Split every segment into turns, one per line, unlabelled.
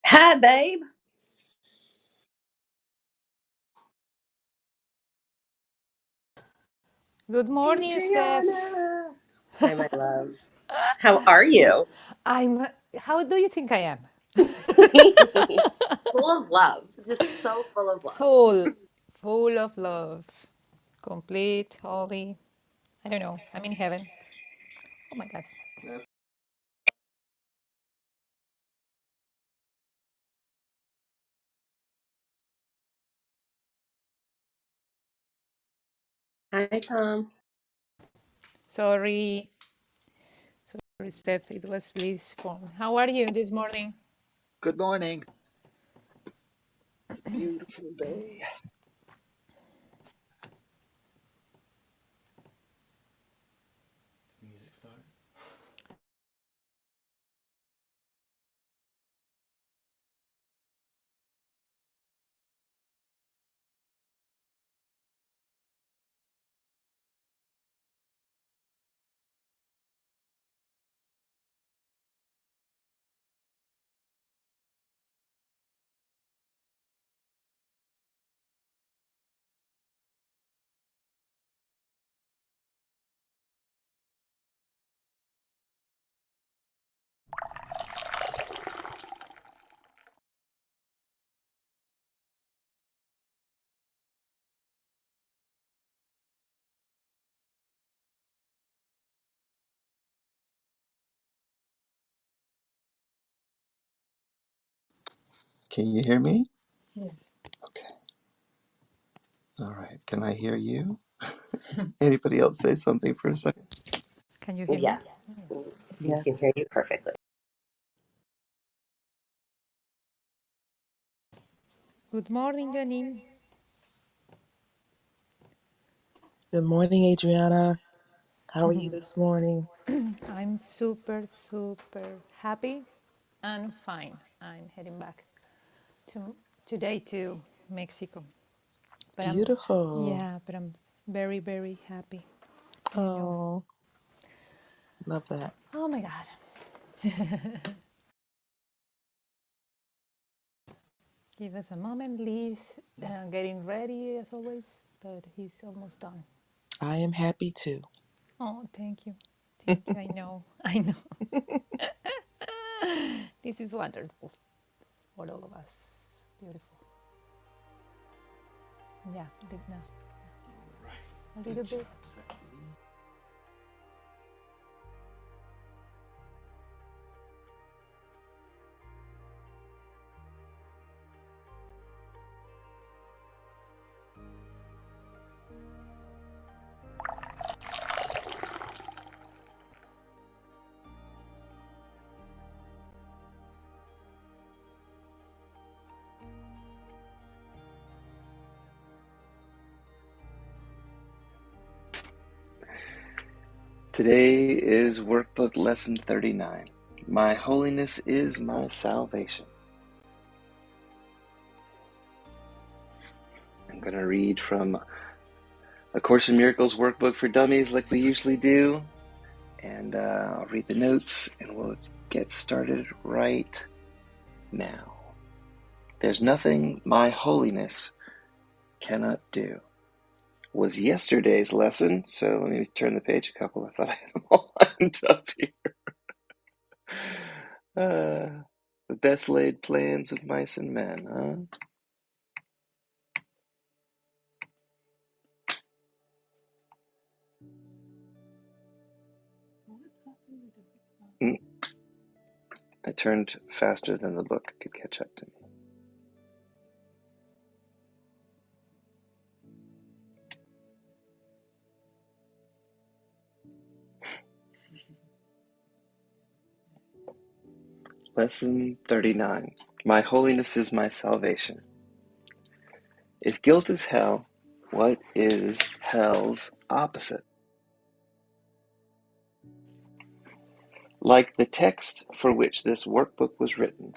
Hi, babe.
Good morning, Yusef.
Adriana. Hi, my love. How are you?
How do you think I am?
Full of love. Just so full of love.
Full, full of love. Complete, holy. I don't know. I'm in heaven. Oh my God.
Hi, Tom.
Sorry, sorry, Steph. It was Liz's phone. How are you this morning?
Good morning. It's a beautiful day. Can you hear me?
Yes.
Okay. All right. Can I hear you? Anybody else say something for a second?
Can you hear me?
Yes,
Oh, yeah.
we can hear
Yes.
you perfectly.
Good morning, Janine.
Good morning, Adriana. How are you this morning?
I'm super, super happy and fine. I'm heading back to today to Mexico. But
Beautiful.
I'm very, very happy. I know.
Oh, love that.
Oh my God. Give us a moment, Liz. Getting ready as always, but he's almost done.
I am happy too.
Oh, thank you. Thank you. I know. I know. This is wonderful for all of us. Beautiful. Yeah, now. A little bit.
Today is workbook lesson 39. My holiness is my salvation. I'm going to read from A Course in Miracles workbook for dummies like we usually do. And I'll read the notes and we'll get started right now. There's nothing my holiness cannot do. Was yesterday's lesson. So let me turn the page a couple. I thought I had them all lined up here. The best laid plans of mice and men, huh? I turned faster than the book could catch up to me. Lesson 39. My holiness is my salvation. If guilt is hell, what is hell's opposite? Like the text for which this workbook was written,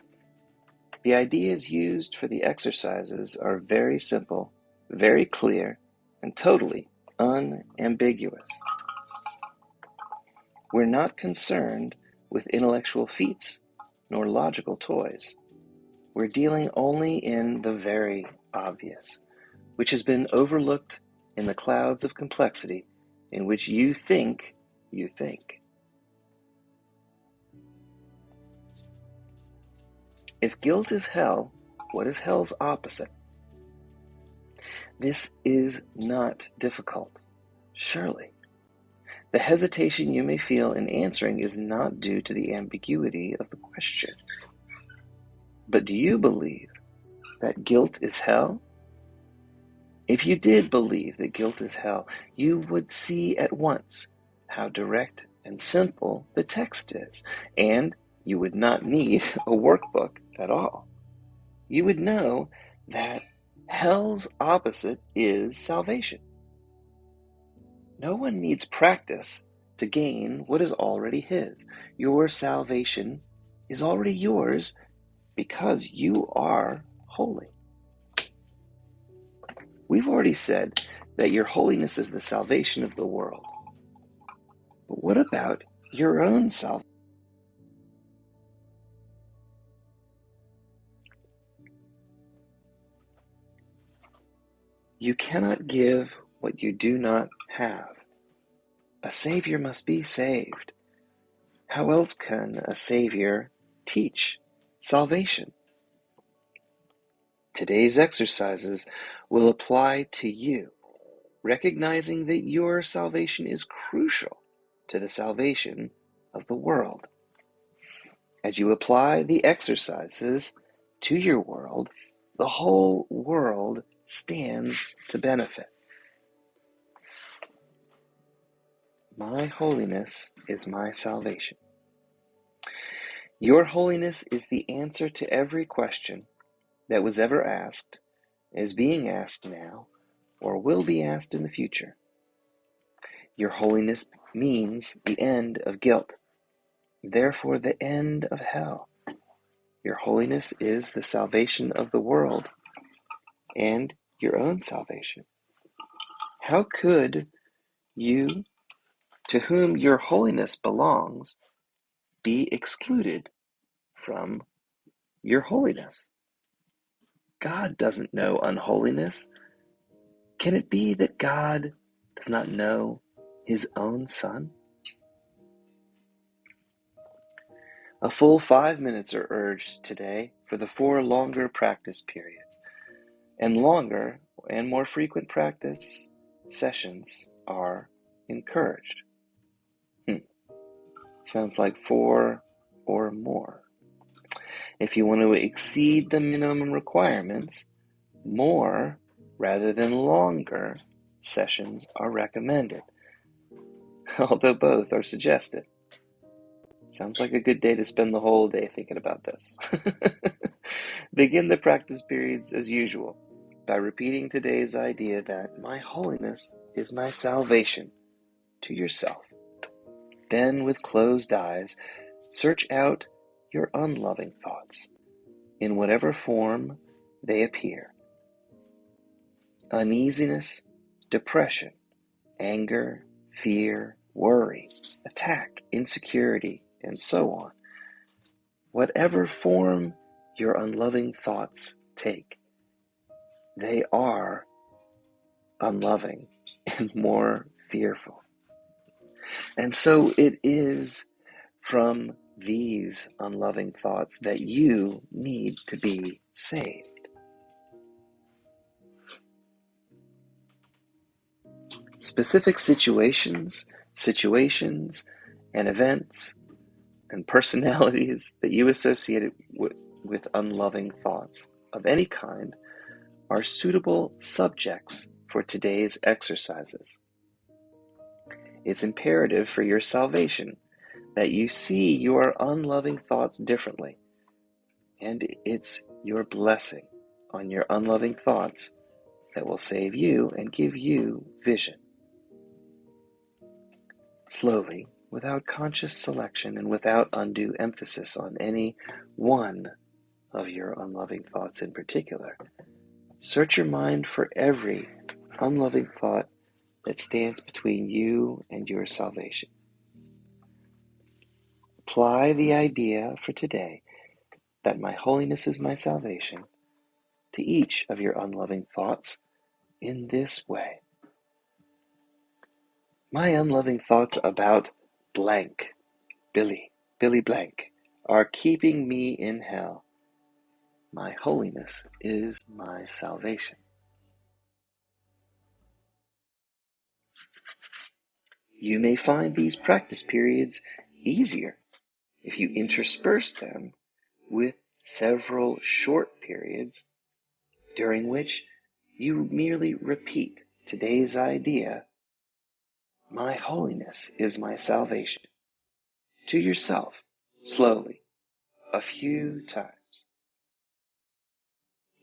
the ideas used for the exercises are very simple, very clear, and totally unambiguous. We're not concerned with intellectual feats nor logical toys. we're dealing only in the very obvious, which has been overlooked in the clouds of complexity in which you think you think. If guilt is hell, what is hell's opposite? This is not difficult, surely. The hesitation you may feel in answering is not due to the ambiguity of the question. But do you believe that guilt is hell? If you did believe that guilt is hell, you would see at once how direct and simple the text is, and you would not need a workbook at all. You would know that hell's opposite is salvation. No one needs practice to gain what is already his. Your salvation is already yours because you are holy. We've already said that your holiness is the salvation of the world. But what about your own salvation? You cannot give what you do not have. A Savior must be saved. How else can a Savior teach salvation? Today's exercises will apply to you, recognizing that your salvation is crucial to the salvation of the world. As you apply the exercises to your world, the whole world stands to benefit. My holiness is my salvation. Your holiness is the answer to every question that was ever asked, is being asked now, or will be asked in the future. Your holiness means the end of guilt, therefore the end of hell. Your holiness is the salvation of the world and your own salvation. How could you, to whom your holiness belongs, be excluded from your holiness? God doesn't know unholiness. Can it be that God does not know his own Son? A full 5 minutes are urged today for the 4 longer practice periods, and longer and more frequent practice sessions are encouraged. Sounds like 4 or more. If you want to exceed the minimum requirements, more rather than longer sessions are recommended, although both are suggested. Sounds like a good day to spend the whole day thinking about this. Begin the practice periods as usual by repeating today's idea that my holiness is my salvation to yourself. Then, with closed eyes, search out your unloving thoughts in whatever form they appear. Uneasiness, depression, anger, fear, worry, attack, insecurity, and so on. Whatever form your unloving thoughts take, they are unloving and more fearful. And so it is from these unloving thoughts that you need to be saved. Specific situations, and events and personalities that you associate with unloving thoughts of any kind are suitable subjects for today's exercises. It's imperative for your salvation that you see your unloving thoughts differently, and it's your blessing on your unloving thoughts that will save you and give you vision. Slowly, without conscious selection and without undue emphasis on any one of your unloving thoughts in particular, search your mind for every unloving thought that stands between you and your salvation. Apply the idea for today that my holiness is my salvation to each of your unloving thoughts in this way. My unloving thoughts about blank, Billy blank, are keeping me in hell. My holiness is my salvation. You may find these practice periods easier if you intersperse them with several short periods during which you merely repeat today's idea, my holiness is my salvation, to yourself, slowly, a few times.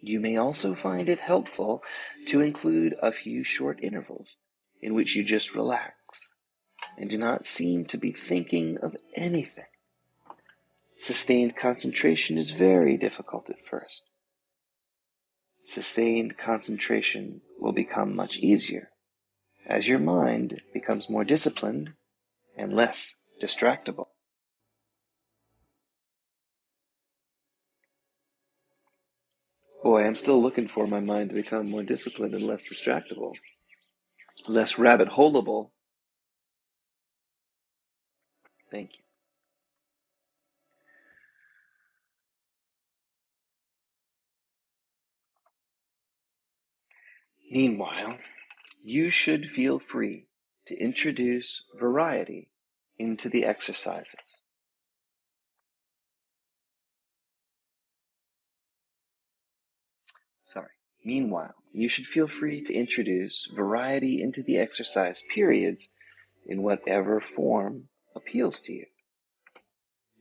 You may also find it helpful to include a few short intervals in which you just relax and do not seem to be thinking of anything. Sustained concentration is very difficult at first. Sustained concentration will become much easier as your mind becomes more disciplined and less distractible. Boy, I'm still looking for my mind to become more disciplined and less distractible, less rabbit holeable. Thank you. Meanwhile, you should feel free to introduce variety into the exercises. Meanwhile, you should feel free to introduce variety into the exercise periods in whatever form appeals to you.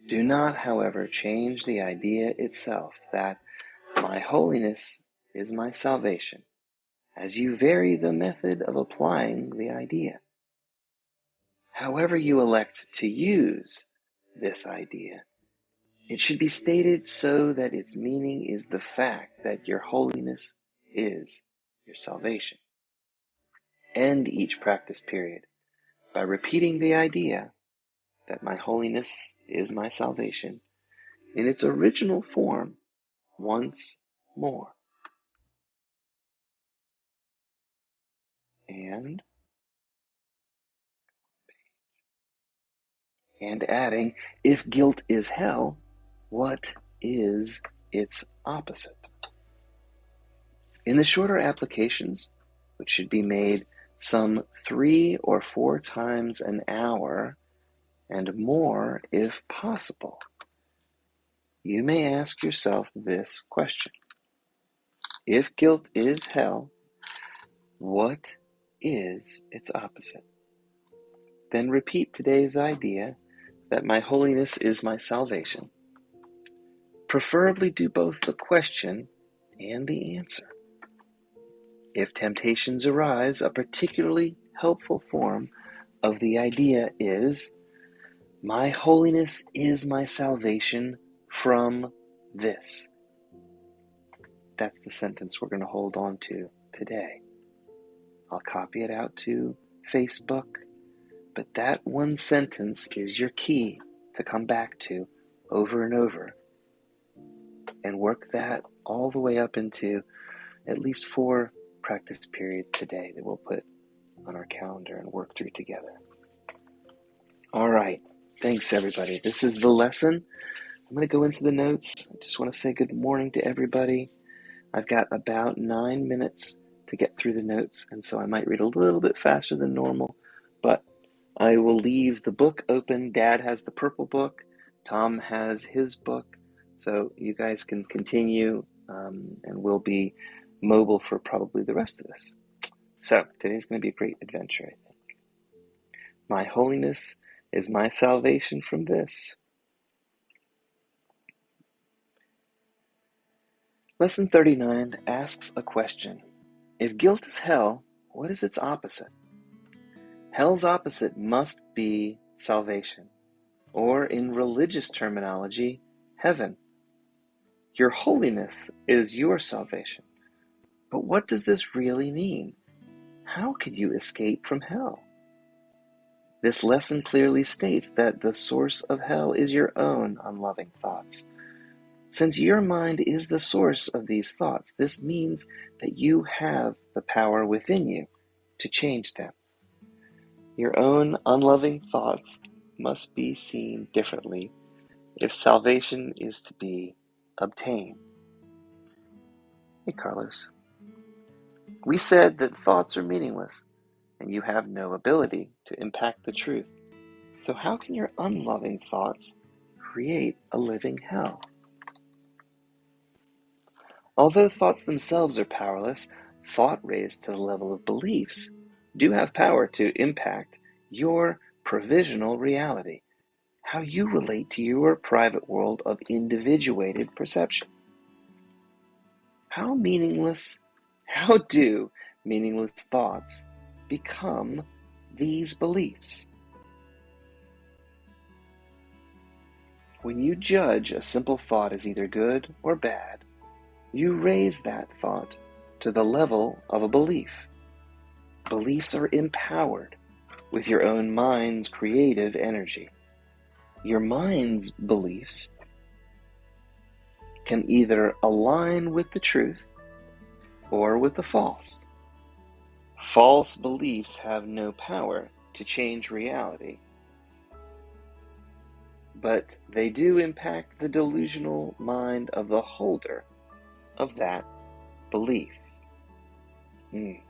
Do not, however, change the idea itself that my holiness is my salvation as you vary the method of applying the idea. However you elect to use this idea, it should be stated so that its meaning is the fact that your holiness is your salvation. End each practice period by repeating the idea that my holiness is my salvation in its original form once more. And adding, if guilt is hell, what is its opposite? In the shorter applications, which should be made some 3 or 4 times an hour and more if possible, you may ask yourself this question. If guilt is hell, what is its opposite? Then repeat today's idea that my holiness is my salvation. Preferably do both the question and the answer. If temptations arise, a particularly helpful form of the idea is, my holiness is my salvation from this. That's the sentence we're going to hold on to today. I'll copy it out to Facebook, but that one sentence is your key to come back to over and over and work that all the way up into at least 4 practice periods today that we'll put on our calendar and work through together. All right. Thanks, everybody. This is the lesson. I'm going to go into the notes. I just want to say good morning to everybody. I've got about 9 minutes to get through the notes, and so I might read a little bit faster than normal, but I will leave the book open. Dad has the purple book. Tom has his book, so you guys can continue, and we'll be mobile for probably the rest of this. So today's going to be a great adventure, I think. My holiness is my salvation from this. Lesson 39 asks a question. If guilt is hell, what is its opposite? Hell's opposite must be salvation, or in religious terminology, heaven. Your holiness is your salvation. But what does this really mean? How could you escape from hell? This lesson clearly states that the source of hell is your own unloving thoughts. Since your mind is the source of these thoughts, this means that you have the power within you to change them. Your own unloving thoughts must be seen differently if salvation is to be obtained. Hey, Carlos. We said that thoughts are meaningless, and you have no ability to impact the truth. So how can your unloving thoughts create a living hell? Although thoughts themselves are powerless, thought raised to the level of beliefs do have power to impact your provisional reality, how you relate to your private world of individuated perception. How do meaningless thoughts become these beliefs? When you judge a simple thought as either good or bad, you raise that thought to the level of a belief. Beliefs are empowered with your own mind's creative energy. Your mind's beliefs can either align with the truth or with the false. False beliefs have no power to change reality, but they do impact the delusional mind of the holder of that belief. I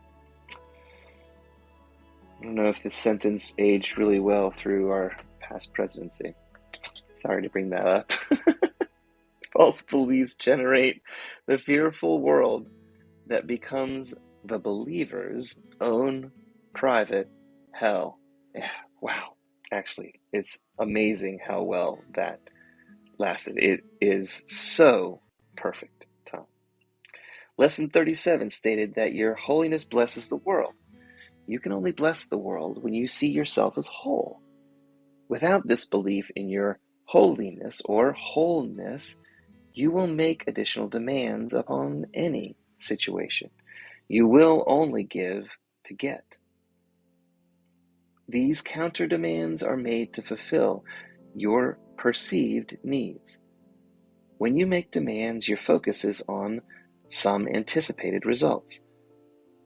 don't know if this sentence aged really well through our past presidency. Sorry to bring that up. False beliefs generate the fearful world that becomes the believer's own private hell. Yeah, wow. Actually, it's amazing how well that lasted. It is so perfect, Tom. Lesson 37 stated that your holiness blesses the world. You can only bless the world when you see yourself as whole. Without this belief in your holiness or wholeness, you will make additional demands upon any situation. You will only give to get. These counter demands are made to fulfill your perceived needs. When you make demands, your focus is on some anticipated results.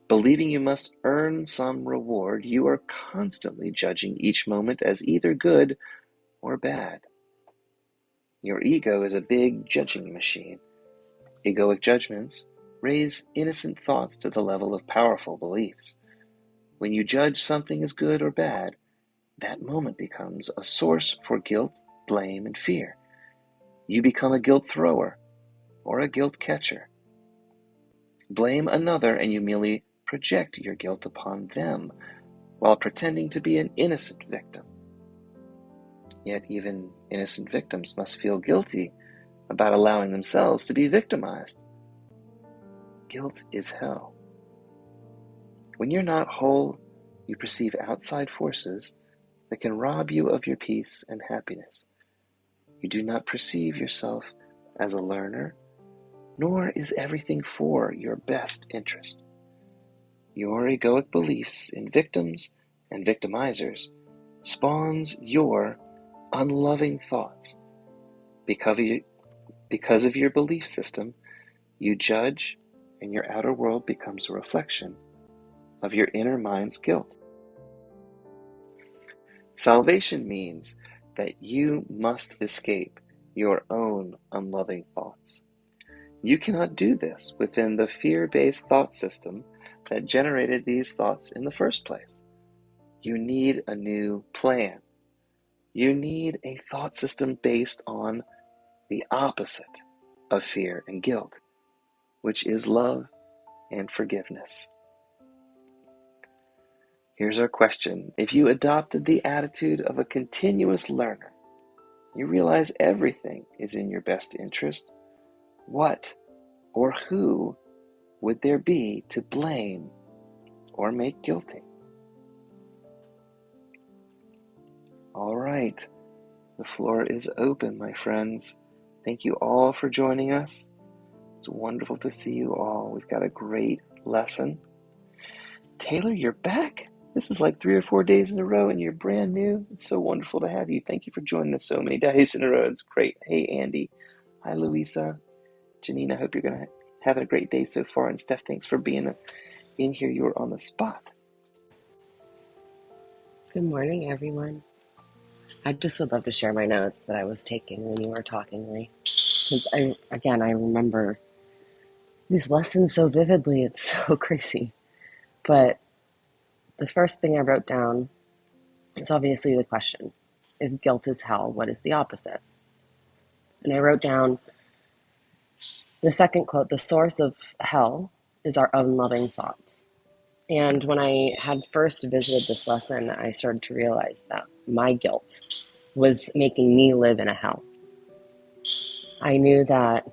Believing you must earn some reward, you are constantly judging each moment as either good or bad. Your ego is a big judging machine. Egoic judgments raise innocent thoughts to the level of powerful beliefs. When you judge something as good or bad, that moment becomes a source for guilt, blame, and fear. You become a guilt thrower or a guilt catcher. Blame another and you merely project your guilt upon them while pretending to be an innocent victim. Yet even innocent victims must feel guilty about allowing themselves to be victimized. Guilt is hell. When you're not whole, you perceive outside forces that can rob you of your peace and happiness. You do not perceive yourself as a learner, nor is everything for your best interest. Your egoic beliefs in victims and victimizers spawns your unloving thoughts. Because of your belief system, you judge, and your outer world becomes a reflection of your inner mind's guilt. Salvation means that you must escape your own unloving thoughts. You cannot do this within the fear-based thought system that generated these thoughts in the first place. You need a new plan. You need a thought system based on the opposite of fear and guilt, which is love and forgiveness. Here's our question. If you adopted the attitude of a continuous learner, you realize everything is in your best interest, what or who would there be to blame or make guilty? All right, the floor is open, my friends. Thank you all for joining us. It's wonderful to see you all. We've got a great lesson. Taylor, you're back. This is like 3 or 4 days in a row and you're brand new. It's so wonderful to have you. Thank you for joining us so many days in a row. It's great. Hey, Andy. Hi, Louisa. Janine, I hope you're going to have a great day so far. And Steph, thanks for being in here. You were on the spot.
Good morning, everyone. I just would love to share my notes that I was taking when you were talking, Lee. Because I remember these lessons so vividly. It's so crazy. But the first thing I wrote down is obviously the question: if guilt is hell, what is the opposite? And I wrote down the second quote: the source of hell is our unloving thoughts. And when I had first visited this lesson, I started to realize that my guilt was making me live in a hell. I knew that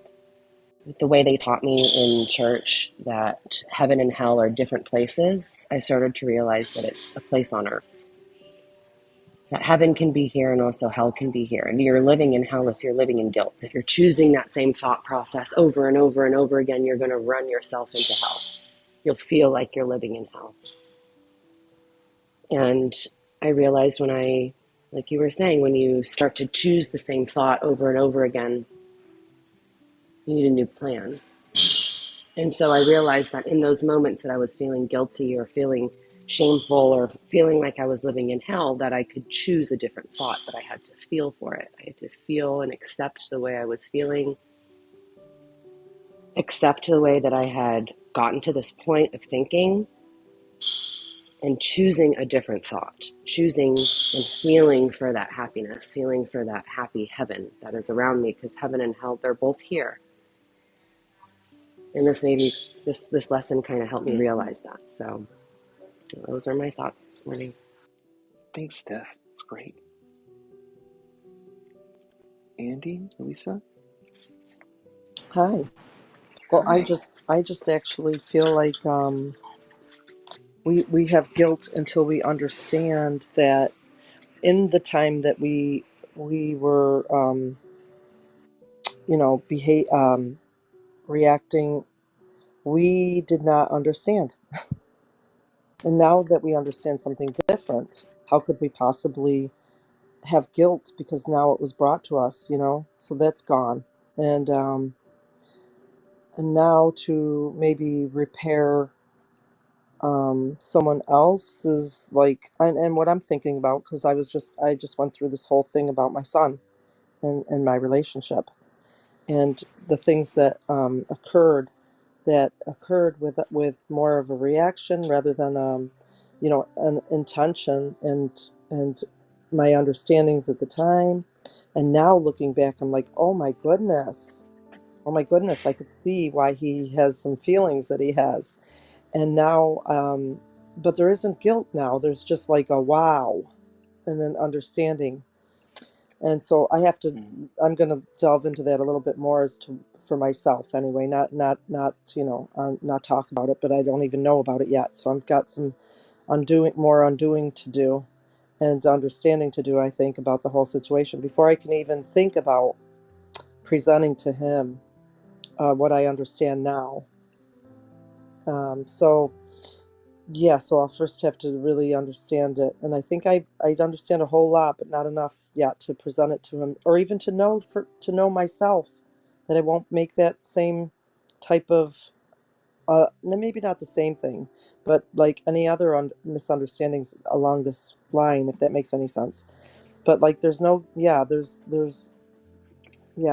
the way they taught me in church that heaven and hell are different places, I started to realize that it's a place on earth. That heaven can be here and also hell can be here. And you're living in hell if you're living in guilt. If you're choosing that same thought process over and over and over again, you're going to run yourself into hell. You'll feel like you're living in hell. And I realized like you were saying, when you start to choose the same thought over and over again, you need a new plan. And so I realized that in those moments that I was feeling guilty or feeling shameful or feeling like I was living in hell, that I could choose a different thought, but I had to feel for it. I had to feel and accept the way I was feeling, accept the way that I had gotten to this point of thinking, and choosing a different thought, choosing and feeling for that happiness, feeling for that happy heaven that is around me, because heaven and hell, they're both here. And this lesson kind of helped me realize that. So those are my thoughts this morning.
Thanks, Steph. It's great. Andy, Louisa?
Hi. Well,
Hi.
I just actually feel like we have guilt until we understand that in the time that we were behave reacting, we did not understand. And now that we understand something different, how could we possibly have guilt because now it was brought to us, So that's gone. And now to maybe repair someone else's, like, and what I'm thinking about, because I just went through this whole thing about my son and my relationship and the things that occurred with more of a reaction rather than an intention, and my understandings at the time. And now looking back, I'm like, oh my goodness, I could see why he has some feelings that he has. And now but there isn't guilt now, there's just like a wow and an understanding. And so I'm going to delve into that a little bit more as to for myself anyway, not talk about it, but I don't even know about it yet. So I've got some undoing to do and understanding to do, I think, about the whole situation before I can even think about presenting to him what I understand now. So yeah, so I'll first have to really understand it. And I think I'd understand a whole lot, but not enough yet to present it to him, or even to know myself that I won't make that same type of, maybe not the same thing, but like any other misunderstandings along this line, if that makes any sense. But like, yeah,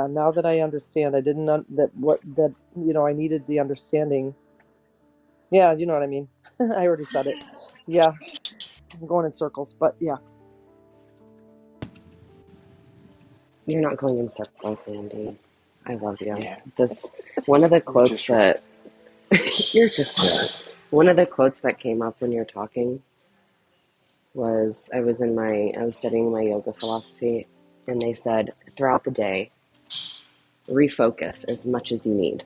now that I understand, I didn't, I needed the understanding. Yeah, you know what I mean. I already said it. Yeah. I'm going in circles, but yeah.
You're not going in circles, Andy. I love you.
Yeah,
This one of the
you're
quotes
just right.
that you're just right. One of the quotes that came up when you're talking was I was studying my yoga philosophy, and they said throughout the day, refocus as much as you need.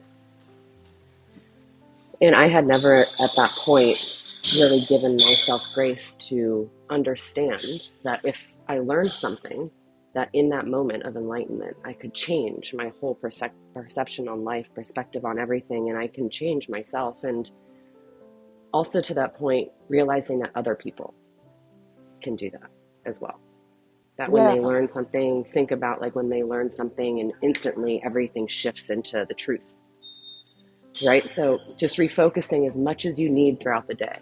And I had never at that point really given myself grace to understand that if I learned something, that in that moment of enlightenment, I could change my whole perception on life, perspective on everything, and I can change myself. And also to that point, realizing that other people can do that as well. that when
Yeah.
they learn something, think about like when they learn something and instantly everything shifts into the truth, right? So just refocusing as much as you need throughout the day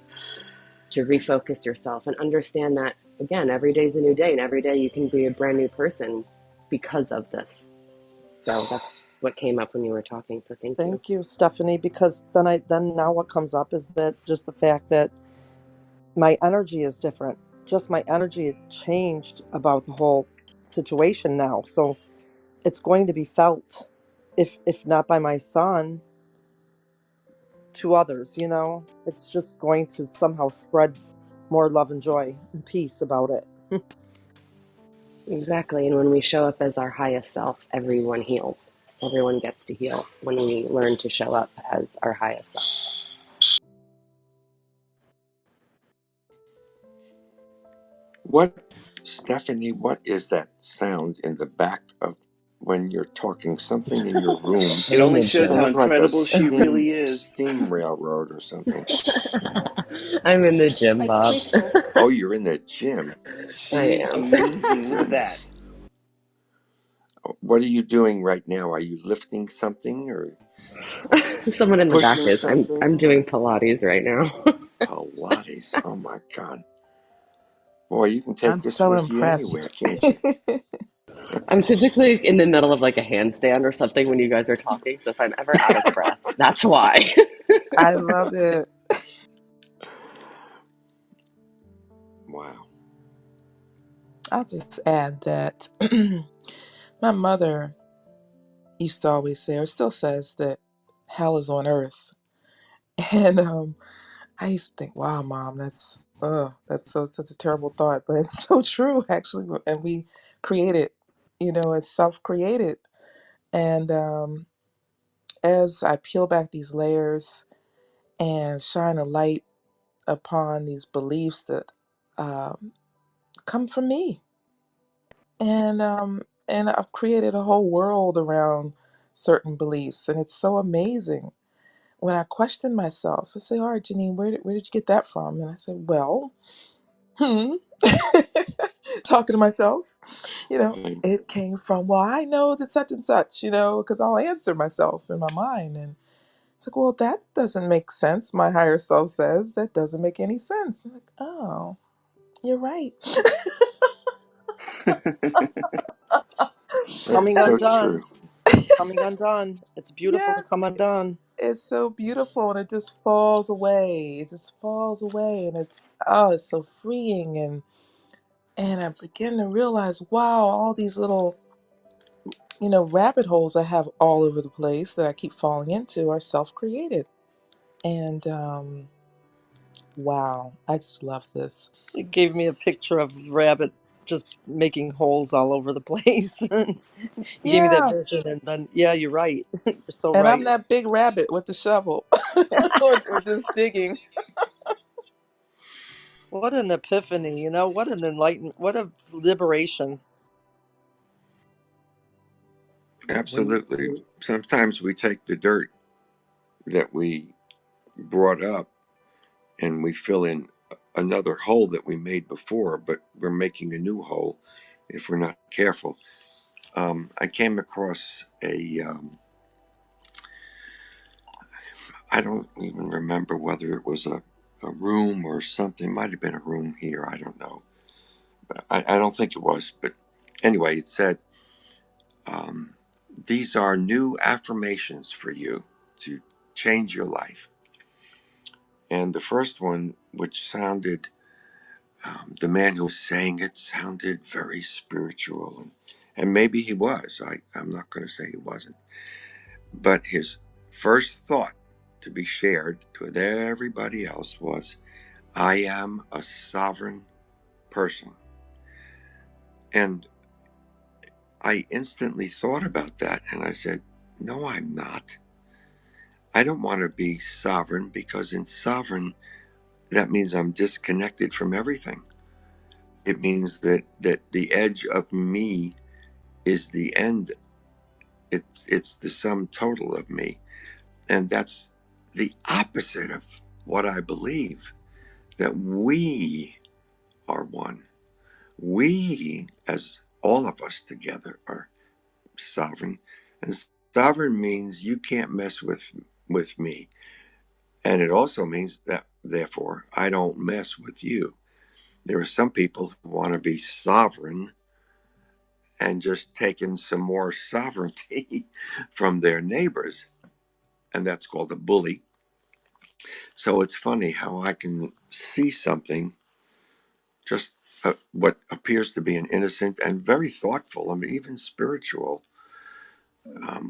to refocus yourself and understand that, again, every day is a new day and every day you can be a brand new person because of this. So that's what came up when you were talking. So thank you.
Thank you, Stephanie, because then now what comes up is that just the fact that my energy is different. Just my energy had changed about the whole situation now. So it's going to be felt, if not by my son, to others, you know. It's just going to somehow spread more love and joy and peace about it.
Exactly. And when we show up as our highest self, everyone heals. Everyone gets to heal when we learn to show up as our highest self.
What, Stephanie, what is that sound in the back of when you're talking? Something in your room.
It
I'm in
only
the
shows how
gym.
Sounds like a
incredible she really is.
steam railroad or something.
I'm in the gym,
Like
Bob.
crystals.
Oh, you're in the gym.
I
She's
am.
moving. Look at that.
Goodness. What are you doing right now? Are you lifting something or
Someone in the back
pushing
is. I'm
something
doing
or
Pilates right now.
Pilates? Oh my God. Boy, you can take
I'm
this
so
with you anywhere,
impressed.
can't you?
I'm typically in the middle of like a handstand or something when you guys are talking. So if I'm ever out of breath, that's why.
I love it.
Wow.
I'll just add that my mother used to always say, or still says, that hell is on earth. And I used to think, wow, mom, that's so such a terrible thought, but it's so true actually. And we create it, it's self-created. And as I peel back these layers and shine a light upon these beliefs that um, come from me, and I've created a whole world around certain beliefs, and it's so amazing. When I question myself, I say, "All right, Janine, where did you get that from?" And I say, "Well, hmm," talking to myself,
Right.
it came from, well, I know that such and such, because I'll answer myself in my mind, and it's like, well, that doesn't make sense. My higher self says that doesn't make any sense. I'm like, oh, you're right.
That's
Coming
so
undone.
true.
Coming undone. It's beautiful to
Yes.
come undone.
It's so beautiful, and it just falls away. It just falls away, and it's so freeing, and I begin to realize, wow, all these little, rabbit holes I have all over the place that I keep falling into are self-created. And wow, I just love this.
It gave me a picture of rabbit just making holes all over the place. You gave me that
Yeah,
vision, and then yeah, you're right. You're so
and I'm
right.
that big rabbit with the shovel, or just digging.
What an epiphany, what an enlightenment, what a liberation.
Absolutely. Sometimes we take the dirt that we brought up and we fill in another hole that we made before, but we're making a new hole if we're not careful. I came across I don't even remember whether it was a room or something. It might have been a room here. I don't know. I don't think it was. But anyway, it said, um, these are new affirmations for you to change your life. And the first one, which sounded, the man who was saying it sounded very spiritual. And maybe he was. I'm not going to say he wasn't. But his first thought to be shared with everybody else was, I am a sovereign person. And I instantly thought about that and I said, no, I'm not. I don't want to be sovereign because in sovereign, that means I'm disconnected from everything. It means that the edge of me is the end. It's the sum total of me. And that's the opposite of what I believe, that we are one. We, as all of us together, are sovereign. And sovereign means you can't mess with me. And it also means that, therefore, I don't mess with you. There are some people who want to be sovereign and just taking some more sovereignty from their neighbors. And that's called a bully. So it's funny how I can see something, just what appears to be an innocent and very thoughtful, I mean, even spiritual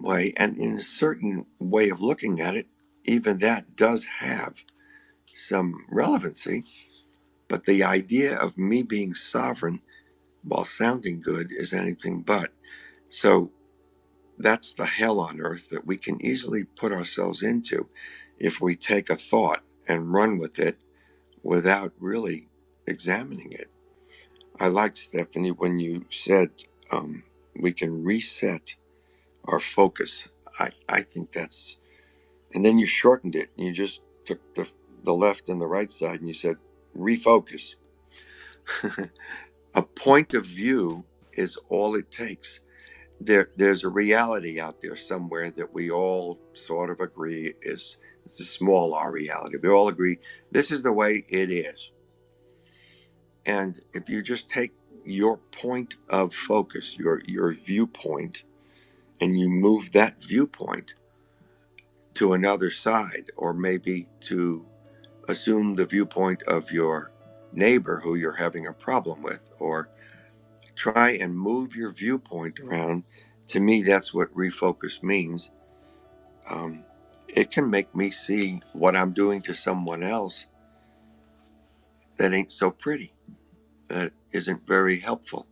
way. And in a certain way of looking at it, even that does have some relevancy. But the idea of me being sovereign while sounding good is anything but. So that's the hell on earth that we can easily put ourselves into if we take a thought and run with it without really examining it. I like, Stephanie, when you said we can reset our focus. I think that's, and then you shortened it. You just took the left and the right side and you said refocus. A point of view is all it takes. There's a reality out there somewhere that we all sort of agree is, it's a small r reality. We all agree this is the way it is. And if you just take your point of focus, your viewpoint, and you move that viewpoint to another side, or maybe to assume the viewpoint of your neighbor who you're having a problem with, or try and move your viewpoint around. To me, that's what refocus means. It can make me see what I'm doing to someone else that ain't so pretty, that isn't very helpful,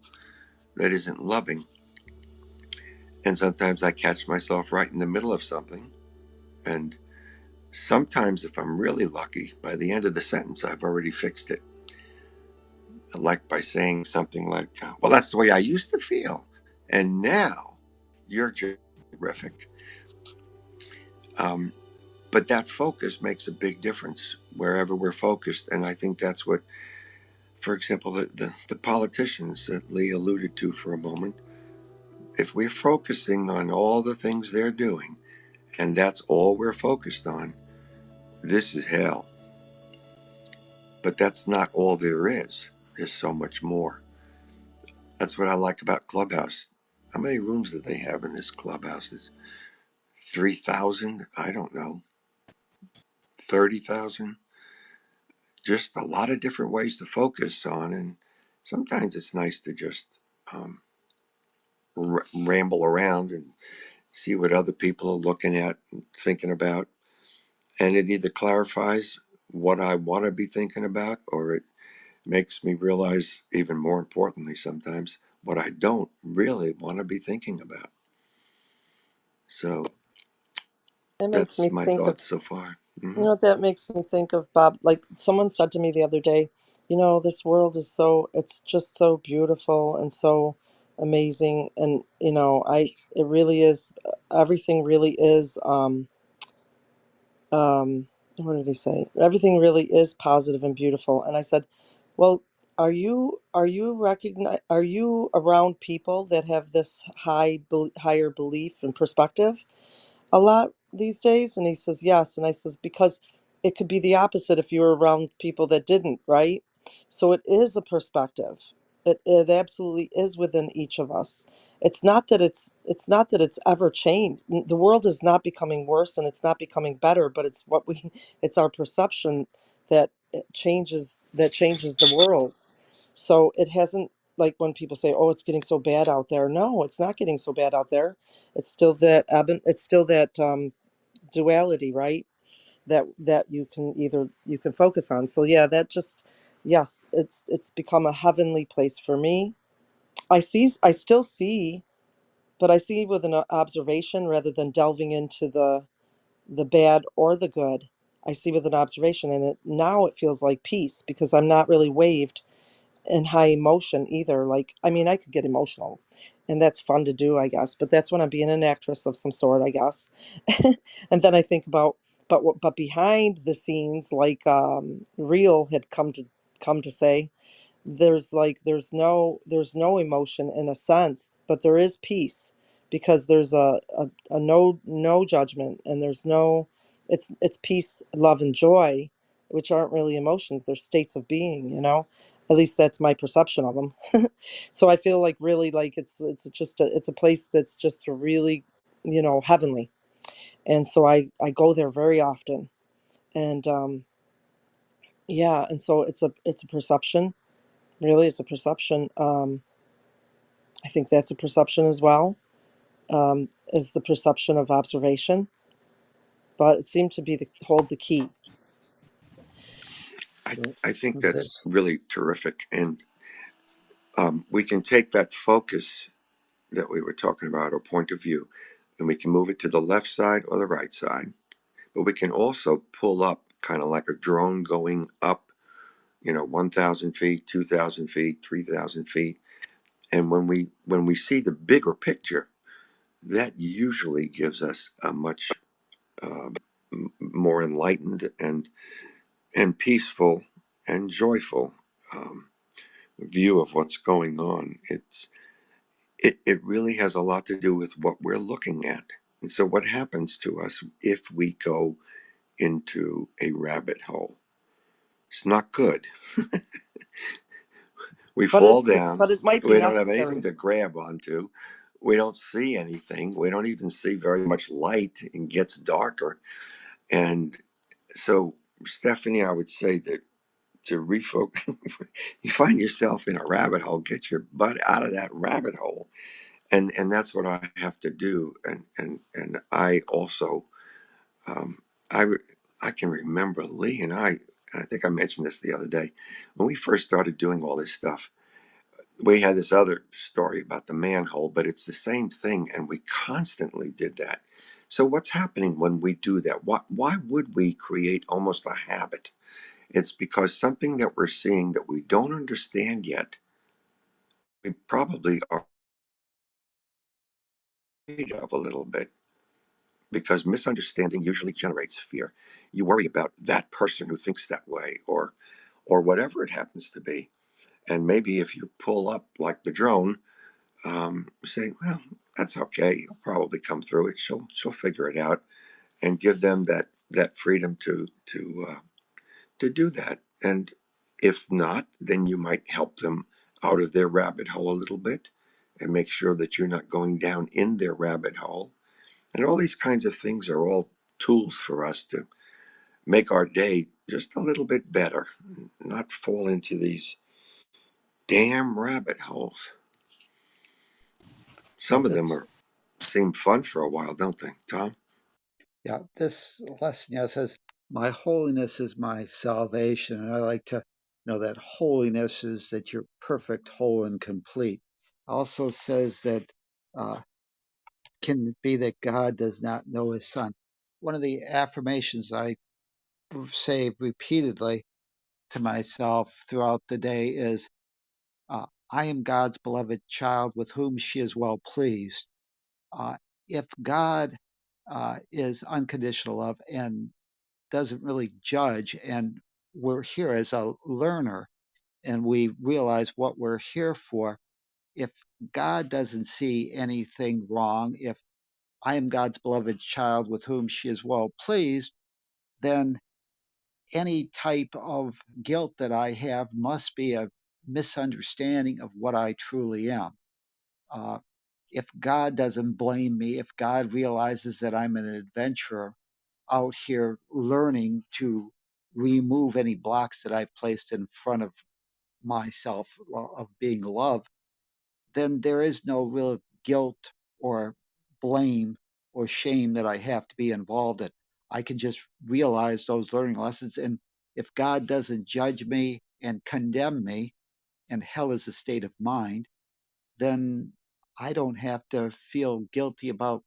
that isn't loving. And sometimes I catch myself right in the middle of something. And sometimes, if I'm really lucky, by the end of the sentence, I've already fixed it. Like by saying something like, well, that's the way I used to feel. And now you're terrific. But that focus makes a big difference wherever we're focused. And I think that's what, for example, the politicians that Lee alluded to for a moment, if we're focusing on all the things they're doing, and that's all we're focused on, this is hell. But that's not all there is. There's so much more. That's what I like about Clubhouse. How many rooms do they have in this Clubhouse? It's 3,000? I don't know. 30,000? Just a lot of different ways to focus on. And sometimes it's nice to just ramble around and see what other people are looking at and thinking about. And it either clarifies what I want to be thinking about, or it makes me realize, even more importantly sometimes, what I don't really want to be thinking about. So
It makes
that's
me
my
think of,
thoughts so far.
you know what that makes me think of, Bob? Like someone said to me the other day, you know, this world is so, it's just so beautiful and so amazing. And, you know, it really is, everything really is, what did he say? Everything really is positive and beautiful. And I said, well, are you around people that have this higher belief and perspective a lot these days? And he says, yes. And I says, because it could be the opposite if you were around people that didn't, right? So it is a perspective. It absolutely is within each of us. It's not that it's ever changed. The world is not becoming worse and it's not becoming better, but it's what we it's our perception that it changes the world. So it hasn't, like when people say, "Oh, it's getting so bad out there." No, it's not getting so bad out there. It's still that it's still that duality, right? That you can focus on. So yeah, that just, yes, it's become a heavenly place for me. I still see, but I see with an observation rather than delving into the bad or the good. I see with an observation, and now it feels like peace because I'm not really waved in high emotion either. Like, I mean, I could get emotional, and that's fun to do, I guess. But that's when I'm being an actress of some sort, I guess. And then I think about, but behind the scenes, like Real had come to say, there's no emotion in a sense, but there is peace, because there's a no judgment, and there's no, it's peace, love, and joy, which aren't really emotions, they're states of being, at least that's my perception of them. So I feel like, really, like, it's a place that's just a really, heavenly. And so I go there very often. And yeah, and so it's a perception. Really, it's a perception. I think that's a perception as well, is the perception of observation. But it seemed to be hold the key.
I,
So
I think that's
this,
really terrific. And we can take that focus that we were talking about, or point of view, and we can move it to the left side or the right side. But we can also pull up, kind of like a drone going up, 1,000 feet, 2,000 feet, 3,000 feet. And when we see the bigger picture, that usually gives us a much um, more enlightened and peaceful and joyful um, view of what's going on. It really has a lot to do with what we're looking at. And so, what happens to us if we go into a rabbit hole? It's not good. We
But
fall down.
it might be
We don't have anything
necessary.
to grab onto. We don't see anything. We don't even see very much light, and gets darker. And so, Stephanie, I would say that to refocus, you find yourself in a rabbit hole, get your butt out of that rabbit hole. And that's what I have to do. And I also, um, I, I can remember Lee and I think I mentioned this the other day, when we first started doing all this stuff. We had this other story about the manhole, but it's the same thing, and we constantly did that. So what's happening when we do that? Why would we create almost a habit? It's because something that we're seeing that we don't understand yet, we probably are afraid of a little bit, because misunderstanding usually generates fear. You worry about that person who thinks that way, or whatever it happens to be. And maybe if you pull up like the drone, say, well, that's okay. You'll probably come through it. She'll figure it out, and give them that freedom to do that. And if not, then you might help them out of their rabbit hole a little bit, and make sure that you're not going down in their rabbit hole. And all these kinds of things are all tools for us to make our day just a little bit better, not fall into these damn rabbit holes.
so
Some of them
this,
are seem fun for a while, don't they, Tom?
yeah, this lesson, says, "My holiness is my salvation," and I like to know that holiness is that you're perfect, whole, and complete. Also says that uh, can it be that God does not know His Son? One of the affirmations I say repeatedly to myself throughout the day is, "I am God's beloved child with whom she is well pleased." Uh, if God is unconditional love and doesn't really judge, and we're here as a learner and we realize what we're here for, if God doesn't see anything wrong, if I am God's beloved child with whom she is well pleased, then any type of guilt that I have must be a misunderstanding of what I truly am. Uh, if God doesn't blame me, if God realizes that I'm an adventurer out here learning to remove any blocks that I've placed in front of myself of being loved, then there is no real guilt or blame or shame that I have to be involved in. I can just realize those learning lessons. And if God doesn't judge me and condemn me, and hell is a state of mind, then I don't have to feel guilty about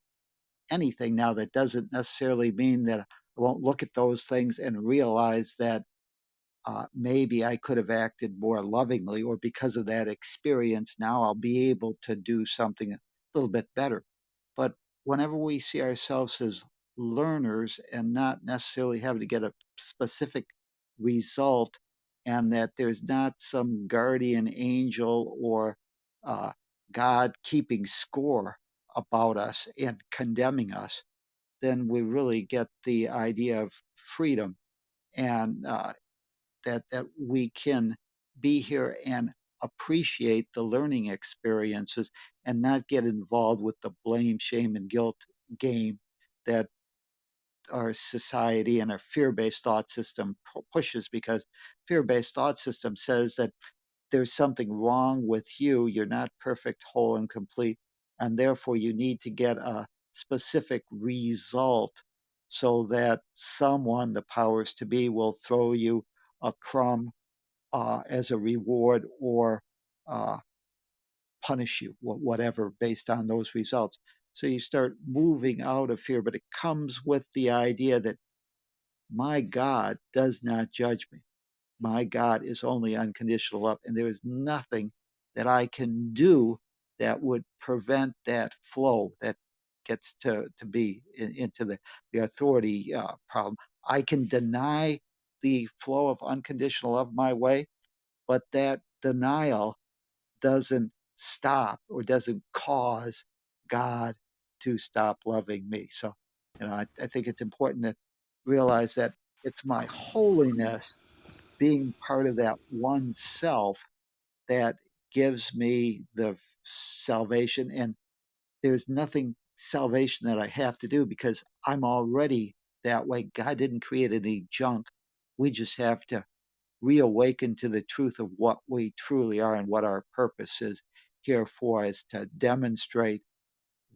anything. Now, that doesn't necessarily mean that I won't look at those things and realize that maybe I could have acted more lovingly, or because of that experience, now I'll be able to do something a little bit better. But whenever we see ourselves as learners and not necessarily having to get a specific result and that there's not some guardian angel or God keeping score about us and condemning us, then we really get the idea of freedom, and that we can be here and appreciate the learning experiences and not get involved with the blame, shame, and guilt game that our society and our fear-based thought system pushes, because fear-based thought system says that there's something wrong with you. You're not perfect, whole, and complete, and therefore you need to get a specific result so that someone, the powers to be, will throw you a crumb as a reward, or uh, punish you, whatever, based on those results. So you start moving out of fear, but it comes with the idea that my God does not judge me. My God is only unconditional love, and there is nothing that I can do that would prevent that flow that gets to be into the authority problem. I can deny the flow of unconditional love my way, but that denial doesn't stop or doesn't cause God to stop loving me. So, I think it's important to realize that it's my holiness being part of that one self that gives me the salvation. And there's nothing salvation that I have to do, because I'm already that way. God didn't create any junk. We just have to reawaken to the truth of what we truly are and what our purpose is here for, is to demonstrate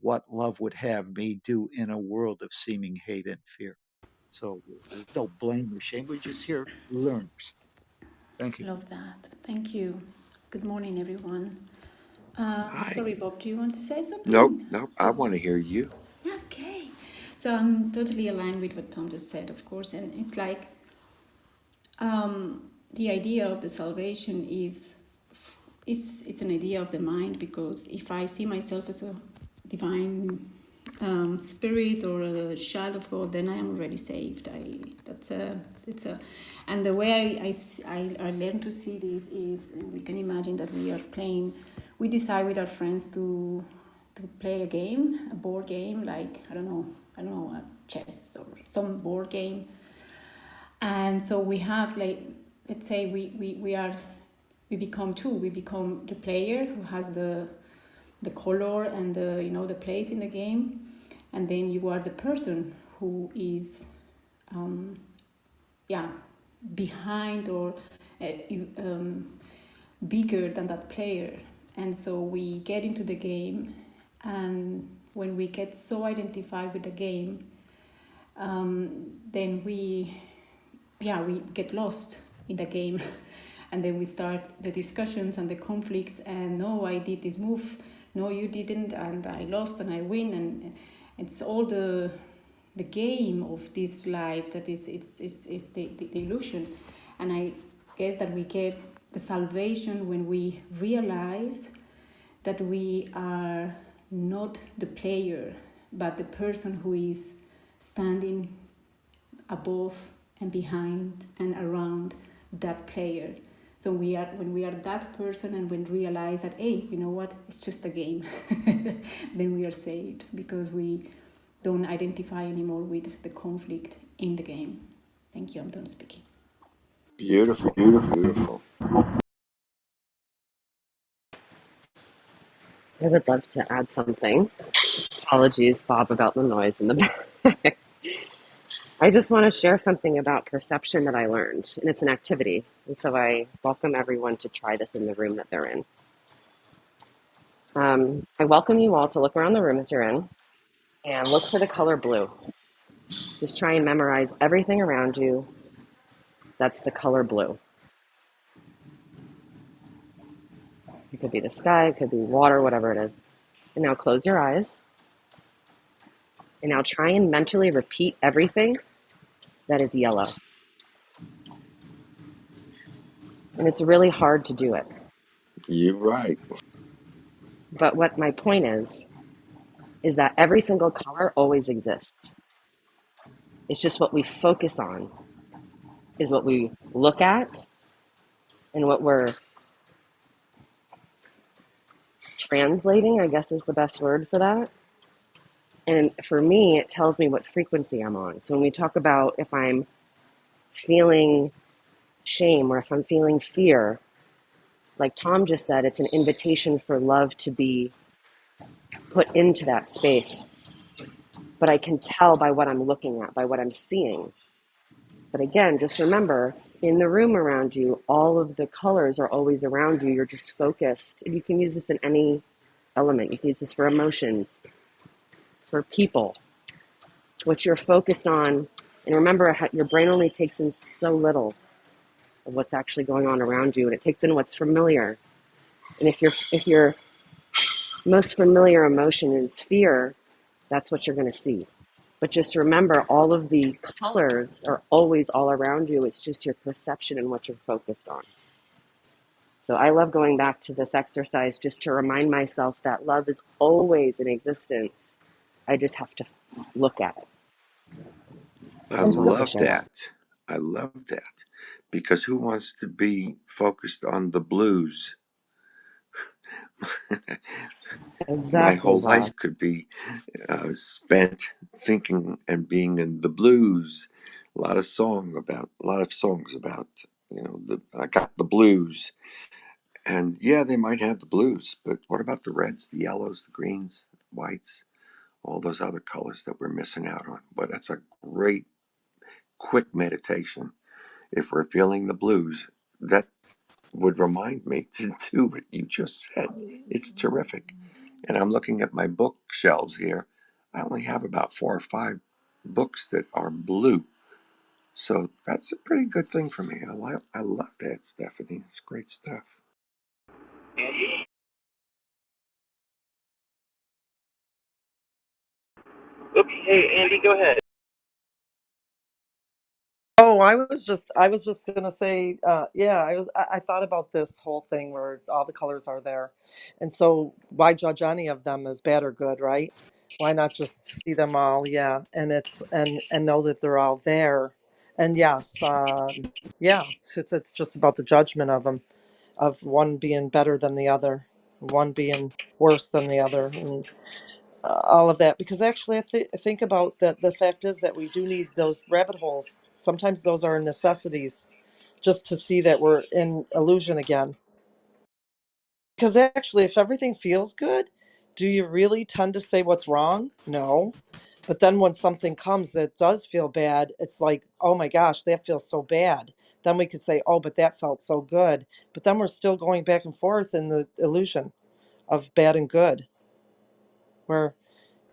what love would have me do in a world of seeming hate and fear. So there's no blame or shame. We're just here learners. Thank you.
Love that. Thank you. Good morning, everyone.
Hi.
Sorry, Bob, do you want to say
Nope,
something?
nope. I
Oh,
want to hear you.
okay. So I'm totally aligned with what Tom just said, of course. And it's like the idea of the salvation is it's an idea of the mind, because if I see myself as a divine spirit or a child of God, then I am already saved. And the way I learn to see this is, we can imagine that we are playing. We decide with our friends to play a game, a board game, like I don't know, a chess or some board game. And so we have, like, let's say we become two. We become the player who has the color and the place in the game, and then you are the person who is yeah behind, or bigger than that player. And so we get into the game, and when we get so identified with the game, then we get lost in the game. And then we start the discussions and the conflicts, and no, I did this move, no, you didn't, and I lost and I win. And it's all the game of this life that is the illusion. And I guess that we get the salvation when we realize that we are not the player, but the person who is standing above and behind and around that player. So when we are that person, and when we realize that, hey, you know what, it's just a game, then we are saved, because we don't identify anymore with the conflict in the game. Thank you, I'm done speaking.
Beautiful, beautiful.
I would love to add something. Apologies, Bob, about the noise in the back. I just want to share something about perception that I learned, and it's an activity. And so I welcome everyone to try this in the room that they're in. I welcome you all to look around the room that you're in and look for the color blue. Just try and memorize everything around you that's the color blue. It could be the sky, it could be water, whatever it is. And now close your eyes. And now try and mentally repeat everything that is yellow. And it's really hard to do it.
You're right.
But what my point is that every single color always exists. It's just what we focus on is what we look at And what we're translating, I guess is the best word for that. And for me, it tells me what frequency I'm on. So when we talk about if I'm feeling shame or if I'm feeling fear, like Tom just said, it's an invitation for love to be put into that space. But I can tell by what I'm looking at, by what I'm seeing. But again, just remember, in the room around you, all of the colors are always around you. You're just focused. You can use this in any element. You can use this for emotions, for people, what you're focused on. And remember, your brain only takes in so little of what's actually going on around you, and it takes in what's familiar. And if your most familiar emotion is fear, that's what you're going to see. But just remember, all of the colors are always all around you. It's just your perception and what you're focused on. So I love going back to this exercise just to remind myself that love is always in existence. I just have to look at it.
I
Just wanted to
love
share that.
that. I love that. Because who wants to be focused on the blues? My
Exactly,
whole
Bob.
life could be spent thinking and being in the blues. A lot of songs about, I got the blues. And yeah, they might have the blues, but what about the reds, the yellows, the greens, whites, all those other colors that we're missing out on? But that's a great, quick meditation. If we're feeling the blues, that would remind me to do what you just said. It's terrific. And I'm looking at my bookshelves here. I only have about 4 or 5 books that are blue. So that's a pretty good thing for me. I love that, Stephanie. It's great stuff.
Oops, hey, Andy, go ahead.
Oh, I was just gonna say, yeah, I thought about this whole thing where all the colors are there, and so why judge any of them as bad or good, right? Why not just see them all? Yeah, and know that they're all there, and yes, yeah, it's just about the judgment of them, of one being better than the other, one being worse than the other, and all of that. Because actually, I think about that. The fact is that we do need those rabbit holes. Sometimes those are necessities just to see that we're in illusion again. Because actually, if everything feels good, do you really tend to say what's wrong? No. But then when something comes that does feel bad, it's like, oh my gosh, that feels so bad. Then we could say, oh, but that felt so good. But then we're still going back and forth in the illusion of bad and good, where,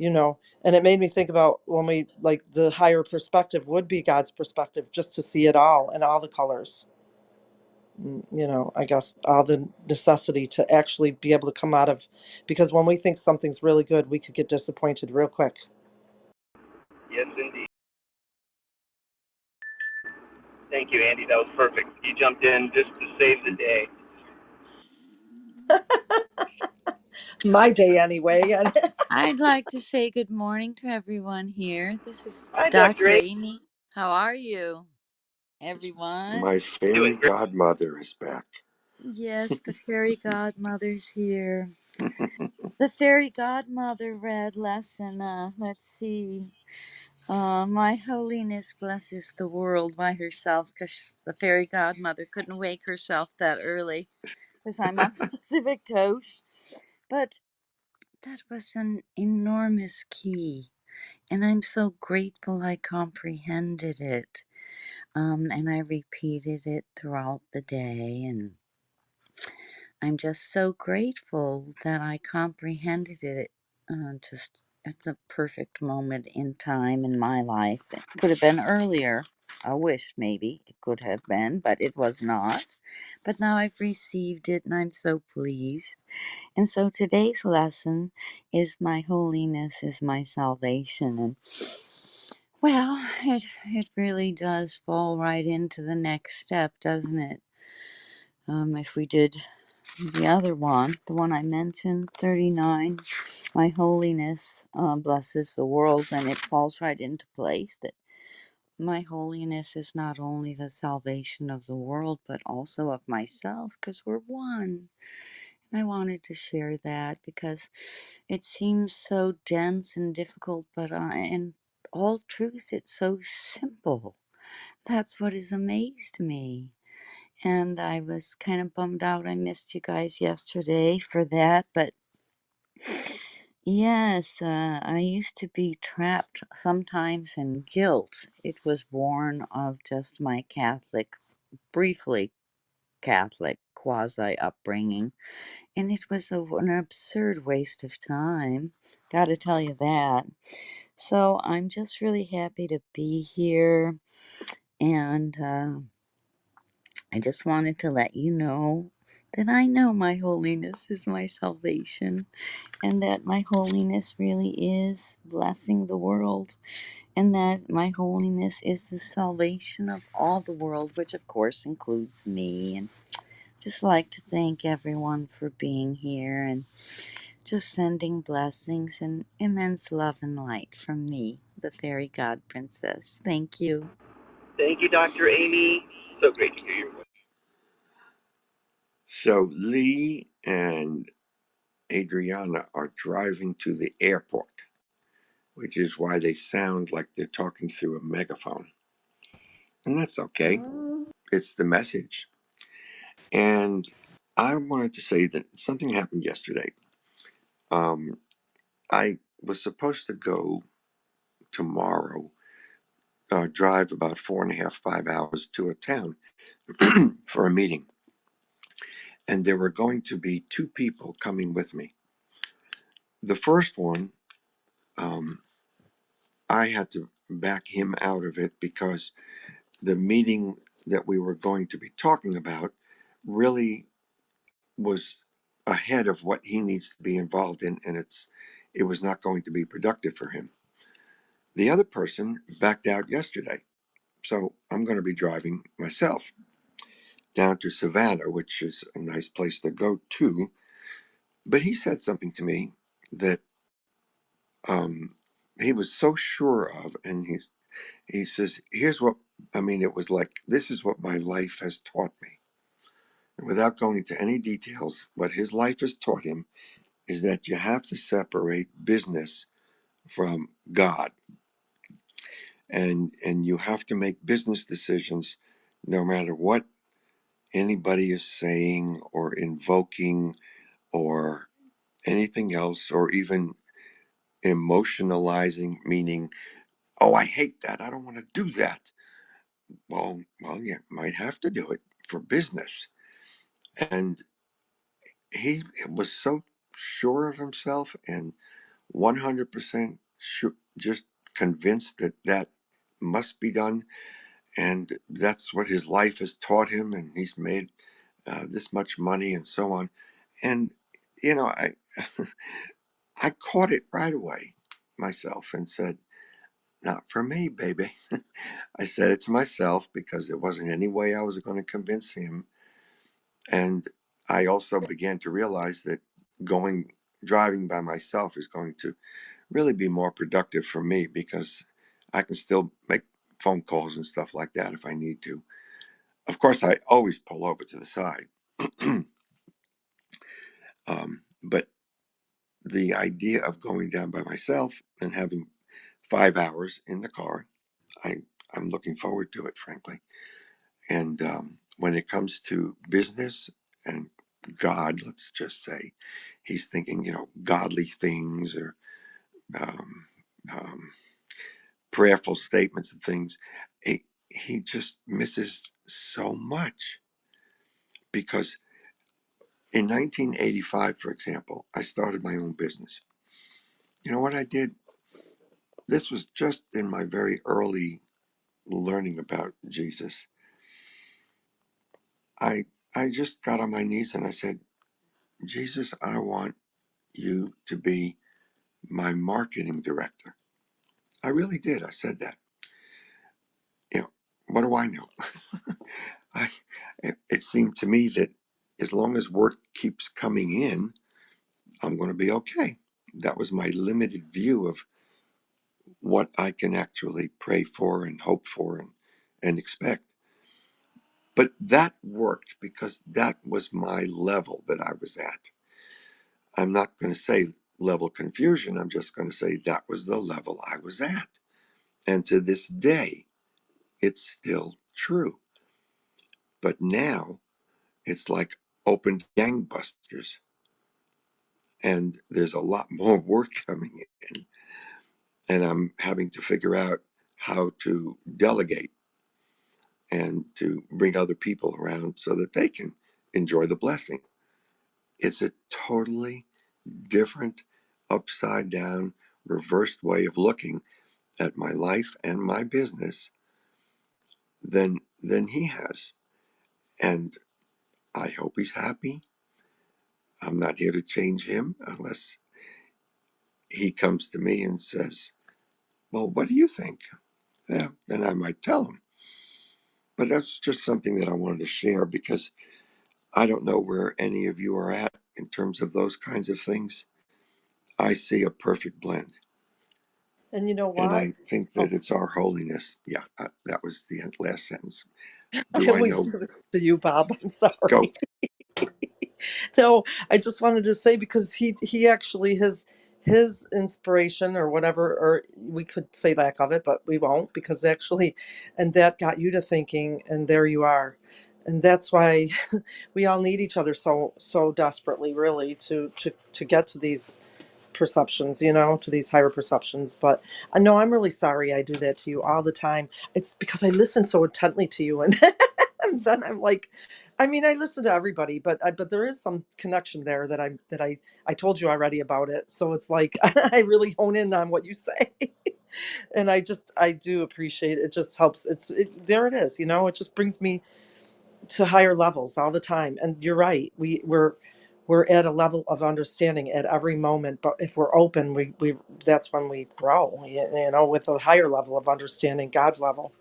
and it made me think about when we, like, the higher perspective would be God's perspective, just to see it all in all the colors. I guess all the necessity to actually be able to come out of, because when we think something's really good, we could get disappointed real quick.
Yes, indeed. Thank you, Andy. That was perfect. You jumped in just to save the day.
My day anyway. And
I'd like to say good morning to everyone here. This is
Hi, Dr.
Dr.
A.
Amy. How are you,
It's
everyone?
my fairy
Doing great.
godmother is back.
Yes, the fairy godmother's here. The fairy godmother read lesson, let's see. My holiness blesses the world by herself because the fairy godmother couldn't wake herself that early because I'm on the Pacific coast. But that was an enormous key. And I'm so grateful I comprehended it. And I repeated it throughout the day. And I'm just so grateful that I comprehended it just at the perfect moment in time in my life. It could have been earlier. I wish maybe it could have been, but it was not. But now I've received it and I'm so pleased. And so today's lesson is My Holiness is My Salvation. And well, it really does fall right into the next step, doesn't it? If we did the other one, the one I mentioned, 39, My Holiness blesses the world, then it falls right into place. That my holiness is not only the salvation of the world, but also of myself, because we're one. And I wanted to share that because it seems so dense and difficult, but in all truth, it's so simple. That's what has amazed me. And I was kind of bummed out I missed you guys yesterday for that, but yes, I used to be trapped sometimes in guilt. It was born of just my briefly Catholic quasi upbringing, and it was an absurd waste of time. Gotta tell you that. So I'm just really happy to be here, and I just wanted to let you know that I know my holiness is my salvation, and that my holiness really is blessing the world, and that my holiness is the salvation of all the world, which of course includes me. And just like to thank everyone for being here and just sending blessings and immense love and light from me, the fairy god princess. Thank you.
Thank you, Dr. Amy. So great to hear your voice.
So Lee and Adriana are driving to the airport, which is why they sound like they're talking through a megaphone. And that's okay. It's the message. And I wanted to say that something happened yesterday. I was supposed to go tomorrow, drive about 4.5, 5 hours to a town for a meeting. And there were going to be two people coming with me. The first one, um, I had to back him out of it because the meeting that we were going to be talking about really was ahead of what he needs to be involved in, and it was not going to be productive for him. The other person backed out yesterday, so I'm going to be driving myself down to Savannah, which is a nice place to go to. But he said something to me that um, he was so sure of, and he says, "Here's what I mean." It was like, "This is what my life has taught me." And without going into any details, what his life has taught him is that you have to separate business from God, and you have to make business decisions no matter what anybody is saying or invoking or anything else, or even emotionalizing, meaning, "Oh, I hate that. I don't want to do that." Well, you might have to do it for business. And he was so sure of himself and 100% sure, just convinced that that must be done. And that's what his life has taught him. And he's made this much money and so on. And, I, I caught it right away myself and said, "Not for me, baby." I said it to myself because there wasn't any way I was going to convince him. And I also began to realize that driving by myself is going to really be more productive for me because I can still make phone calls and stuff like that if I need to. Of course, I always pull over to the side. But the idea of going down by myself and having 5 hours in the car, I'm looking forward to it, frankly. And when it comes to business and God, let's just say, he's thinking, godly things or um, um, prayerful statements and things. He just misses so much because in 1985, for example, I started my own business. You know what I did? This was just in my very early learning about Jesus. I I just got on my knees and I said, "Jesus, I want you to be my marketing director." I really did. I said that. What do I know? I, it seemed to me that as long as work keeps coming in, I'm going to be okay. That was my limited view of what I can actually pray for and hope for and expect. But that worked because that was my level that I was at. I'm not going to say level confusion. I'm just going to say that was the level I was at. And to this day, it's still true. But now it's like open gangbusters. And there's a lot more work coming in. And I'm having to figure out how to delegate and to bring other people around so that they can enjoy the blessing. It's a totally different, upside down, reversed way of looking at my life and my business than he has. And I hope he's happy. I'm not here to change him unless he comes to me and says, well, what do you think? Yeah, then I might tell him. But that's just something that I wanted to share because I don't know where any of you are at in terms of those kinds of things. I see a perfect blend.
And you know
And
what?
I think
Oh,
that it's our holiness. Yeah, that was the last sentence.
I
Do I
always
know?
do this to you, Bob. I'm
Go.
sorry. No, I just wanted to say because he actually his inspiration or whatever, or we could say lack of it, but we won't because actually, and that got you to thinking, and there you are, and that's why we all need each other so desperately, really, to get to these perceptions, to these higher perceptions. But I know I'm really sorry I do that to you all the time. It's because I listen so intently to you, and, and then I'm like, I mean, I listen to everybody, but there is some connection there that I told you already about it. So it's like I really hone in on what you say, and I do appreciate it. It just helps. There it is. It just brings me to higher levels all the time. And you're right. We're at a level of understanding at every moment. But if we're open, we that's when we grow. With a higher level of understanding, God's level.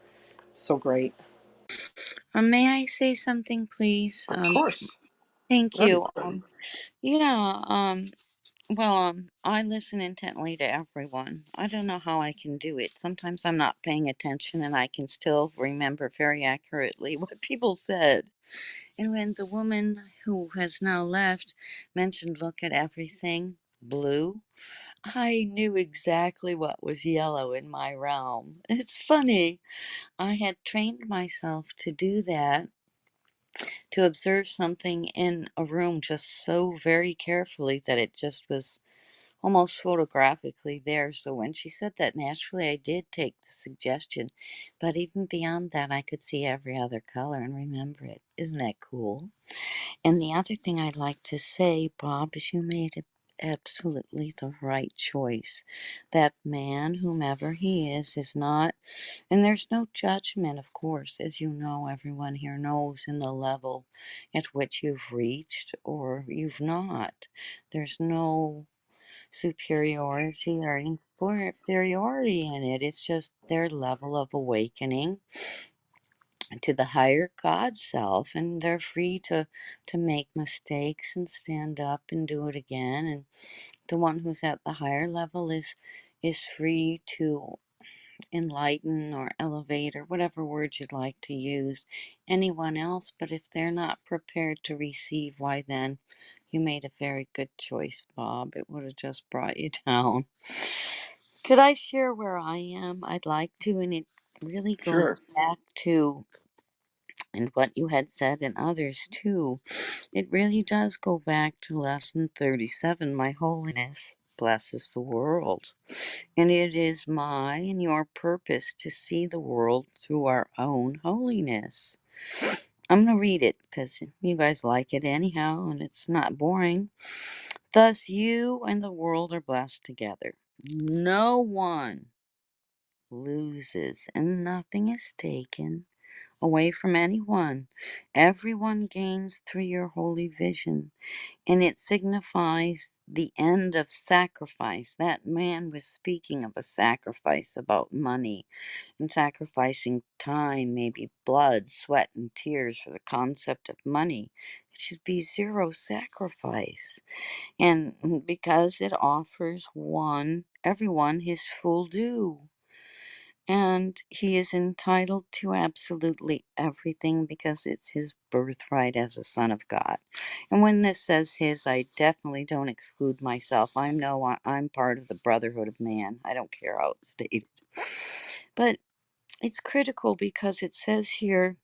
It's so great.
May I say something, please?
Of course.
Thank
Every
you. Yeah. Well, I listen intently to everyone. I don't know how I can do it. Sometimes I'm not paying attention and I can still remember very accurately what people said. And when the woman who has now left mentioned look at everything blue, I knew exactly what was yellow in my realm. It's funny. I had trained myself to do that, to observe something in a room just so very carefully that it just was almost photographically there. So when she said that, naturally I did take the suggestion. But even beyond that, I could see every other color and remember it. Isn't that cool? And the other thing I'd like to say, Bob, is you made absolutely the right choice. That man, whomever he is not, and there's no judgment, of course, as you know, everyone here knows in the level at which you've reached or you've not. There's no superiority or inferiority in it. It's just their level of awakening to the higher God self, and they're free to make mistakes and stand up and do it again. And the one who's at the higher level is free to enlighten or elevate or whatever word you'd like to use anyone else. But if they're not prepared to receive, why then you made a very good choice, Bob. It would have just brought you down. Could I share where I am? I'd like to, and it really goes
Sure.
back to, and what you had said and others too, it really does go back to lesson 37. My holiness blesses the world. And it is my and your purpose to see the world through our own holiness. I'm going to read it because you guys like it anyhow, and it's not boring. Thus, you and the world are blessed together. No one loses, and nothing is taken away from anyone. Everyone gains through your holy vision, and it signifies the end of sacrifice. That man was speaking of a sacrifice about money and sacrificing time, maybe blood, sweat, and tears for the concept of money. It should be zero sacrifice. And because it offers one everyone his full due. And he is entitled to absolutely everything because it's his birthright as a son of God. And when this says his, I definitely don't exclude myself. I'm part of the brotherhood of man. I don't care how it's stated. But it's critical because it says here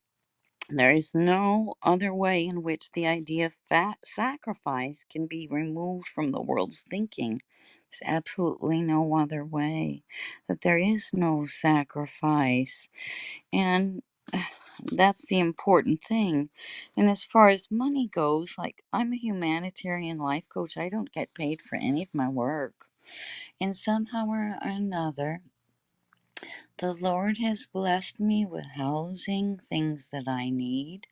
there is no other way in which the idea of sacrifice can be removed from the world's thinking. There's absolutely no other way. That there is no sacrifice. And that's the important thing. And as far as money goes, like I'm a humanitarian life coach, I don't get paid for any of my work. And somehow or another, the Lord has blessed me with housing, things that I need,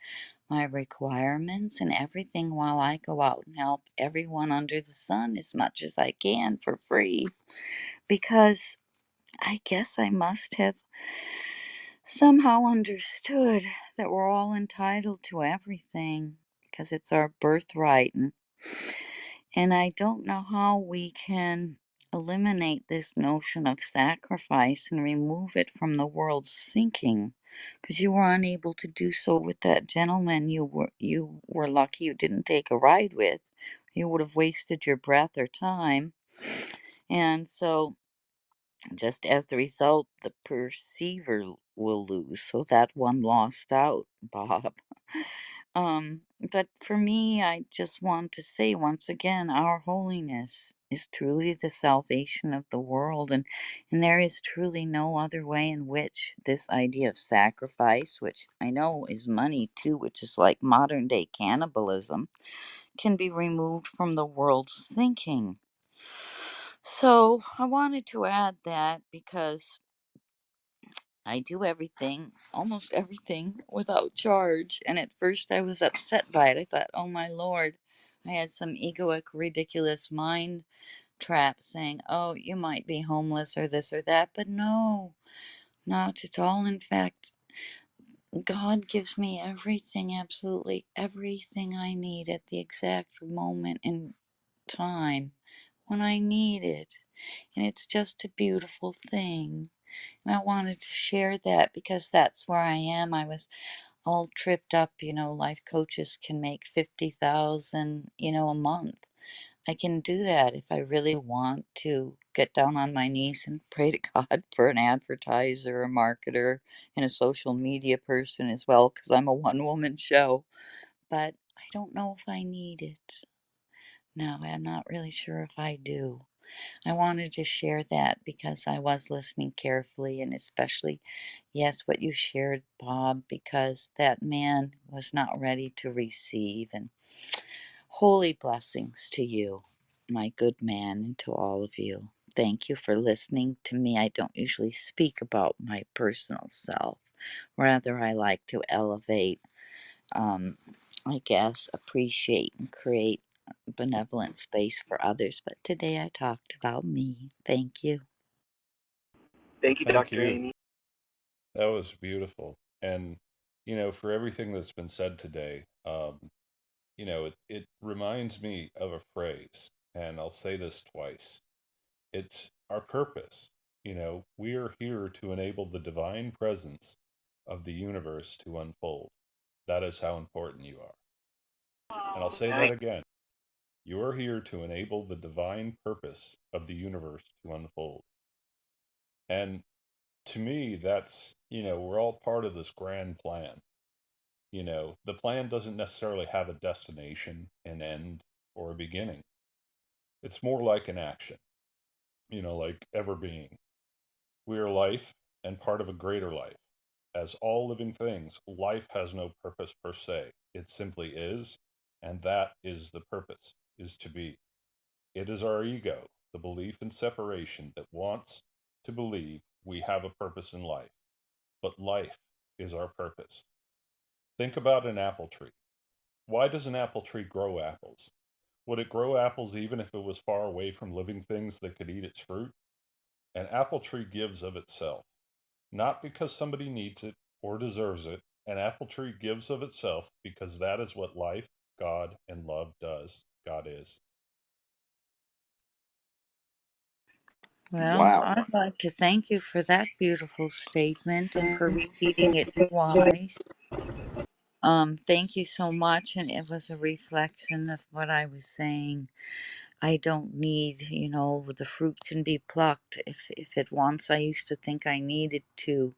my requirements, and everything while I go out and help everyone under the sun as much as I can for free. Because I guess I must have somehow understood that we're all entitled to everything because it's our birthright. And I don't know how we can eliminate this notion of sacrifice and remove it from the world's thinking, because you were unable to do so with that gentleman you were lucky you didn't take a ride with. You would have wasted your breath or time. And so just as the result, the perceiver will lose. So that one lost out, Bob. But for me, I just want to say once again, our holiness is truly the salvation of the world, and there is truly no other way in which this idea of sacrifice, which I know is money too, which is like modern day cannibalism, can be removed from the world's thinking. So I wanted to add that because I do everything, almost everything, without charge. And at first I was upset by it. I thought, oh my lord, I had some egoic, ridiculous mind trap saying, oh, you might be homeless or this or that. But no, not at all. In fact, God gives me everything, absolutely everything I need at the exact moment in time when I need it. And it's just a beautiful thing. And I wanted to share that because that's where I am. I was all tripped up, life coaches can make 50,000, a month. I can do that if I really want to get down on my knees and pray to God for an advertiser, a marketer, and a social media person as well, because I'm a one woman show. But I don't know if I need it. No, I'm not really sure if I do. I wanted to share that because I was listening carefully, and especially, yes, what you shared, Bob, because that man was not ready to receive. And holy blessings to you, my good man, and to all of you. Thank you for listening to me. I don't usually speak about my personal self. Rather, I like to elevate, um, I guess, appreciate and create benevolent space for others. But today I talked about me. Thank you.
Thank you,
Thank
Dr.
you.
Amy.
That was beautiful. And, for everything that's been said today, it reminds me of a phrase, and I'll say this twice. It's our purpose. We are here to enable the divine presence of the universe to unfold. That is how important you are. And I'll say that
Nice.
again. You are here to enable the divine purpose of the universe to unfold. And to me, that's, we're all part of this grand plan. The plan doesn't necessarily have a destination, an end, or a beginning. It's more like an action, like ever being. We are life and part of a greater life. As all living things, life has no purpose per se. It simply is, and that is the purpose, is to be. It is our ego, the belief in separation that wants to believe we have a purpose in life. But life is our purpose. Think about an apple tree. Why does an apple tree grow apples? Would it grow apples even if it was far away from living things that could eat its fruit? An apple tree gives of itself, not because somebody needs it or deserves it. An apple tree gives of itself because that is what life, God, and love does. God is.
Well,
Wow.
I'd like to thank you for that beautiful statement and for repeating it twice. Thank you so much. And it was a reflection of what I was saying. I don't need, the fruit can be plucked if it wants. I used to think I needed to,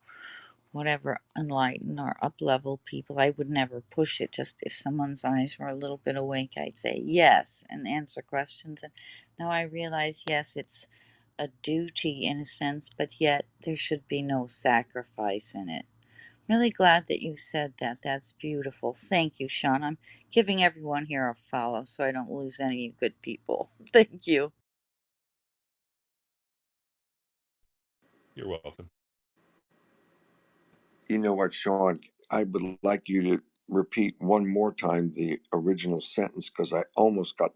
whatever, enlighten or up level people. I would never push it. Just if someone's eyes were a little bit awake, I'd say yes and answer questions. And now I realize, yes, it's a duty in a sense, but yet there should be no sacrifice in it. Really glad that you said that. That's beautiful. Thank you, Sean. I'm giving everyone here a follow so I don't lose any good people. Thank you.
You're welcome.
You know what, Sean? I would like you to repeat one more time the original sentence because I almost got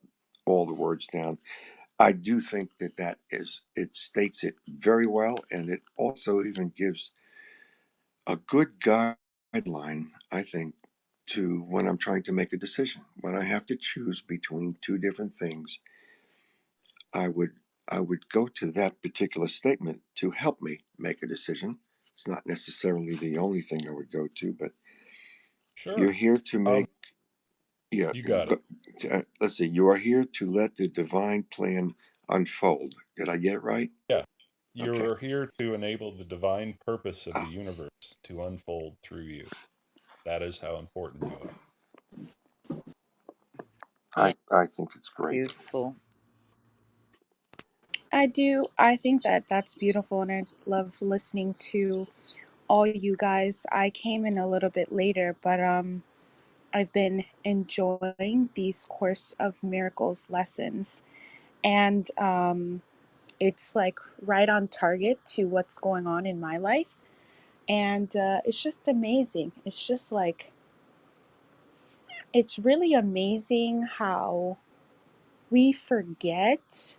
all the words down. I do think that it states it very well, and it also even gives a good guideline, I think, to when I'm trying to make a decision. When I have to choose between two different things, I would I would go to that particular statement to help me make a decision. It's not necessarily the only thing I would go to, but you're
Sure.
here to
Um,
make, yeah,
you got it.
let's see, you are here to let the divine plan unfold. Did I get it right?
Yeah.
Okay.
You're here to enable the divine purpose of the
Ah,
universe to unfold through you. That is how important you are.
Yeah,
I think it's great.
beautiful.
I do. I think that that's beautiful, and I love listening to all you guys. I came in a little bit later, but I've been enjoying these Course of Miracles lessons, and it's like right on target to what's going on in my life, and it's just amazing. It's just like it's really amazing how we forget,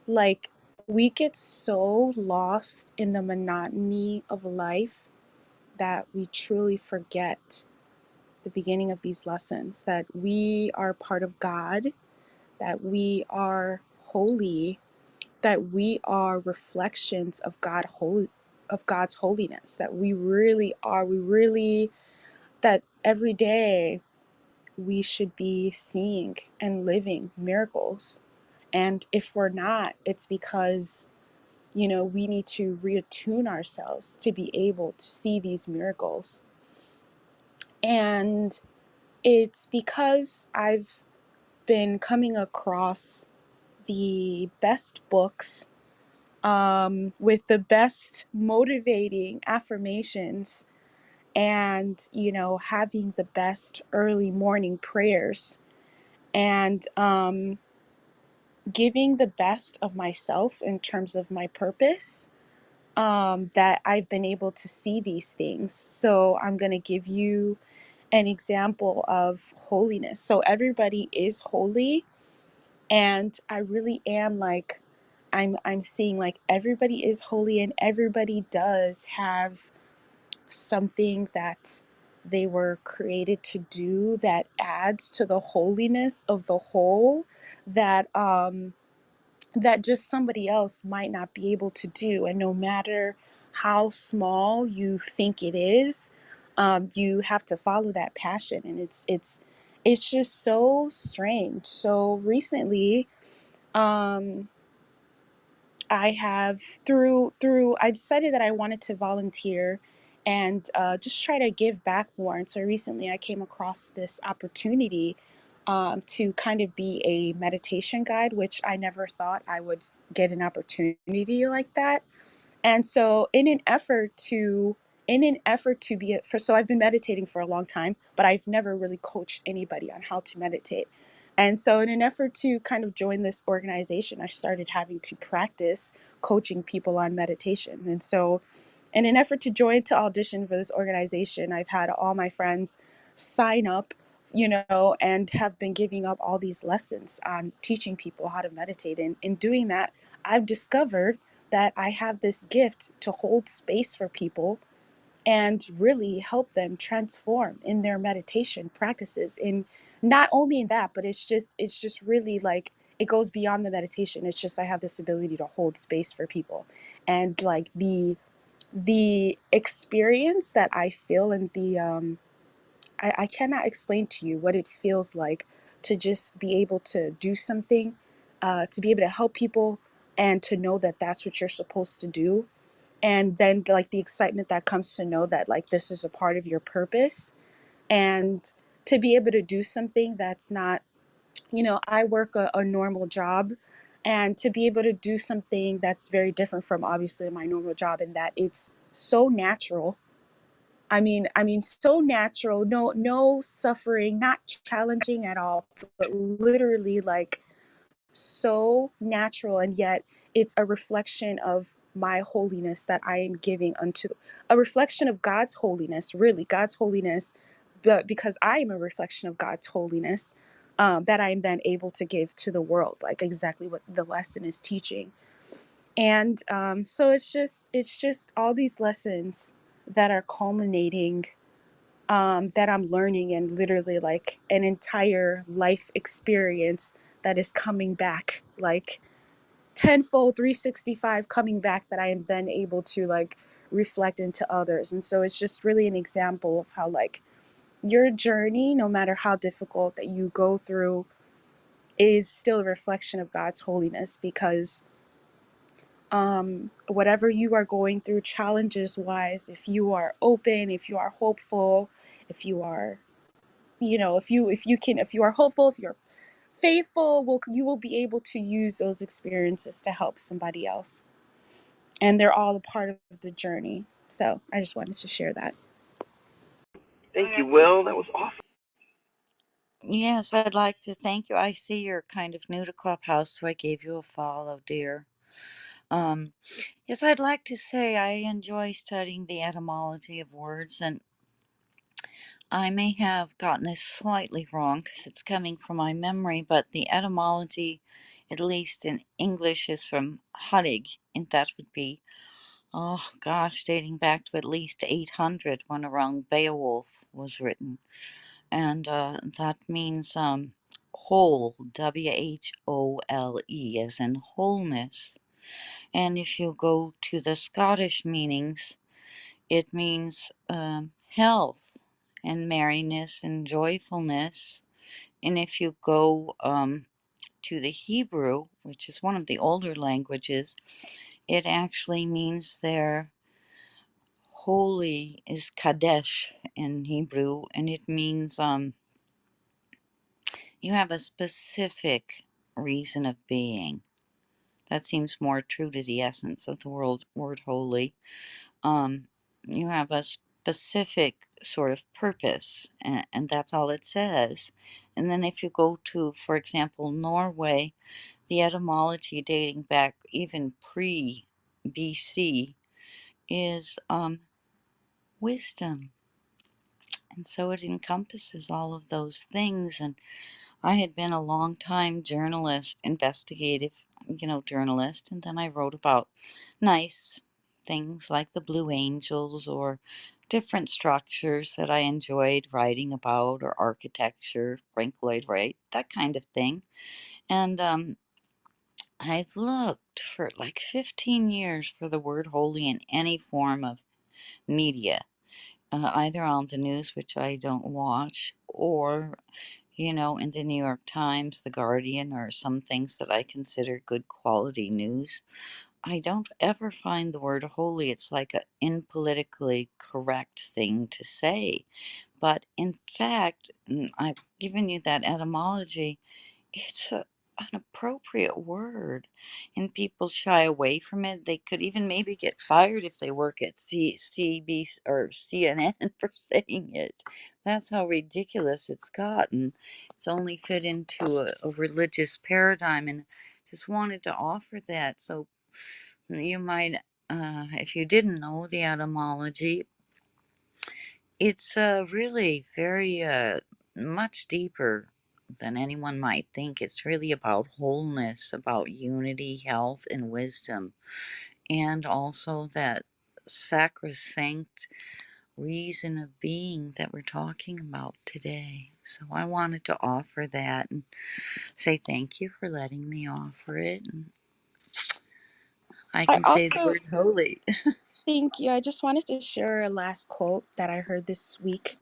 like we get so lost in the monotony of life that we truly forget the beginning of these lessons, that we are part of God, that we are holy, that we are reflections of of God's holiness, that we really are, that every day we should be seeing and living miracles. And if we're not, it's because, we need to reattune ourselves to be able to see these miracles. And it's because I've been coming across the best books, with the best motivating affirmations, and having the best early morning prayers, and giving the best of myself in terms of my purpose, that I've been able to see these things. So I'm going to give you an example of holiness. So everybody is holy, and I really am like, I'm seeing like everybody is holy, and everybody does have something that they were created to do that adds to the holiness of the whole, that just somebody else might not be able to do. And no matter how small you think it is, you have to follow that passion. And it's just so strange. So recently, um, I have I decided that I wanted to volunteer and just try to give back more. And so recently I came across this opportunity, to kind of be a meditation guide, which I never thought I would get an opportunity like that. And so in an effort to be for so I've been meditating for a long time, but I've never really coached anybody on how to meditate. And so in an effort to kind of join this organization, I started having to practice coaching people on meditation. And so in an effort to audition for this organization, I've had all my friends sign up, and have been giving up all these lessons on teaching people how to meditate. And in doing that, I've discovered that I have this gift to hold space for people and really help them transform in their meditation practices. And not only in that, but it's just really like it goes beyond the meditation. It's just I have this ability to hold space for people, and like the experience that I feel in the I cannot explain to you what it feels like to just be able to do something, to be able to help people, and to know that that's what you're supposed to do. And then like the excitement that comes to know that like this is a part of your purpose, and to be able to do something that's not, I work a normal job, and to be able to do something that's very different from obviously my normal job, in that it's so natural. I mean, so natural, no suffering, not challenging at all, but literally like so natural, and yet it's a reflection of my holiness that I am giving unto, a reflection of God's holiness, really God's holiness, but because I am a reflection of God's holiness, that I am then able to give to the world, like exactly what the lesson is teaching. And so it's just all these lessons that are culminating, that I'm learning, and literally like an entire life experience that is coming back like tenfold, 365 coming back, that I am then able to like reflect into others. And so it's just really an example of how like your journey, no matter how difficult that you go through, is still a reflection of God's holiness, because whatever you are going through challenges wise, if you are open, if you are hopeful, if you are, if you are hopeful, if you're faithful, you will be able to use those experiences to help somebody else, and they're all a part of the journey. So I just wanted to share that.
Thank you, Will. That was awesome.
Yes, I'd like to thank you. I see you're kind of new to Clubhouse, so I gave you a follow, dear. Um, yes, I'd like to say I enjoy studying the etymology of words, and I may have gotten this slightly wrong because it's coming from my memory, but the etymology, at least in English, is from Harig, and that would be, oh gosh, dating back to at least 800 when around Beowulf was written. And that means whole, Whole, as in wholeness. And if you go to the Scottish meanings, it means health and merriness and joyfulness. And if you go to the Hebrew, which is one of the older languages, it actually means their holy is Kadesh in Hebrew, and it means you have a specific reason of being. That seems more true to the essence of the word holy. Um, you have a specific sort of purpose, and that's all it says. And then if you go to, for example, Norway, the etymology dating back even pre BC is wisdom. And so it encompasses all of those things. And I had been a long time journalist, investigative, journalist, and then I wrote about nice things like the Blue Angels or different structures that I enjoyed writing about, or architecture, Frank Lloyd Wright, that kind of thing. And I've looked for like 15 years for the word holy in any form of media, either on the news, which I don't watch, or in the New York Times, The Guardian, or some things that I consider good quality news. I don't ever find the word holy. It's like an impolitically correct thing to say. But in fact, I've given you that etymology. It's an appropriate word, and people shy away from it. They could even maybe get fired if they work at CB or CNN for saying it. That's how ridiculous it's gotten. It's only fit into a religious paradigm, and just wanted to offer that. So you might, if you didn't know the etymology, it's really very much deeper than anyone might think. It's really about wholeness, about unity, health, and wisdom, and also that sacrosanct reason of being that we're talking about today. So I wanted to offer that and say thank you for letting me offer it. And I
I
can say the
also
word holy.
thank you. I just wanted to share a last quote that I heard this week.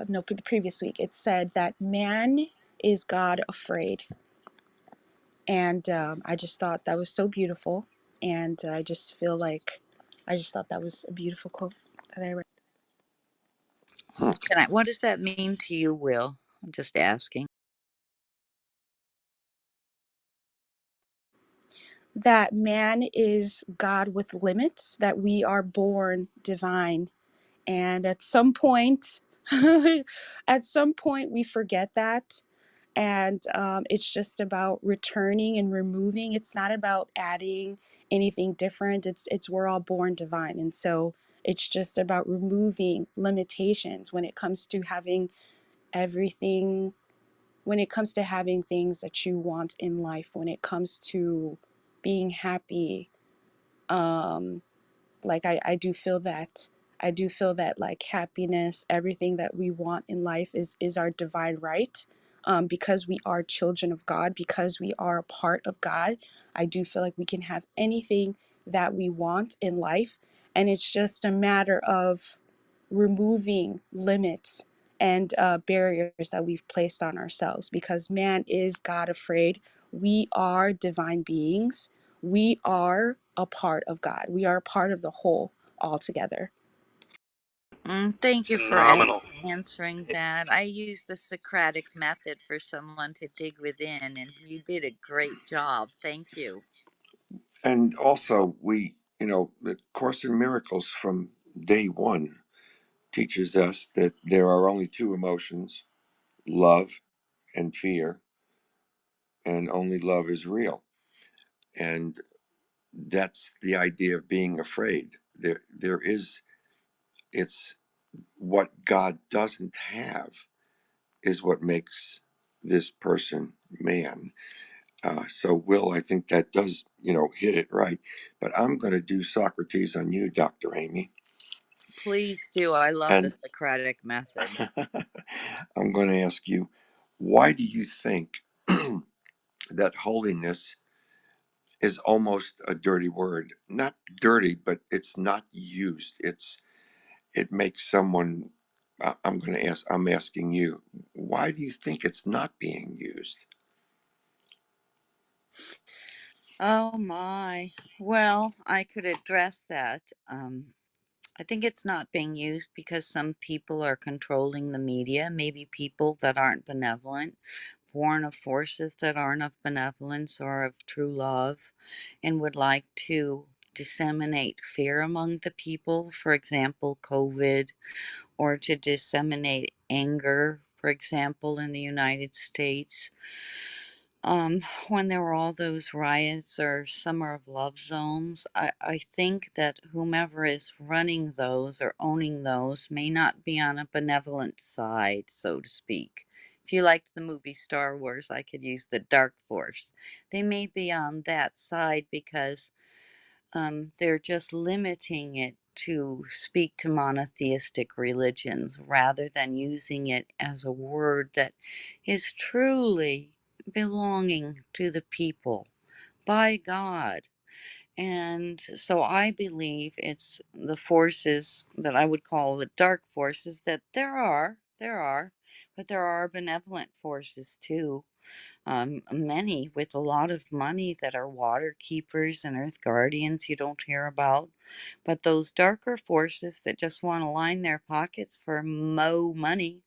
No, the previous week. It said that man is God afraid. And I just thought that was so beautiful. And I just feel like I just thought that was a beautiful quote that I read.
Hmm.
What does that mean to you, Will? I'm just asking.
That man is God with limits, that we are born divine. And at some point, we forget that. And it's just about returning and removing. It's not about adding anything different. It's we're all born divine. And so it's just about removing limitations when it comes to having everything, when it comes to having things that you want in life, when it comes to being happy. Like I do feel that like happiness, everything that we want in life is our divine right. Because we are children of God, because we are a part of God, I do feel like we can have anything that we want in life. And it's just a matter of removing limits and barriers that we've placed on ourselves, because man is God afraid. We are divine beings. We are a part of God. We are a part of the whole altogether.
Thank you for
Phenomenal.
answering that. I use the Socratic method for someone to dig within, and you did a great job. Thank you.
And also, the Course in Miracles from day one teaches us that there are only two emotions, love and fear, and only love is real. And that's the idea of being afraid. There is, it's what God doesn't have is what makes this person man. So, Will, I think that does, hit it right. But I'm going to do Socrates on you, Dr. Amy.
Please do. I love the
And
Socratic method.
I'm going to ask you, why do you think that holiness is almost a dirty word? Not dirty, but it's not used. It makes someone. I'm asking you, why do you think it's not being used?
Oh my. Well, I could address that. I think it's not being used because some people are controlling the media, maybe people that aren't benevolent, born of forces that aren't of benevolence or of true love, and would like to disseminate fear among the people, for example, COVID, or to disseminate anger, for example, in the United States. When there were all those riots or Summer of Love zones, I think that whomever is running those or owning those may not be on a benevolent side, so to speak. If you liked the movie Star Wars, I could use the Dark Force. They may be on that side because they're just limiting it to speak to monotheistic religions rather than using it as a word that is truly belonging to the people by God. And so I believe it's the forces that I would call the dark forces that but there are benevolent forces too, many with a lot of money that are water keepers and earth guardians you don't hear about. But those darker forces that just want to line their pockets for mo money,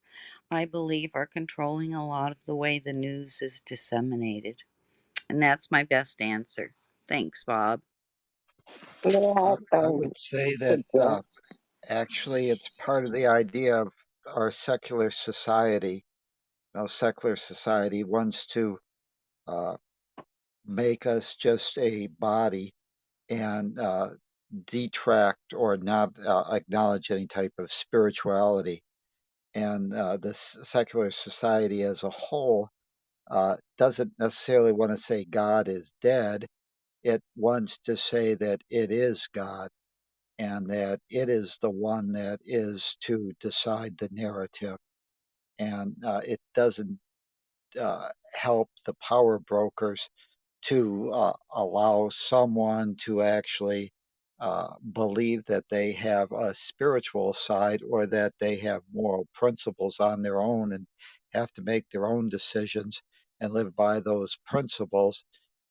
I believe, are controlling a lot of the way the news is disseminated. And that's my best answer. Thanks, Bob.
Yeah,
I would say that
so
actually it's part of the idea of our secular society. Secular society wants to uh, make us just a body and detract or not acknowledge any type of spirituality. And the secular society as a whole doesn't necessarily want to say God is dead. It wants to say that it is God and that it is the one that is to decide the narrative. and it doesn't help the power brokers to allow someone to actually believe that they have a spiritual side or that they have moral principles on their own and have to make their own decisions and live by those principles.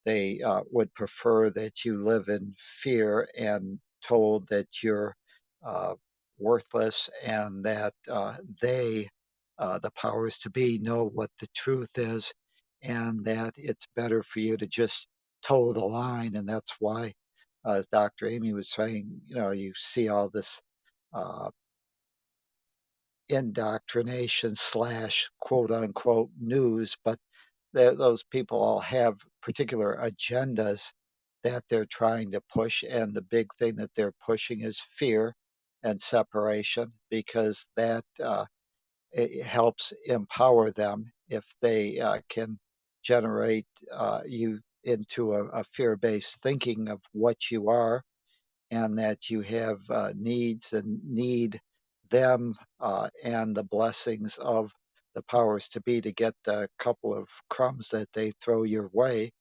They would prefer that you live in fear and told that you're uh, worthless and that the powers to be, know what the truth is and that it's better for you to just toe the line. And that's why, as Dr. Amy was saying, you see all this uh, indoctrination slash quote unquote news, but those people all have particular agendas that they're trying to push. And the big thing that they're pushing is fear and separation, because that it helps empower them if they can generate you into a fear-based thinking of what you are and that you have needs and need them and the blessings of the powers to be to get the couple of crumbs that they throw your way,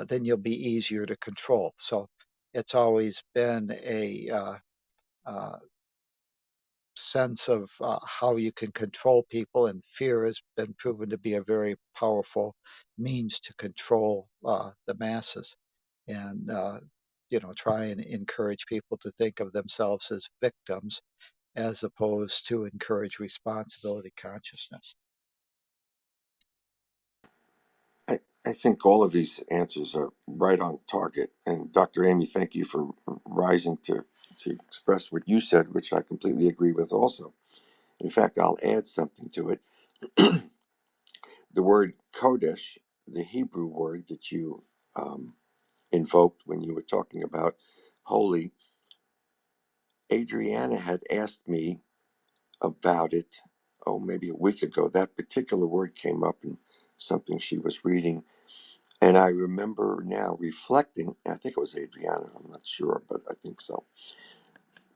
then you'll be easier to control. So it's always been a uh, sense of how you can control people, and fear has been proven to be a very powerful means to control the masses. And try and encourage people to think of themselves as victims as opposed to encourage responsibility consciousness.
I think all of these answers are right on target. And Dr. Amy, thank you for rising to express what you said, which I completely agree with also. In fact, I'll add something to it. The word Kodesh, the Hebrew word that you invoked when you were talking about holy, Adriana had asked me about it, oh, maybe a week ago. That particular word came up in something she was reading. And I remember now reflecting, I think it was Adriana, I'm not sure, but I think so.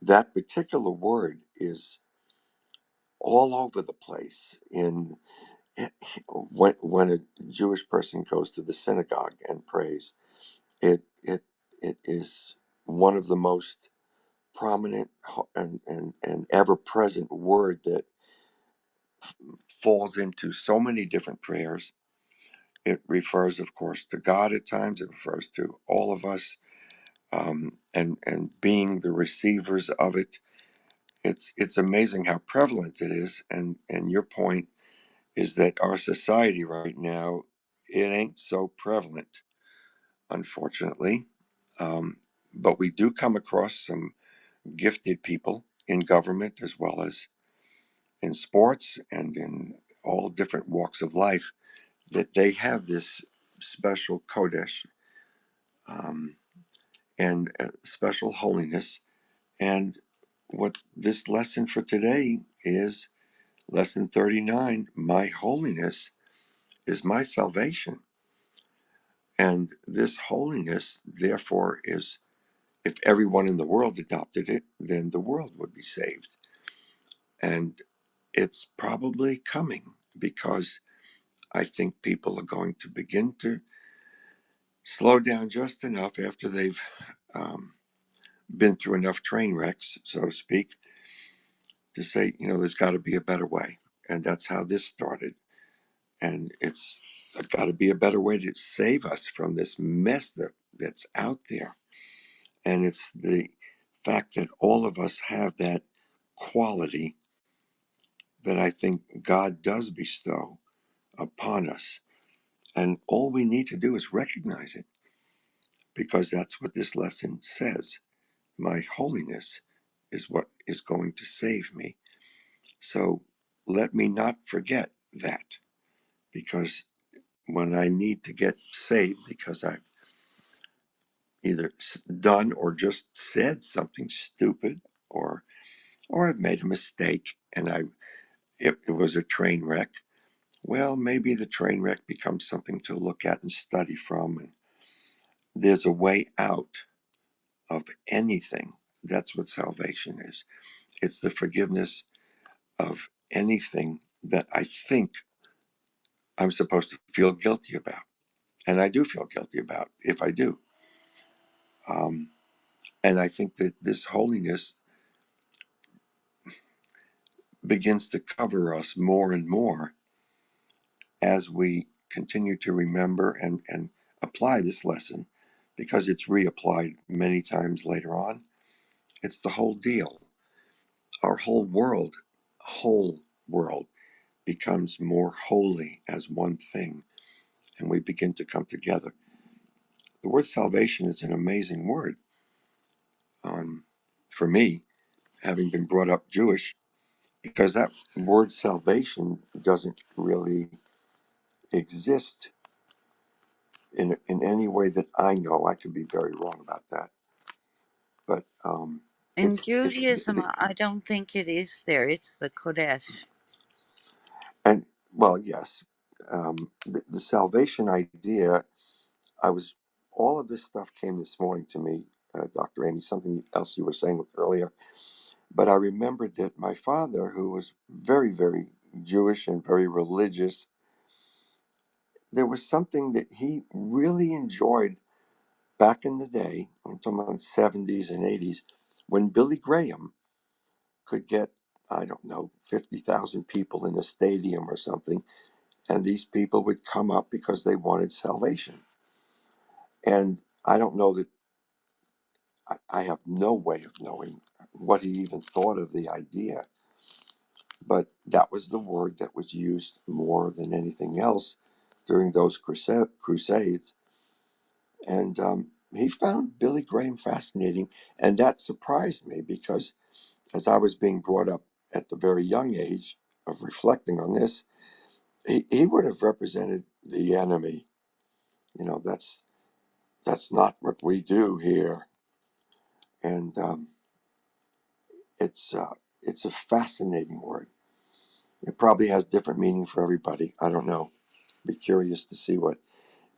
That particular word is all over the place in when a Jewish person goes to the synagogue and prays. It is one of the most prominent and ever present word that falls into so many different prayers. It refers, of course, to God at times. It refers to all of us, and being the receivers of it. It's amazing how prevalent it is. And your point is that our society right now, it ain't so prevalent, unfortunately. Um, but we do come across some gifted people in government as well as in sports and in all different walks of life that they have this special kodesh, um, and special holiness. And what this lesson for today is lesson 39: my holiness is my salvation. And this holiness, therefore, is, if everyone in the world adopted it, then the world would be saved. And it's probably coming because I think people are going to begin to slow down just enough after they've um, been through enough train wrecks, so to speak, to say, there's got to be a better way. And that's how this started. And it's got to be a better way to save us from this mess that's out there. And it's the fact that all of us have that quality that I think God does bestow upon us. And all we need to do is recognize it, because that's what this lesson says. My holiness is what is going to save me. So let me not forget that, because when I need to get saved because I've either done or just said something stupid, or I've made a mistake and it was a train wreck. Well, maybe the train wreck becomes something to look at and study from, and there's a way out of anything. That's what salvation is. It's the forgiveness of anything that I think I'm supposed to feel guilty about. And I do feel guilty about if I do. Um, and I think that this holiness begins to cover us more and more as we continue to remember and apply this lesson, because it's reapplied many times later on. It's the whole deal. Our whole world becomes more holy as one thing, and we begin to come together. The word salvation is an amazing word. For me, having been brought up Jewish, because that word salvation doesn't really exist in any way that I know. I could be very wrong about that, but
In
it's it,
Judaism, I don't think it is there. It's the Kodesh.
and well, yes, the salvation idea. I was all of this stuff came this morning to me, Dr. Amy. Something else you were saying earlier, but I remembered that my father, who was very, very Jewish and very religious, there was something that he really enjoyed back in the day. I'm talking about the 70s and 80s, when Billy Graham could get, I don't know, 50,000 people in a stadium or something, and these people would come up because they wanted salvation. And I don't know that I have no way of knowing what he even thought of the idea, but that was the word that was used more than anything else during those crusades. And he found Billy Graham fascinating, and that surprised me because as I was being brought up at the very young age of reflecting on this, he would have represented the enemy. That's not what we do here, and it's a fascinating word. It probably has different meaning for everybody. I don't know. Be curious to see what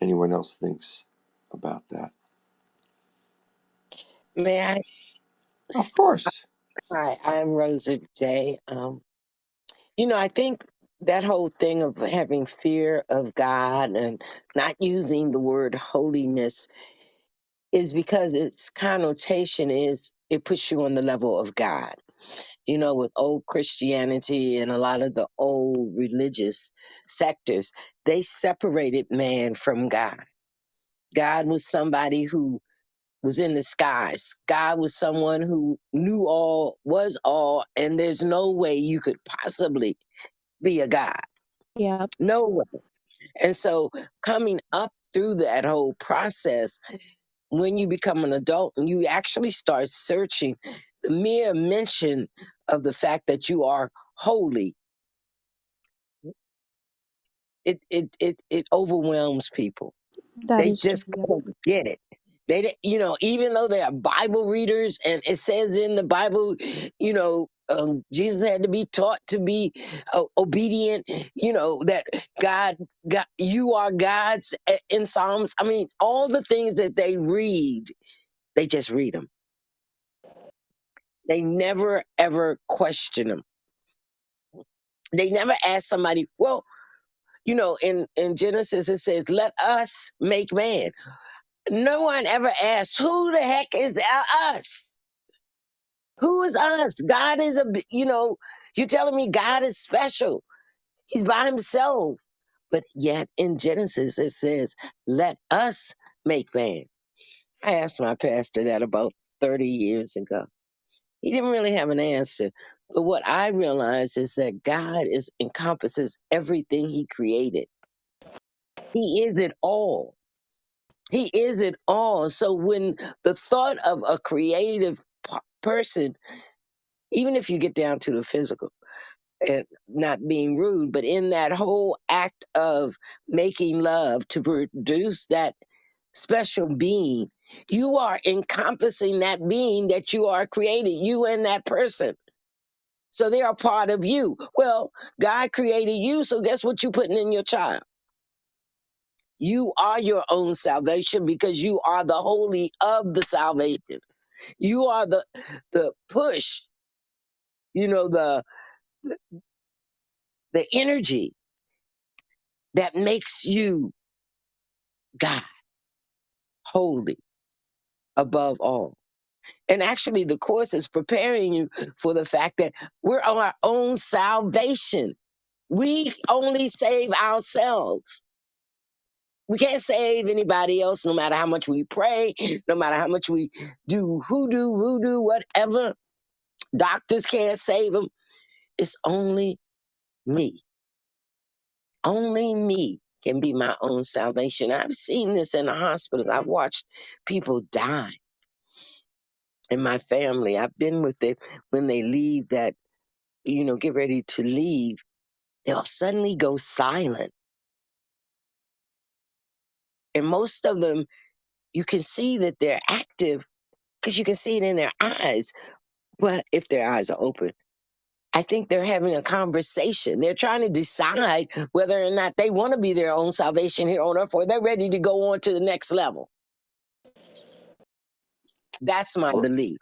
anyone else thinks about that.
May I?
Of course.
Hi, I'm Rosa J. I think that whole thing of having fear of God and not using the word holiness is because its connotation is it puts you on the level of God. With old Christianity and a lot of the old religious sectors, they separated man from God. God was somebody who was in the skies. God was someone who knew all, was all, and there's no way you could possibly be a God.
Yep.
No way. And so coming up through that whole process, when you become an adult and you actually start searching, the mere mention of the fact that you are holy, it overwhelms people.
That
They
is true.
just
Yep.
don't get it. Even though they are Bible readers, and it says in the Bible, Jesus had to be taught to be obedient. That God, you are God's in Psalms. I mean, all the things that they read, they just read them. They never ever question them. They never ask somebody. Well, in Genesis it says, "Let us make man." No one ever asked, who the heck is us? Who is us? God is you're telling me God is special. He's by himself. But yet in Genesis it says, let us make man. I asked my pastor that about 30 years ago. He didn't really have an answer. But what I realize is that God encompasses everything he created. He is it all. He is it all. So when the thought of a creative person, even if you get down to the physical and not being rude, but in that whole act of making love to produce that special being, you are encompassing that being that you are created, you and that person. So they are part of you. Well, God created you, so guess what you're putting in your child? You are your own salvation because you are the holy of the salvation. You are the push, the the energy that makes you God, holy above all. And actually, the Course is preparing you for the fact that we're on our own salvation. We only save ourselves. We can't save anybody else, no matter how much we pray, no matter how much we do hoodoo, voodoo, whatever. Doctors can't save them. It's only me. Only me can be my own salvation. I've seen this in the hospital. I've watched people die in my family. I've been with them when they leave that, get ready to leave. They'll suddenly go silent. And most of them, you can see that they're active because you can see it in their eyes. But if their eyes are open, I think they're having a conversation. They're trying to decide whether or not they want to be their own salvation here on earth or they're ready to go on to the next level. That's my belief.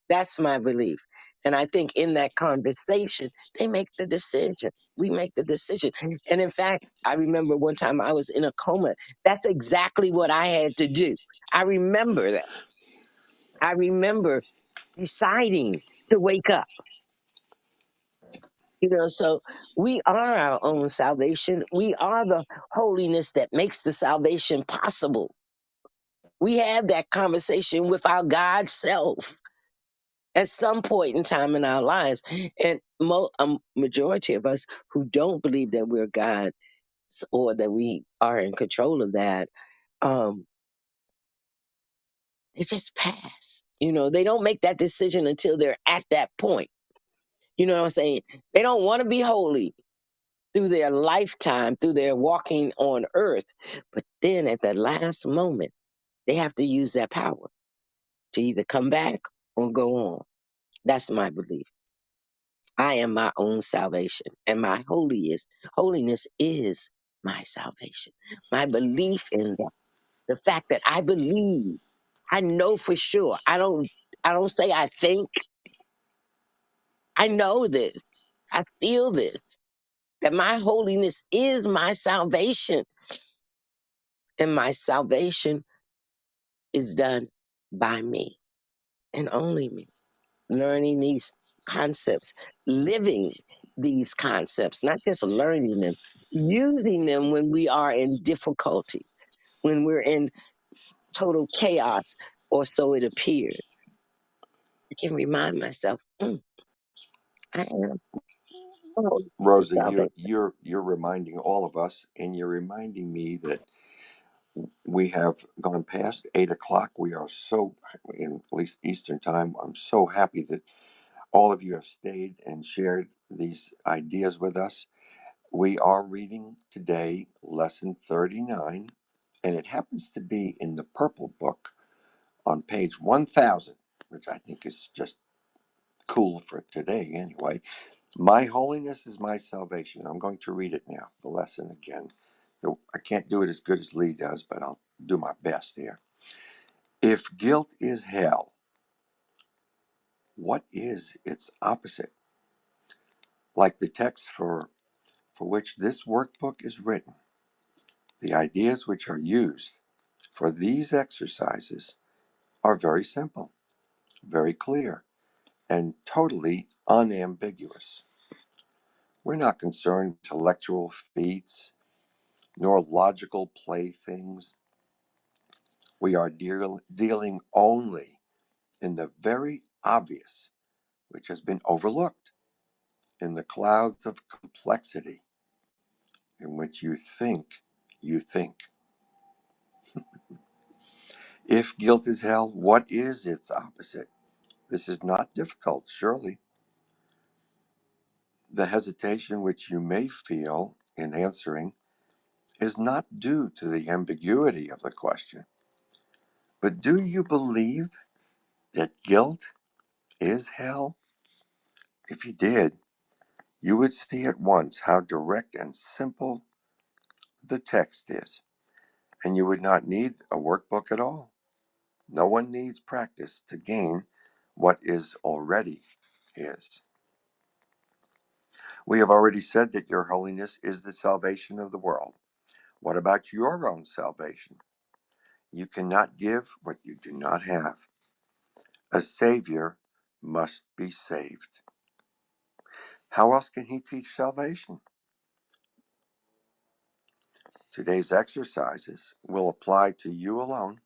That's my belief. And I think in that conversation, they make the decision. We make the decision. And in fact, I remember one time I was in a coma. That's exactly what I had to do. I remember that. I remember deciding to wake up. So we are our own salvation. We are the holiness that makes the salvation possible. We have that conversation with our God self at some point in time in our lives. And a majority of us who don't believe that we're God or that we are in control of that, um, they just pass. They don't make that decision until they're at that point. You know what I'm saying? They don't want to be holy through their lifetime, through their walking on earth. But then at the last moment, they have to use that power to either come back or go on. That's my belief. I am my own salvation, and my holiness is my salvation. My belief in that, the fact that I believe, I know for sure. I don't say I think. I know this. I feel this. That my holiness is my salvation, and my salvation is done by me and only me. Learning these concepts, living these concepts, not just learning them, using them when we are in difficulty, when we're in total chaos, or so it appears. I can remind myself, I am holy
Rosa,
salvation.
you're reminding all of us, and you're reminding me that we have gone past 8 o'clock. We are so, in at least Eastern time. I'm so happy that all of you have stayed and shared these ideas with us. We are reading today lesson 39, and it happens to be in the purple book on page 1000, which I think is just cool for today anyway. My holiness is my salvation. I'm going to read it now, the lesson again. I can't do it as good as Lee does, but I'll do my best here. If guilt is hell, what is its opposite? Like the text for which this workbook is written, the ideas which are used for these exercises are very simple, very clear, and totally unambiguous. We're not concerned with intellectual feats nor logical playthings. We are dealing only in the very obvious, which has been overlooked, in the clouds of complexity in which you think you think. If guilt is hell, what is its opposite? This is not difficult, surely. The hesitation which you may feel in answering is not due to the ambiguity of the question, but do you believe that guilt is hell? If you did, you would see at once how direct and simple the text is, and you would not need a workbook at all. No one needs practice to gain what is already his. We have already said that your holiness is the salvation of the world. What about your own salvation? You cannot give what you do not have. A Savior must be saved. How else can he teach salvation? Today's exercises will apply to you alone,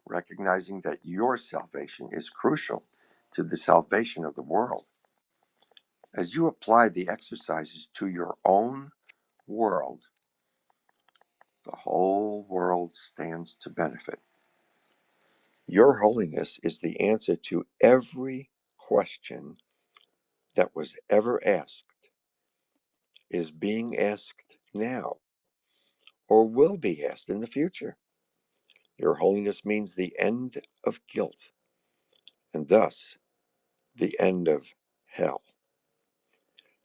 recognizing that your salvation is crucial to the salvation of the world. As you apply the exercises to your own world, the whole world stands to benefit. Your holiness is the answer to every question that was ever asked, is being asked now, or will be asked in the future. Your holiness means the end of guilt, and thus the end of hell.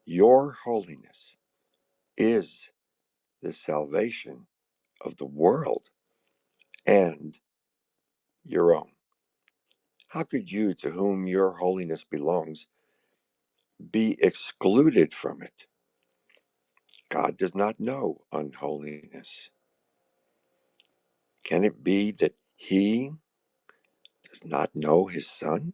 Your holiness is the salvation of the world and your own. How could you, to whom your holiness belongs, be excluded from it? God does not know unholiness. Can it be that he does not know his son?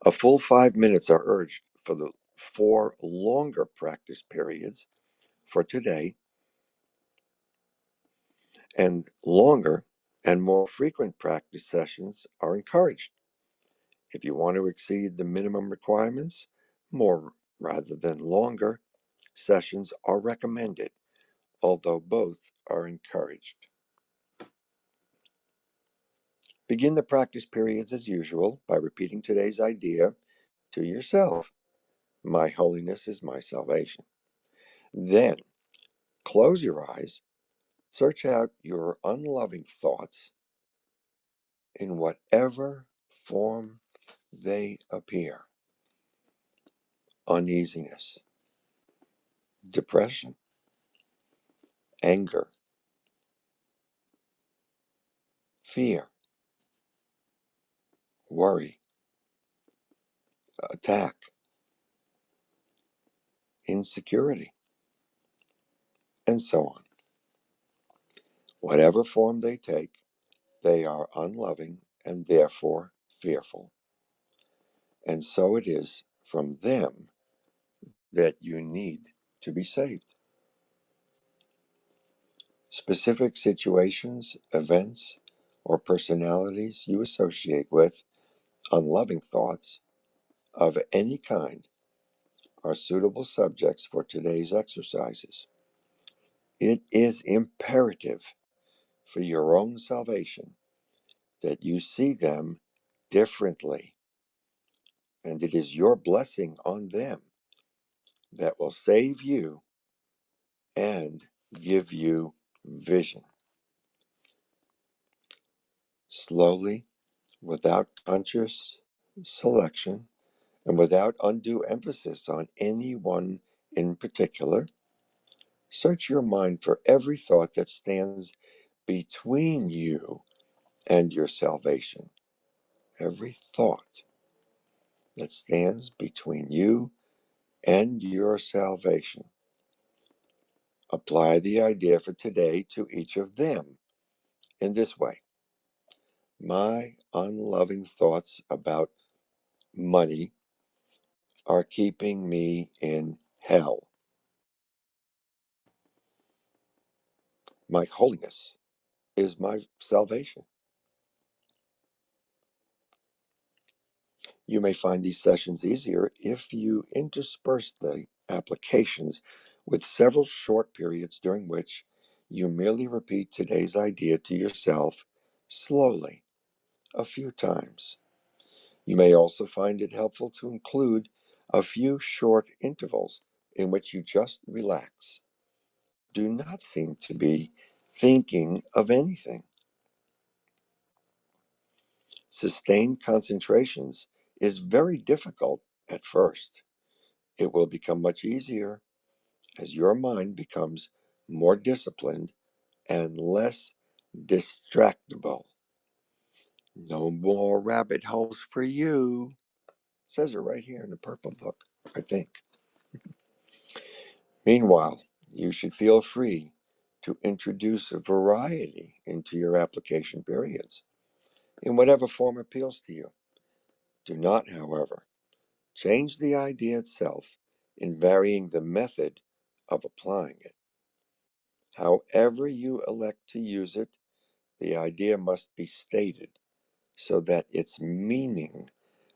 A full 5 minutes are urged for the 4 longer practice periods for today, and longer and more frequent practice sessions are encouraged. If you want to exceed the minimum requirements, more rather than longer sessions are recommended, although both are encouraged. Begin the practice periods as usual by repeating today's idea to yourself. My holiness is my salvation. Then close your eyes, search out your unloving thoughts in whatever form they appear: uneasiness, depression, anger, fear, worry, attack, insecurity, and so on. Whatever form they take, they are unloving and therefore fearful. And so it is from them that you need to be saved. Specific situations, events, or personalities you associate with unloving thoughts of any kind are suitable subjects for today's exercises. It is imperative for your own salvation that you see them differently, and it is your blessing on them that will save you and give you vision. Slowly, without conscious selection, and without undue emphasis on any one in particular, search your mind for every thought that stands between you and your salvation. Every thought that stands between you and your salvation. Apply the idea for today to each of them in this way. My unloving thoughts about money are keeping me in hell. My holiness is my salvation. You may find these sessions easier if you intersperse the applications with several short periods during which you merely repeat today's idea to yourself slowly a few times. You may also find it helpful to include a few short intervals in which you just relax. Do not seem to be thinking of anything. Sustained concentrations is very difficult at first. It will become much easier as your mind becomes more disciplined and less distractible. No more rabbit holes for you. It says it right here in the purple book. I think. Meanwhile, you should feel free to introduce a variety into your application periods in whatever form appeals to you. Do not, however, change the idea itself in varying the method of applying it. However you elect to use it, the idea must be stated so that its meaning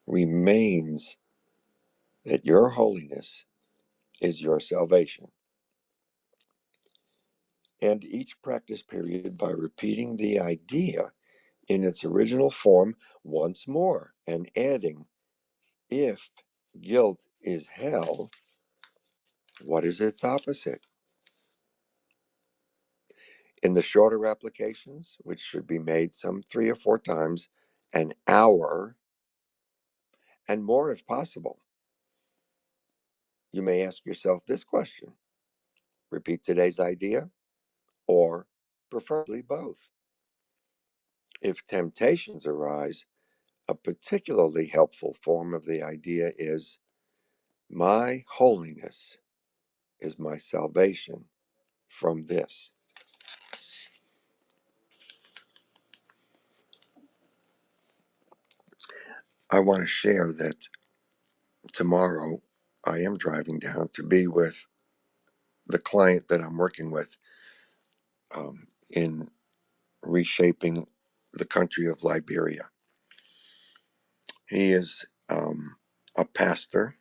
remains that your holiness is your salvation. And each practice period by repeating the idea in its original form once more and adding, if guilt is hell, what is its opposite? In the shorter applications, which should be made some 3 or 4 times an hour and more if possible, you may ask yourself this question: repeat today's idea, or preferably both. If temptations arise, a particularly helpful form of the idea is, my holiness is my salvation from this. I want to share that tomorrow I am driving down to be with the client that I'm working with in reshaping the country of Liberia. He is a pastor,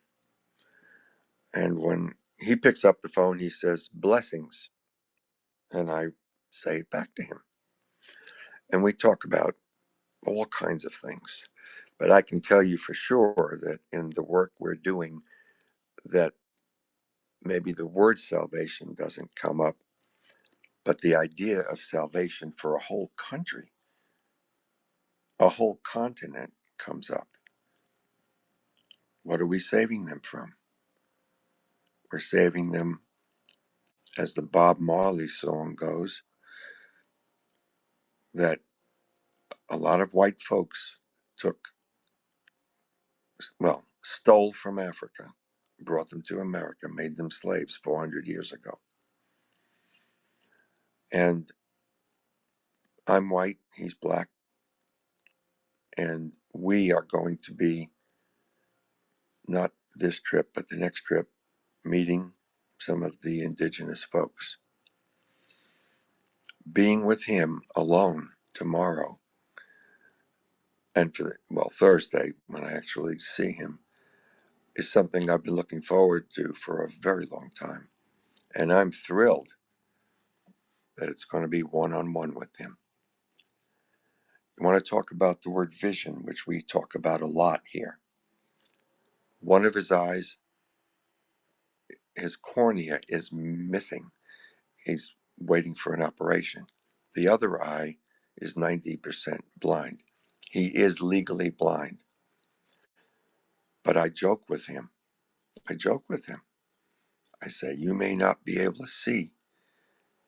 and when he picks up the phone, he says, blessings, and I say it back to him. And we talk about all kinds of things. But I can tell you for sure that in the work we're doing, that maybe the word salvation doesn't come up, but the idea of salvation for a whole country, a whole continent comes up. What are we saving them from? We're saving them, as the Bob Marley song goes, that a lot of white folks stole from Africa, brought them to America, made them slaves 400 years ago. And I'm white, he's black, and we are going to be, not this trip, but the next trip, meeting some of the indigenous folks. Being with him alone tomorrow, and Thursday, when I actually see him, is something I've been looking forward to for a very long time. And I'm thrilled that it's going to be one-on-one with him. I want to talk about the word vision, which we talk about a lot here. One of his eyes, his cornea, is missing. He's waiting for an operation. The other eye is 90% blind. He is legally blind. But I joke with him. I say, you may not be able to see,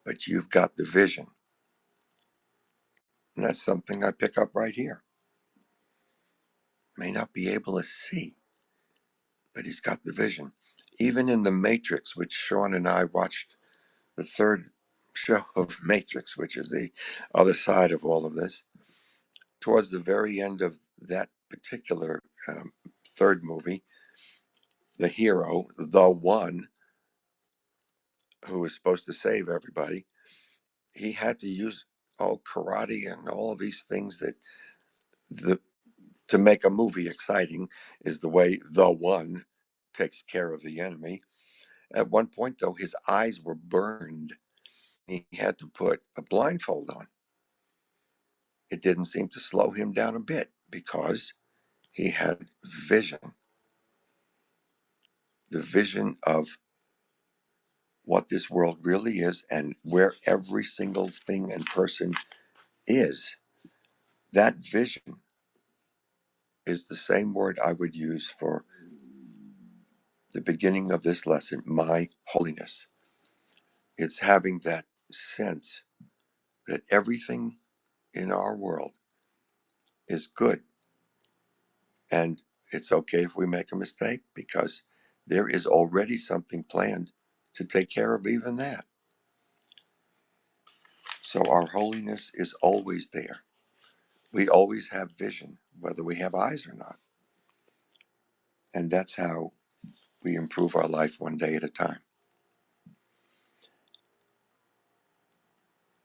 but you've got the vision. And that's something I pick up right here. May not be able to see, but he's got the vision. Even in The Matrix, which Sean and I watched, the third show of Matrix, which is the other side of all of this, towards the very end of that particular third movie, the hero, the one who was supposed to save everybody, he had to use karate and all of these things that to make a movie exciting is the way the one takes care of the enemy. At one point, though, his eyes were burned. He had to put a blindfold on. It didn't seem to slow him down a bit because he had vision, the vision of what this world really is and where every single thing and person is. That vision is the same word I would use for the beginning of this lesson, my holiness. It's having that sense that everything in our world is good. And it's okay if we make a mistake, because there is already something planned to take care of even that. So our holiness is always there. We always have vision, whether we have eyes or not. And that's how we improve our life one day at a time.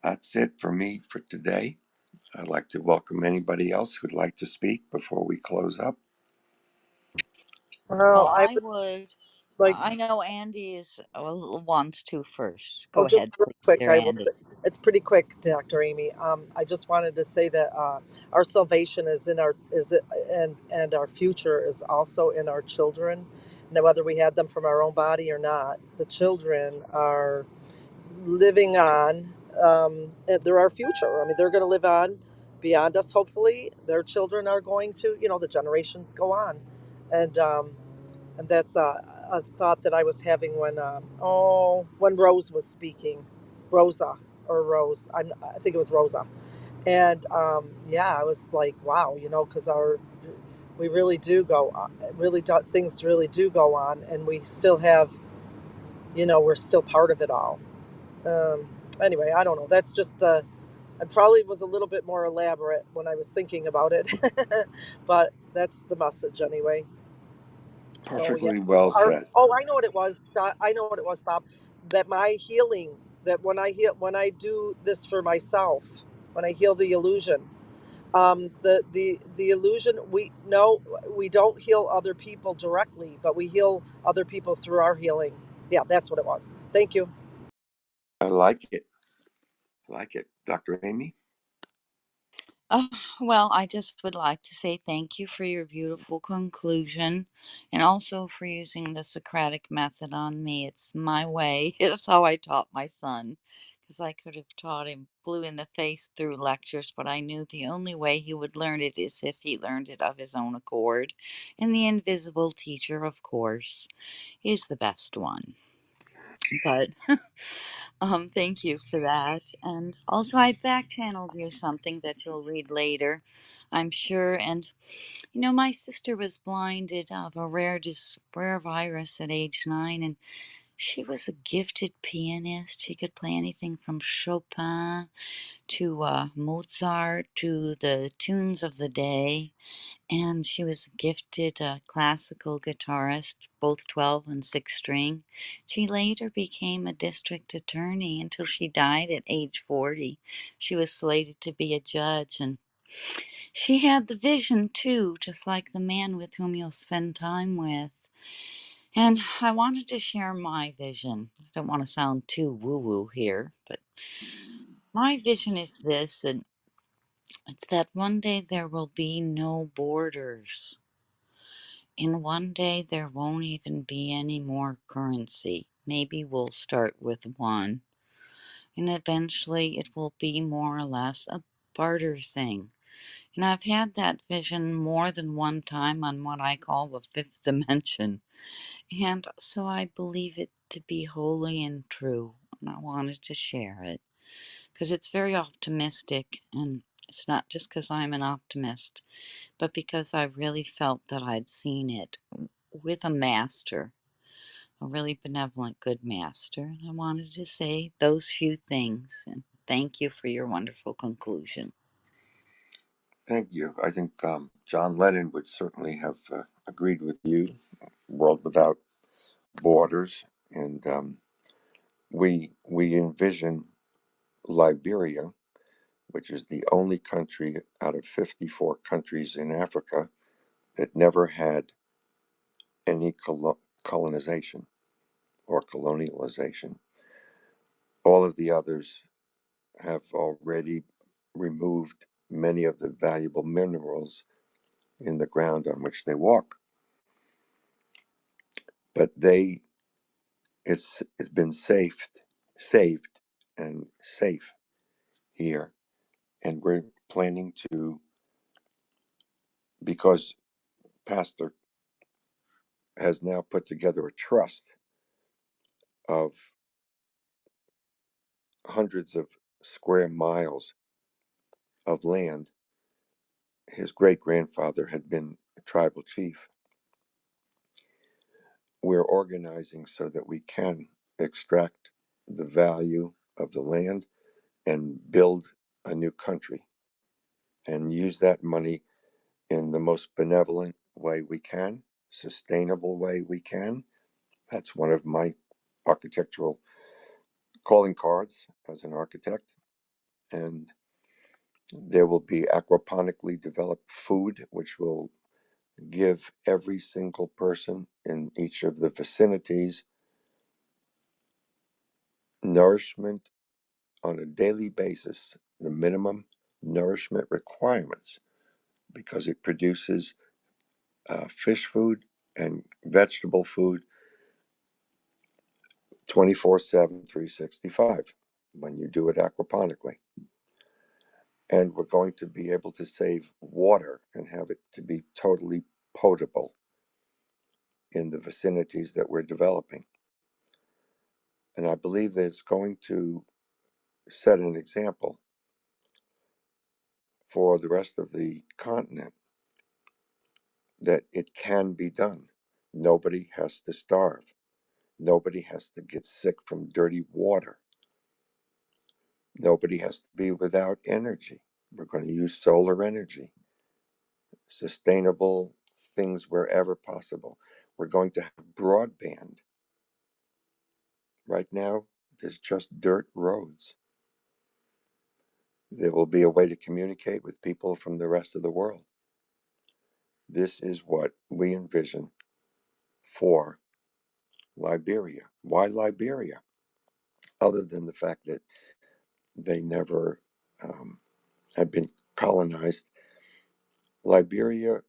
That's it for me for today. I'd like to welcome anybody else who'd like to speak before we close up.
Well,
Well, I
I
would
would.
like,
I know Andy is wants to first.
oh,
Go
just
ahead,
real
please,
quick,
dear
I will
Andy.
say, it's pretty quick, Dr. Amy. I just wanted to say that our salvation is in our, and our future is also in our children. Now, whether we had them from our own body or not, the children are living on, and they're our future. I mean, they're going to live on beyond us, hopefully. Their children are going to, the generations go on. And, and that's a thought that I was having when, when Rose was speaking. Rosa or Rose. I think it was Rosa. And yeah, I was like, wow, because we really do go, things really do go on, and we still have, we're still part of it all. Um, anyway, I don't know. That's just I probably was a little bit more elaborate when I was thinking about it, but that's the message anyway. So yeah.
Perfectly well said.
I know what it was. I know what it was, Bob. That my healing, that when I do this for myself, when I heal the illusion, the illusion, we don't heal other people directly, but we heal other people through our healing. Yeah, that's what it was. Thank you.
I like it. I like it. Dr. Amy?
Uh, well, I just would like to say thank you for your beautiful conclusion and also for using the Socratic method on me. It's my way. It's how I taught my son. Because I could have taught him blue in the face through lectures, but I knew the only way he would learn it is if he learned it of his own accord. And the invisible teacher, of course, is the best one. But thank you for that. And also, I back channeled you something that you'll read later, I'm sure. And my sister was blinded of a rare virus at age 9, and she was a gifted pianist. She could play anything from Chopin to Mozart to the tunes of the day. And she was a gifted classical guitarist, both 12 and 6 string. She later became a district attorney until she died at age 40. She was slated to be a judge, and she had the vision too, just like the man with whom you'll spend time with. And I wanted to share my vision. I don't want to sound too woo woo here, but my vision is this, and it's that one day there will be no borders. In one day, there won't even be any more currency. Maybe we'll start with one. And eventually, it will be more or less a barter thing. And I've had that vision more than one time on what I call the fifth dimension. And so I believe it to be holy and true. And I wanted to share it because it's very optimistic. And it's not just because I'm an optimist, but because I really felt that I'd seen it with a master, a really benevolent, good master. And I wanted to say those few things. And thank you for your wonderful conclusion.
Thank you. I think John Lennon would certainly have agreed with you. World without borders, and we envision Liberia, which is the only country out of 54 countries in Africa that never had any colonization or colonialization. All of the others have already removed many of the valuable minerals in the ground on which they walk. But it's been saved and safe here, and we're planning to, because Pastor has now put together a trust of hundreds of square miles of land. His great grandfather had been a tribal chief. we're organizing so that we can extract the value of the land and build a new country and use that money in the most benevolent way we can, sustainable way we can. That's one of my architectural calling cards as an architect. And there will be aquaponically developed food, which will give every single person in each of the vicinities nourishment on a daily basis, the minimum nourishment requirements, because it produces fish food and vegetable food 24/7, 365 when you do it aquaponically. And we're going to be able to save water and have it to be totally potable in the vicinities that we're developing. And I believe that it's going to set an example for the rest of the continent that it can be done. Nobody has to starve. Nobody has to get sick from dirty water. Nobody has to be without energy. We're going to use solar energy, sustainable things wherever possible. We're going to have broadband. Right now, there's just dirt roads. There will be a way to communicate with people from the rest of the world. This is what we envision for Liberia. Why Liberia? Other than the fact that they never have been colonized, Liberia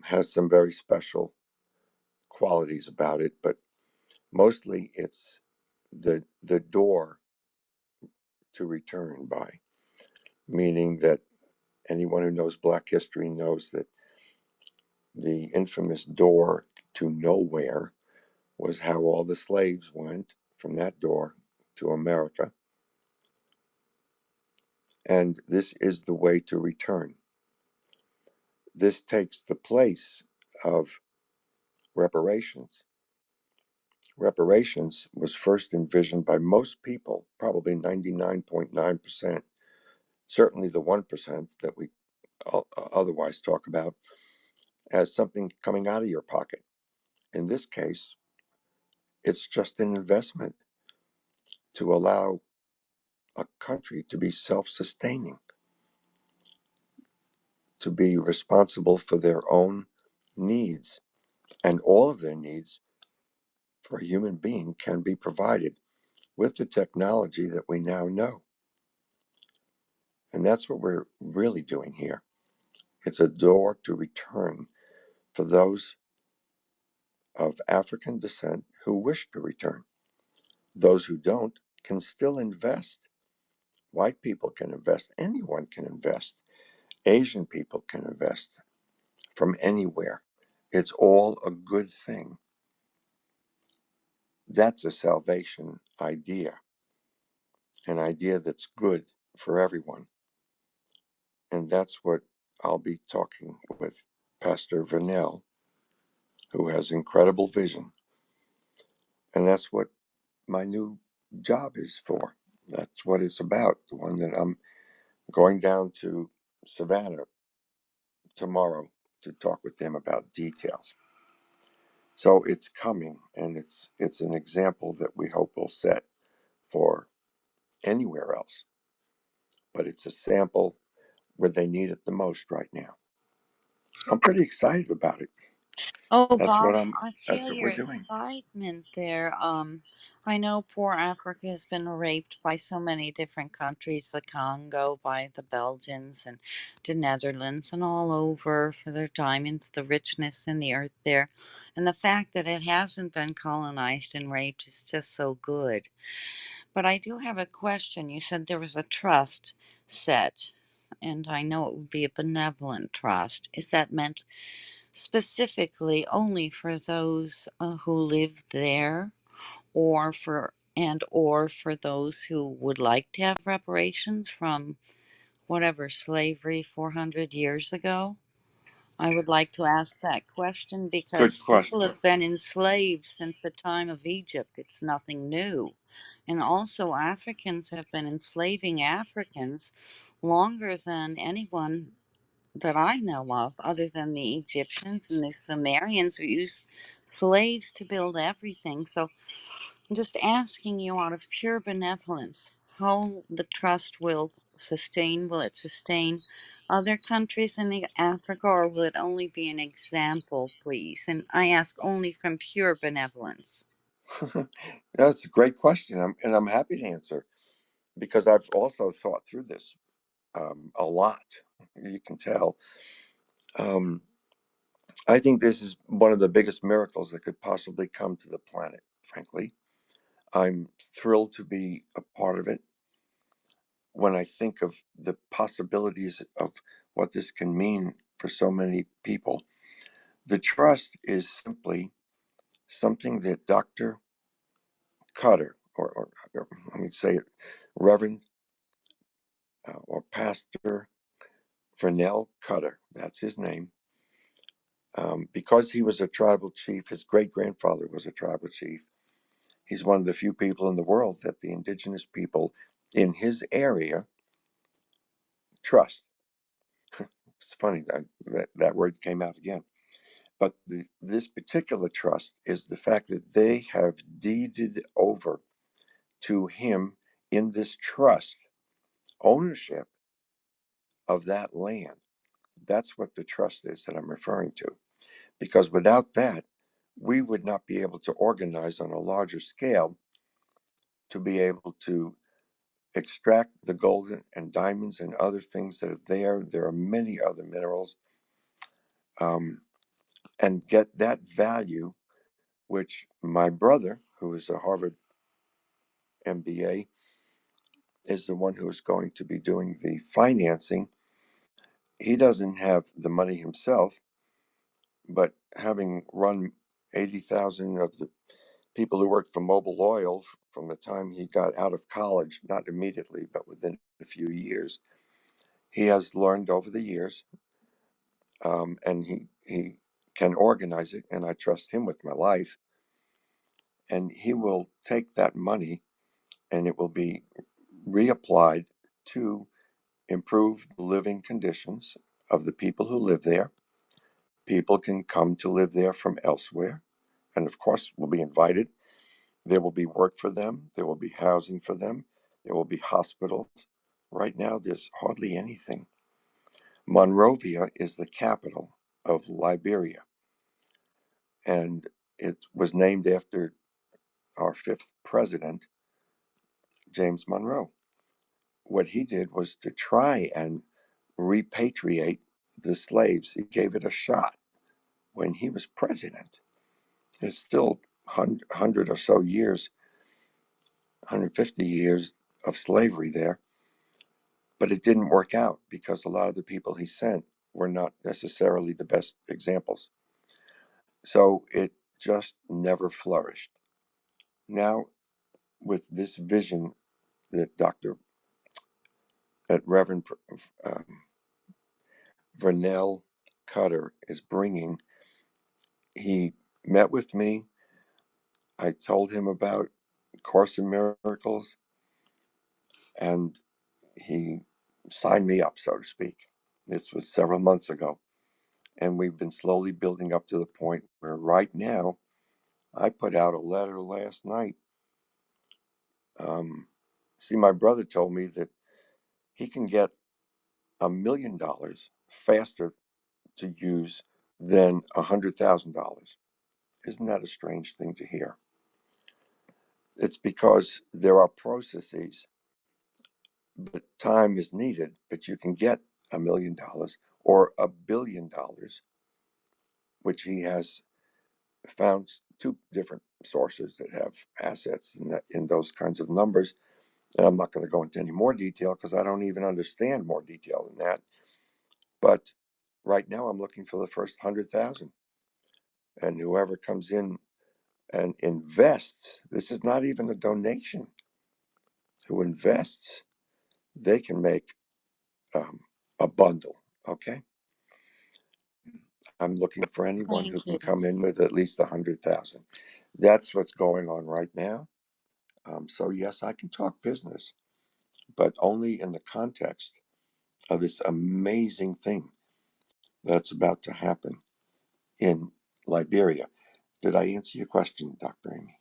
has some very special qualities about it, but mostly it's the door to return by, meaning that anyone who knows Black history knows that the infamous door to nowhere was how all the slaves went from that door to America. And this is the way to return. This takes the place of reparations. Reparations was first envisioned by most people, probably 99.9%, certainly the 1% that we otherwise talk about, as something coming out of your pocket. In this case, it's just an investment to allow a country to be self-sustaining, to be responsible for their own needs. And all of their needs for a human being can be provided with the technology that we now know. And that's what we're really doing here. It's a door to return for those of African descent who wish to return. Those who don't can still invest. White people can invest. Anyone can invest. Asian people can invest from anywhere. It's all a good thing. That's a salvation idea, an idea that's good for everyone. And that's what I'll be talking with Pastor Vernell, who has incredible vision. And that's what my new job is for. That's what it's about. The one that I'm going down to Savannah tomorrow to talk with them about details. So it's coming, and it's an example that we hope will set for anywhere else. But it's a sample where they need it the most right now. I'm pretty excited about it.
Oh,
That's what
Bob,
I'm.
I
That's
feel
what
your
we're doing.
excitement there. I know poor Africa has been raped by so many different countries, the Congo by the Belgians and the Netherlands and all over for their diamonds, the richness in the earth there. And the fact that it hasn't been colonized and raped is just so good. But I do have a question. You said there was a trust set, and I know it would be a benevolent trust. Is that meant specifically only for those who live there, or for those who would like to have reparations from whatever slavery 400 years ago? I would like to ask that question
Good
because people
question.
have been enslaved since the time of Egypt. It's nothing new. And also, Africans have been enslaving Africans longer than anyone that I know of, other than the Egyptians and the Sumerians who used slaves to build everything. So I'm just asking you out of pure benevolence how the trust will sustain. Will it sustain other countries in Africa, or will it only be an example, please? And I ask only from pure benevolence.
That's a great question, and I'm happy to answer because I've also thought through this a lot. You can tell. Um, I think this is one of the biggest miracles that could possibly come to the planet, frankly. I'm thrilled to be a part of it. When I think of the possibilities of what this can mean for so many people, the trust is simply something that Dr. Cutter, or let me say it, Reverend or Pastor Vernell Cutter, that's his name, because he was a tribal chief, his great grandfather was a tribal chief. He's one of the few people in the world that the indigenous people in his area trust. It's funny that word came out again. But this particular trust is the fact that they have deeded over to him in this trust ownership of that land. That's what the trust is that I'm referring to. Because without that, we would not be able to organize on a larger scale to be able to extract the gold and diamonds and other things that are there. There are many other minerals, um, and get that value, which my brother, who is a Harvard MBA, is the one who is going to be doing the financing. He doesn't have the money himself, but having run 80,000 of the people who worked for Mobil Oil from the time he got out of college, not immediately, but within a few years, he has learned over the years, and he can organize it, and I trust him with my life. And he will take that money and it will be reapplied to improve the living conditions of the people who live there. People can come to live there from elsewhere, and of course, will be invited. There will be work for them, there will be housing for them, there will be hospitals. Right now, there's hardly anything. Monrovia is the capital of Liberia, and it was named after our fifth president, James Monroe. What he did was to try and repatriate the slaves. He gave it a shot when he was president. It's still 100 or so years, 150 years of slavery there, but it didn't work out because a lot of the people he sent were not necessarily the best examples. So it just never flourished. Now, with this vision that Reverend um, Vernell Cutter is bringing, he met with me. I told him about Course in Miracles, and he signed me up, so to speak. This was several months ago. And we've been slowly building up to the point where right now, I put out a letter last night. See, my brother told me that he can get $1 million faster to use than $100,000. Isn't that a strange thing to hear? It's because there are processes, but time is needed. But you can get $1 million or $1 billion, which he has found two different sources that have assets in those kinds of numbers. And I'm not going to go into any more detail because I don't even understand more detail than that. But right now, I'm looking for the first 100,000, and whoever comes in and invests, this is not even a donation, who invests, they can make um, a bundle. Okay. I'm looking for anyone
Thank
who
you.
can come in with at least 100,000. That's what's going on right now. So yes, I can talk business, but only in the context of this amazing thing that's about to happen in Liberia. Did I answer your question, Dr. Amy?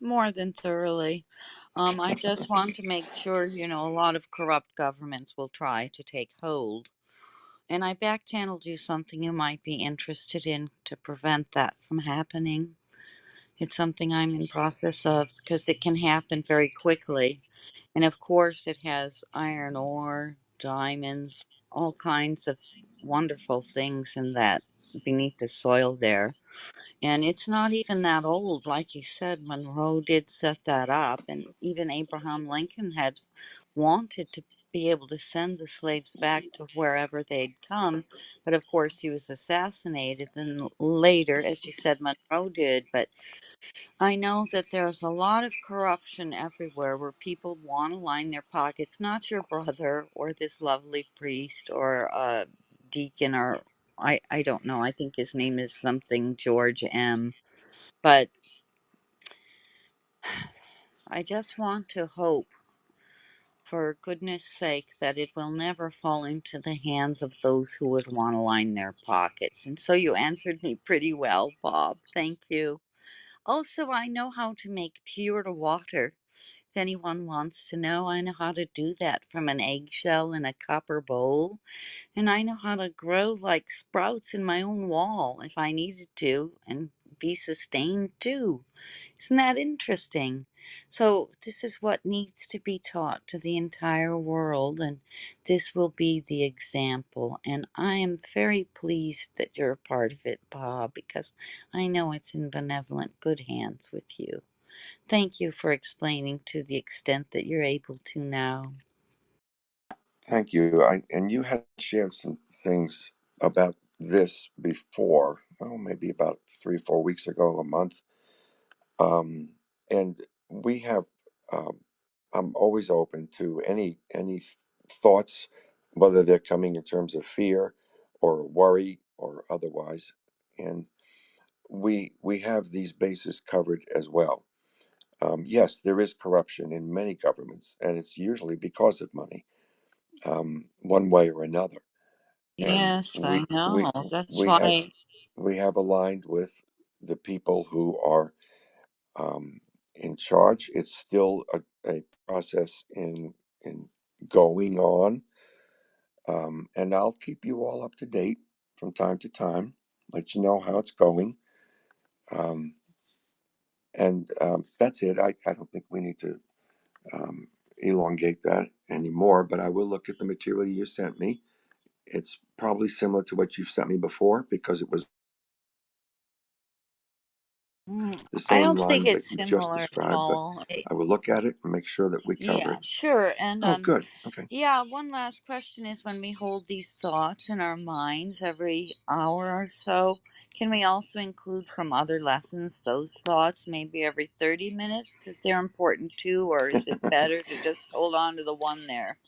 More than thoroughly. I just want to make sure, a lot of corrupt governments will try to take hold. And I back channeled you something you might be interested in to prevent that from happening. It's something I'm in process of because it can happen very quickly. And of course, it has iron ore, diamonds, all kinds of wonderful things in that beneath the soil there. And it's not even that old. Like you said, Monroe did set that up, and even Abraham Lincoln had wanted to be able to send the slaves back to wherever they'd come. But of course, he was assassinated. Then later, as you said, Monroe did. But I know that there's a lot of corruption everywhere where people want to line their pockets, not your brother or this lovely priest or deacon or I don't know. I think his name is something George M. But I just want to hope, for goodness sake, that it will never fall into the hands of those who would want to line their pockets. And so you answered me pretty well, Bob. Thank you. Also, I know how to make pure water. If anyone wants to know, I know how to do that from an eggshell in a copper bowl. And I know how to grow like sprouts in my own wall if I needed to and be sustained too. Isn't that interesting? So, this is what needs to be taught to the entire world, and this will be the example. And I am very pleased that you're a part of it, Bob, because I know it's in benevolent, good hands with you. Thank you for explaining to the extent that you're able to now.
Thank you. And you had shared some things about this before, well, maybe about 3 or 4 weeks ago, a month. Um, and we have, um, I'm always open to any thoughts, whether they're coming in terms of fear or worry or otherwise. And we have these bases covered as well. Yes, there is corruption in many governments, and it's usually because of money, one way or another. And
Yes, I know. That's
we have
why.
we have aligned with the people who are in charge. It's still a process in going on, and I'll keep you all up to date from time to time, let you know how it's going. Um, and that's it. I don't think we need to um, elongate that anymore, but I will look at the material you sent me. It's probably similar to what you've sent me before because it was the
I
same
don't think
lines that
it's
you just
similar at
described, but
all.
I will look at it and make sure that we cover
Yeah,
it.
sure. And
Oh, good. Okay.
yeah, one last question is when we hold these thoughts in our minds every hour or so, can we also include from other lessons those thoughts maybe every 30 minutes because they're important too, or is it better to just hold on to the one there?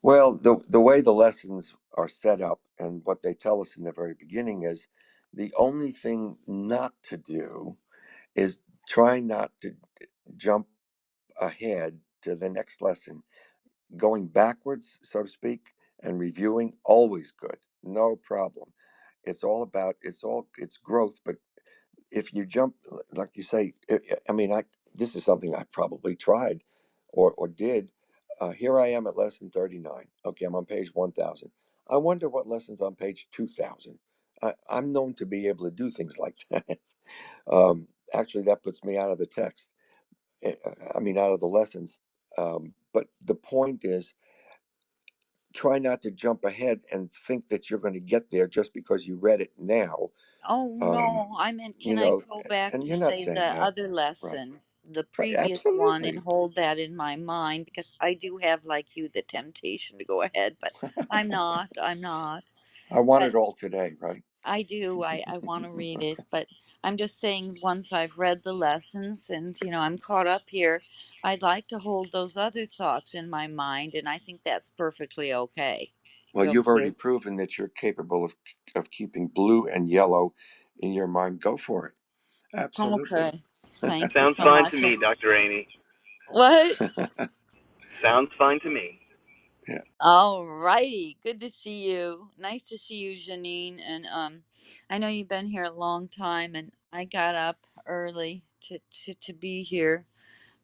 Well, the way the lessons are set up and what they tell us in the very beginning is the only thing not to do is try not to jump ahead to the next lesson. Going backwards, so to speak, and reviewing, always good. No problem. It's growth, but if you jump, like you say, I mean, this is something I probably tried or did. Here I am at lesson 39. Okay, I'm on page 1000. I wonder what lesson's on page 2000. I'm known to be able to do things like that. Actually, that puts me out of the text. I mean, out of the lessons. But the point is, try not to jump ahead and think that you're going to get there just because you read it now.
Oh,
Um,
no, I meant,
you
can I
know,
go back
and
to
you're not
say
saying
the
that,
other
right?
lesson, the
Right,
previous one, and
absolutely.
hold that in my mind? Because I do have, like you, the temptation to go ahead, but I'm not. I'm not.
I want
But
it all today, right?
I do. I want to read it. But I'm just saying, once I've read the lessons and, I'm caught up here, I'd like to hold those other thoughts in my mind, and I think that's perfectly okay.
Well, you've already
Okay.
proven that you're capable of keeping blue and yellow in your mind. Go for it. Absolutely.
Okay. Thank you
Sounds
so
fine to
much.
me, Dr. Amy.
What?
Sounds fine to me.
Yeah,
All righty. Good to see you. Nice to see you, Janine. And I know you've been here a long time, and I got up early to be here.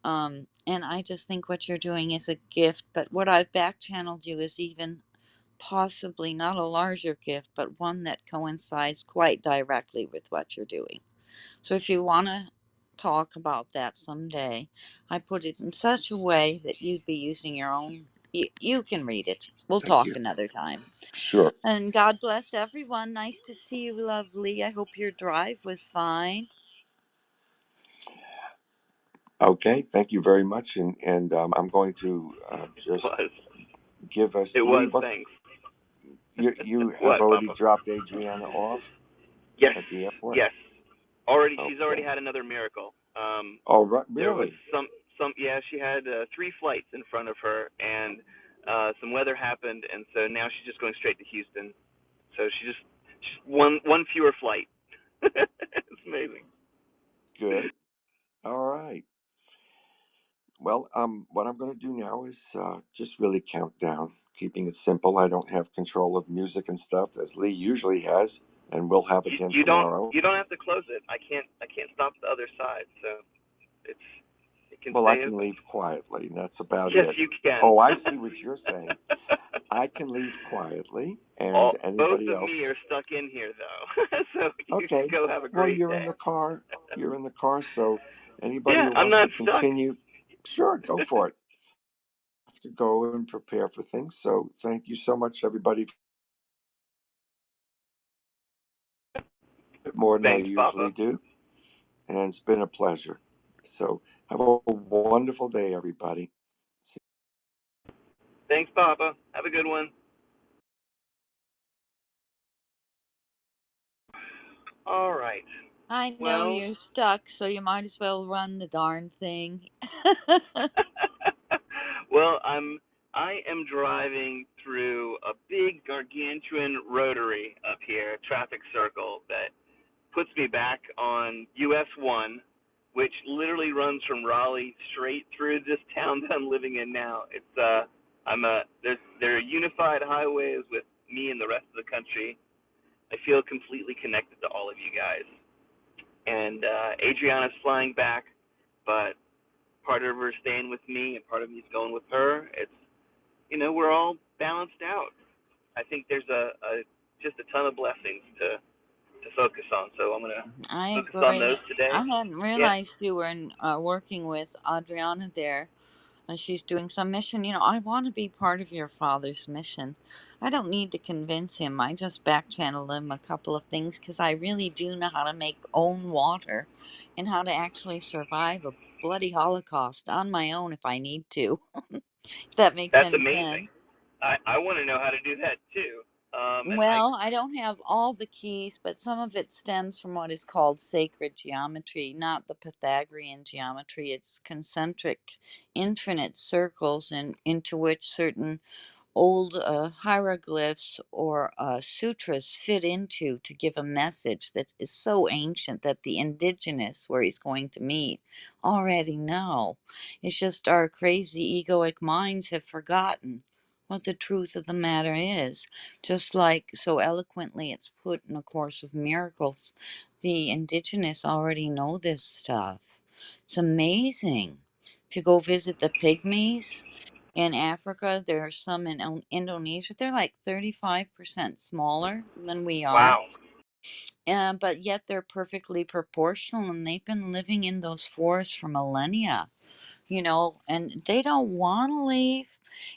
And I just think what you're doing is a gift. But what I've back channeled you is even possibly not a larger gift, but one that coincides quite directly with what you're doing. So if you want to talk about that someday, I put it in such a way that you'd be using your own. You can read it. We'll
thank
talk
you.
another time.
Sure.
And God bless everyone. Nice to see you, lovely. I hope your drive was fine.
Okay, thank you very much. And I'm going to
It
just
was.
give us
It
Lee.
was,
What's
thanks.
you have
What,
already
Papa?
dropped Adriana off
Yes,
at the airport?
yes. Already, she's already
Okay.
had another miracle.
Oh, right.
There was
Really?
yeah, she had 3 flights in front of her, and some weather happened, and so now she's just going straight to Houston. So she's one fewer flight. It's amazing.
Good. All right. Well, what I'm going to do now is just really count down, keeping it simple. I don't have control of music and stuff, as Lee usually has, and will have
You,
again
you don't
tomorrow.
you don't have to close it. I can't stop the other side, so it's it can
Well, I
stay
can
open.
leave quietly, and that's about
Yes,
it.
you can.
Oh, I see what you're saying. I can leave quietly, and
Both
anybody
of me
else.
are stuck in here though, so you can
Okay.
go have a
Well,
great
you're in
day.
the car. You're in the car, so anybody
Yeah,
who
I'm
wants
not
to
stuck.
continue, sure, go for it. Have to go and prepare for things. So thank you so much, everybody, more than I
Thanks,
usually
Papa.
do, and it's been a pleasure. So have a wonderful day, everybody.
Thanks, Papa. Have a good one. All right.
I know
Well,
you're stuck, so you might as well run the darn thing.
well, I am driving through a big gargantuan rotary up here, traffic circle that puts me back on US 1, which literally runs from Raleigh straight through this town that I'm living in now. It's there are unified highways with me and the rest of the country. I feel completely connected to all of you guys. And Adriana's flying back, but part of her is staying with me and part of me is going with her. It's we're all balanced out. I think there's a just a ton of blessings to focus on. So I'm gonna
I
focus on
agree.
those today.
I hadn't
Yeah,
realized you were working with Adriana there, and she's doing some mission. I want to be part of your father's mission. I don't need to convince him. I just back channel him a couple of things because I really do know how to make own water and how to actually survive a bloody Holocaust on my own if I need to. If that makes
that's
any
amazing.
sense.
I want to know how to do that too. And
Well, I don't have all the keys, but some of it stems from what is called sacred geometry, not the Pythagorean geometry. It's concentric, infinite circles into which certain old hieroglyphs or sutras fit into to give a message that is so ancient that the indigenous, where he's going to meet, already know. It's just our crazy egoic minds have forgotten what the truth of the matter is. Just like so eloquently it's put in A Course of Miracles, the indigenous already know this stuff. It's amazing. If you go visit the pygmies, in Africa, there are some in Indonesia. They're like 35% smaller than we are.
wow,
But yet they're perfectly proportional and they've been living in those forests for millennia, and they don't want to leave.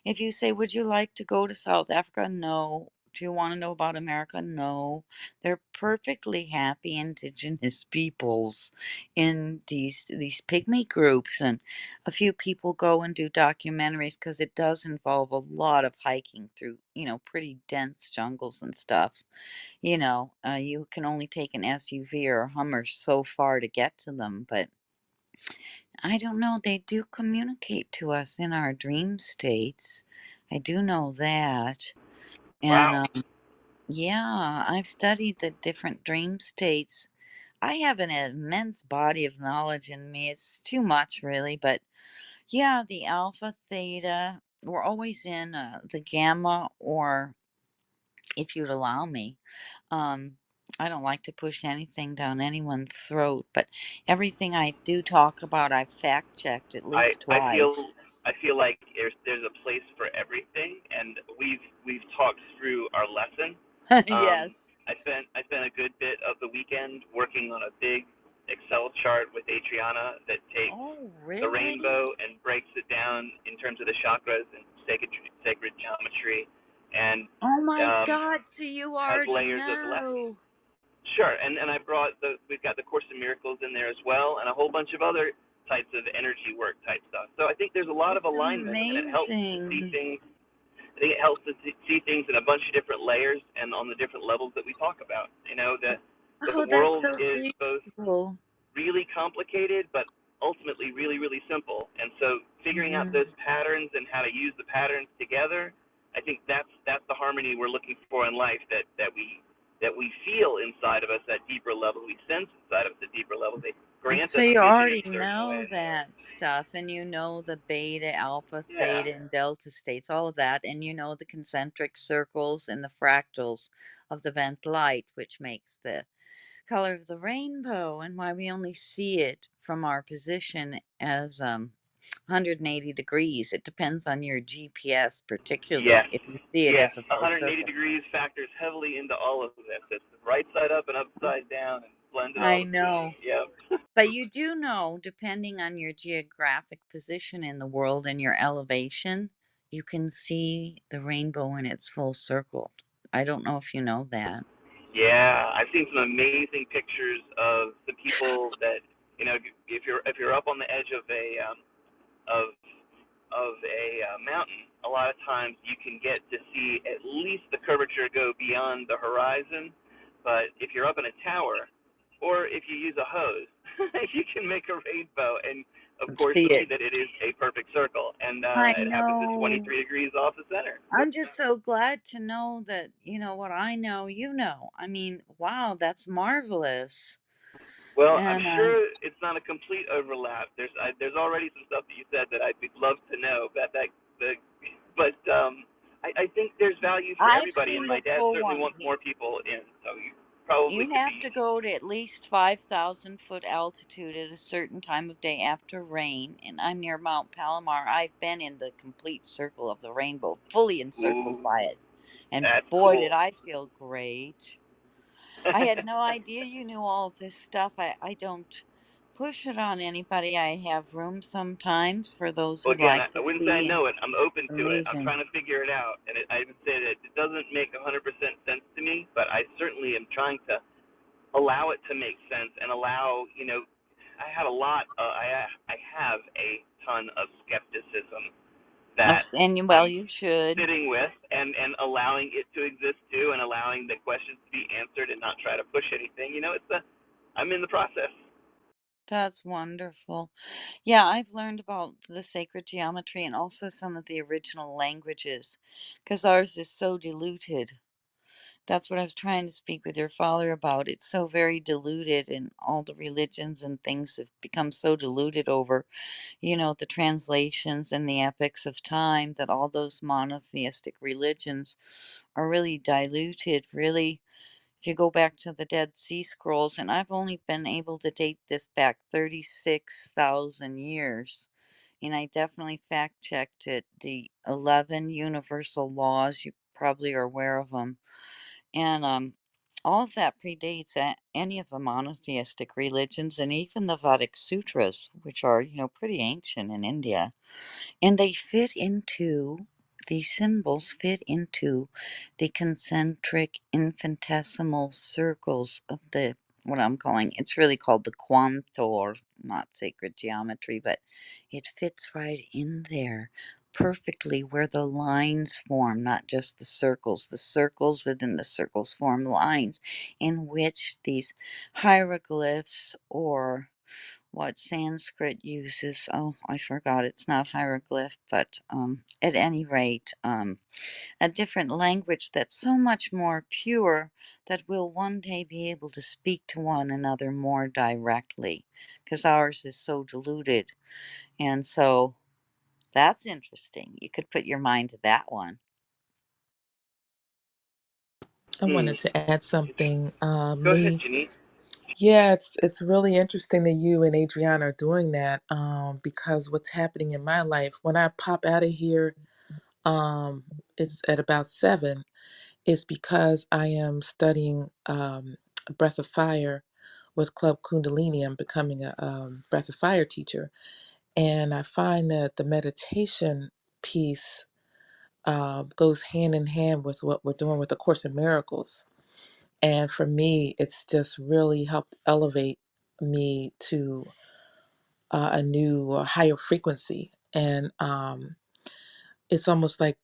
If you say, would you like to go to South Africa? No. Do you want to know about America? No. They're perfectly happy indigenous peoples in these pygmy groups. And a few people go and do documentaries because it does involve a lot of hiking through, pretty dense jungles and stuff. You can only take an SUV or a Hummer so far to get to them, but I don't know. They do communicate to us in our dream states. I do know that. And
Wow.
yeah, I've studied the different dream states. I have an immense body of knowledge in me. It's too much, really, but yeah, the alpha, theta, we're always in the gamma, or if you'd allow me. Um, I don't like to push anything down anyone's throat, but everything I do talk about, I've fact checked at
I
least
I
twice.
feel I feel like there's a place for everything, and we've talked through our lesson.
Yes.
I spent a good bit of the weekend working on a big Excel chart with Adriana that takes
Oh,
the
really?
rainbow and breaks it down in terms of the chakras and sacred geometry, and
Oh my
um,
God, so you
has
already
layers of lessons.
know.
Sure, and I brought we've got the Course in Miracles in there as well, and a whole bunch of other types of energy work type stuff. So I think there's a lot of
That's
alignment, and it helps to see
amazing.
things. I think it helps to see things in a bunch of different layers and on the different levels that we talk about. You know, the
Oh, that's
world
so
is both
beautiful.
really complicated, but ultimately really, really simple. And so figuring out
Mhm.
those patterns and how to use the patterns together, I think that's the harmony we're looking for in life, that we feel inside of us at deeper level, we sense inside of us at deeper level. They grant
So
us
you
vision in
already
certain
know
ways.
that stuff, and you know the beta, alpha,
Yeah.
theta, and delta states, all of that, and you know the concentric circles and the fractals of the bent light, which makes the color of the rainbow, and why we only see it from our position as 180 degrees. It depends on your GPS, particularly
Yes.
if you see it
Yes.
as a full
180
circle.
degrees factors heavily into all of this. It's right side up and upside down and blended all
I
between.
know.
Yep.
But you do know, depending on your geographic position in the world and your elevation, you can see the rainbow in its full circle. I don't know if you know that.
Yeah, I've seen some amazing pictures of the people that, you know, if you're up on the edge of of a mountain, a lot of times you can get to see at least the curvature go beyond the horizon. But if you're up in a tower, or if you use a hose, you can make a rainbow and, of course,
See
see
it.
that it is a perfect circle, and
I
it happens at
know.
23 degrees off the center.
I'm just so glad to know that, what I know, you know. I mean, wow, that's marvelous.
Well, I'm
And
sure it's not a complete overlap. There's already some stuff that you said that I'd love to know about that. The, but I think there's value for
I've
everybody, and
seen
my
the
dad
full
certainly
one.
wants more people in. So you probably
You
could
have
be.
to go to at least 5,000-foot altitude at a certain time of day after rain. And I'm near Mount Palomar. I've been in the complete circle of the rainbow, fully encircled
Ooh,
by it. And
that's
boy, did
cool.
I feel great. I had no idea you knew all of this stuff. I don't push it on anybody. I have room sometimes for those
Well,
who
again,
like
I
to
wouldn't say I
see, and
know it. I'm open to it. I'm
amazing.
trying to figure it out, and I would say that it doesn't make 100% sense to me, but I certainly am trying to allow it to make sense and allow, I had a lot I have a ton of skepticism that
And well,
I'm
you should.
sitting with, and allowing it to exist too, and allowing the questions to be answered and not try to push anything. I'm in the process.
That's wonderful. Yeah, I've learned about the sacred geometry and also some of the original languages because ours is so diluted. That's what I was trying to speak with your father about. It's so very diluted, and all the religions and things have become so diluted over, the translations and the epics of time, that all those monotheistic religions are really diluted, really. If you go back to the Dead Sea Scrolls, and I've only been able to date this back 36,000 years, and I definitely fact checked it. The 11 universal laws, you probably are aware of them. And all of that predates any of the monotheistic religions and even the Vedic sutras, which are, pretty ancient in India. And these symbols fit into the concentric infinitesimal circles of what I'm calling, it's really called the quantor, not sacred geometry, but it fits right in there perfectly where the lines form, not just the circles. The circles within the circles form lines in which these hieroglyphs, or what Sanskrit uses. Oh, I forgot. It's not hieroglyph, but at any rate, a different language that's so much more pure that we'll one day be able to speak to one another more directly, because ours is so diluted. And so that's interesting. You could put your mind to that one.
I
Hmm.
wanted to add something.
Go ahead,
Me,
Janine.
yeah, it's really interesting that you and Adriana are doing that. Because what's happening in my life when I pop out of here, um, it's at about 7. Is because I am studying Breath of Fire with Club Kundalini. I'm becoming a Breath of Fire teacher, and I find that the meditation piece goes hand in hand with what we're doing with the Course in Miracles. And for me, it's just really helped elevate me to a new, higher frequency. And it's almost like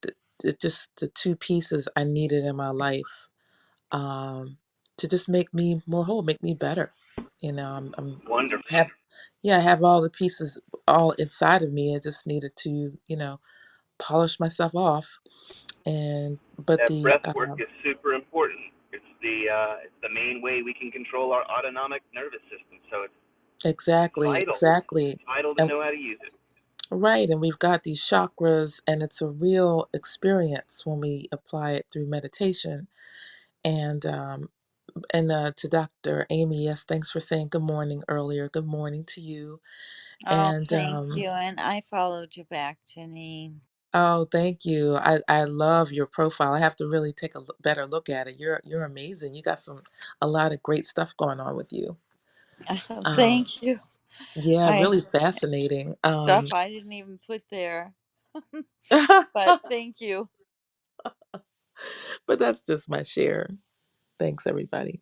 just the two pieces I needed in my life, to just make me more whole, make me better. I'm
Wonderful.
have, yeah, I have all the pieces all inside of me. I just needed to, polish myself off. And but
That
the
breath work is super important. It's the main way we can control our autonomic nervous system. So it's
exactly,
vital,
exactly,
vital to
and
know how to use it.
right, and we've got these chakras, and it's a real experience when we apply it through meditation. And to Dr. Amy, yes, thanks for saying good morning earlier. Good morning to you.
Oh,
And
thank you. And I followed you back, Janine.
oh, thank you. I love your profile. I have to really take a better look at it. You're amazing. You got a lot of great stuff going on with you. Um,
Thank you.
yeah,
I
really fascinating.
stuff I didn't even put there. But thank you.
But that's just my share. Thanks, everybody.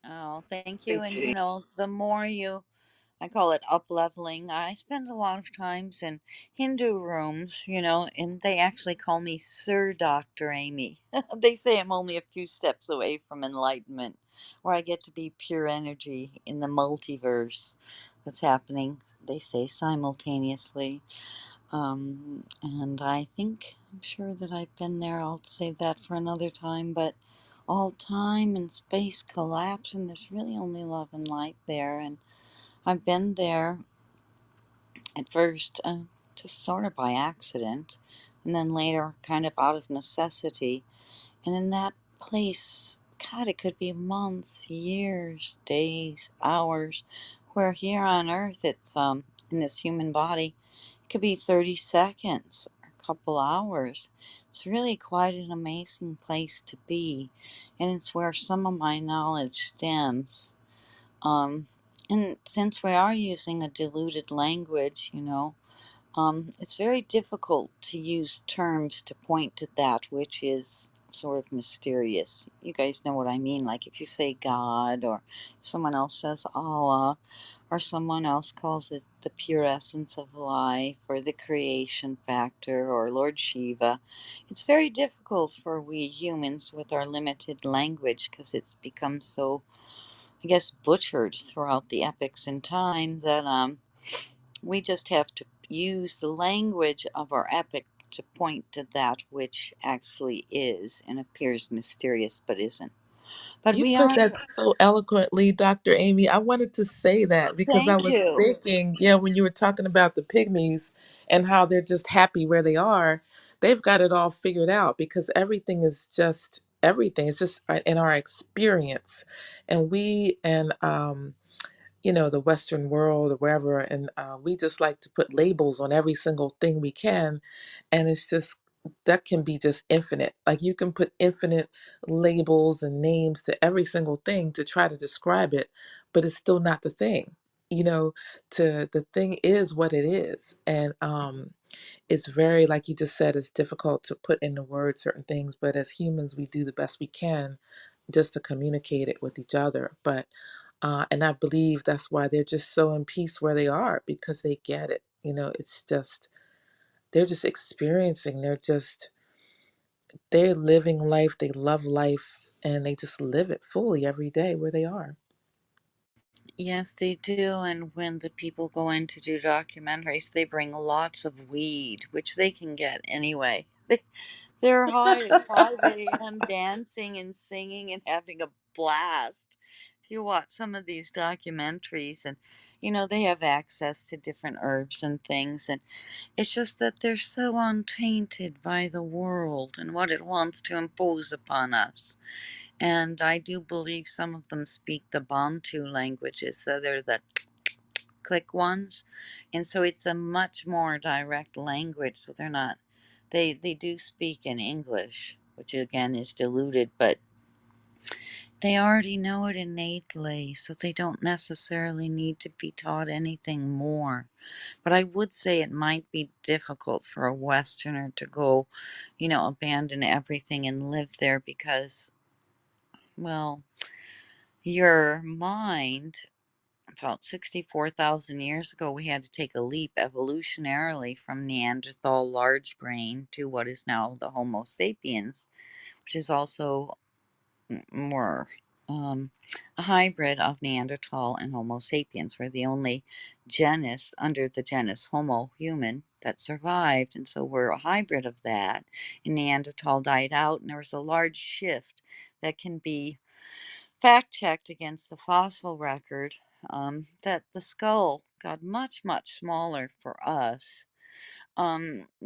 Oh, thank you.
Thanks,
And
Janine.
the more I call it up leveling. I spend a lot of times in Hindu rooms, and they actually call me Sir Dr. Amy. They say I'm only a few steps away from enlightenment, where I get to be pure energy in the multiverse that's happening, they say, simultaneously. And I'm sure that I've been there. I'll save that for another time, but all time and space collapse, and there's really only love and light there. And I've been there at first, just sort of by accident, and then later kind of out of necessity. And in that place, God, it could be months, years, days, hours, where here on Earth, it's in this human body, it could be 30 seconds or a couple hours. It's really quite an amazing place to be, and it's where some of my knowledge stems. Um, and since we are using a diluted language, it's very difficult to use terms to point to that which is sort of mysterious. You guys know what I mean. Like if you say God, or someone else says Allah, or someone else calls it the pure essence of life, or the creation factor, or Lord Shiva, it's very difficult for we humans with our limited language, because it's become so, I guess, butchered throughout the epics and times that we just have to use the language of our epic to point to that which actually is and appears mysterious but isn't. But
You
we
put
are.
that so eloquently, Dr. Amy. I wanted to say that because I
Thank
was
you.
thinking, yeah, when you were talking about the pygmies and how they're just happy where they are, they've got it all figured out because everything is just everything. It's just in our experience. And the Western world or wherever. And we just like to put labels on every single thing we can. And it's just, that can be just infinite. Like you can put infinite labels and names to every single thing to try to describe it, but it's still not the thing. The thing is what it is. And it's very, like you just said, it's difficult to put into words certain things, but as humans, we do the best we can just to communicate it with each other. And I believe that's why they're just so in peace where they are because they get it. It's just, they're just experiencing, they're living life, they love life, and they just live it fully every day where they are.
Yes, they do. And when the people go in to do documentaries, they bring lots of weed, which they can get anyway. They're high at 5 a.m. dancing and singing and having a blast. If you watch some of these documentaries, and they have access to different herbs and things, and it's just that they're so untainted by the world and what it wants to impose upon us. And I do believe some of them speak the Bantu languages, that they're the click ones. And so it's a much more direct language. So they're not, they do speak in English, which again is diluted, but they already know it innately. So they don't necessarily need to be taught anything more. But I would say it might be difficult for a Westerner to go, abandon everything and live there because, well, your mind, about 64,000 years ago, we had to take a leap evolutionarily from Neanderthal large brain to what is now the Homo sapiens, which is also more a hybrid of Neanderthal and Homo sapiens. We're the only genus under the genus Homo human that survived, and so we're a hybrid of that. And Neanderthal died out, and there was a large shift that can be fact checked against the fossil record, that the skull got much, much smaller for us,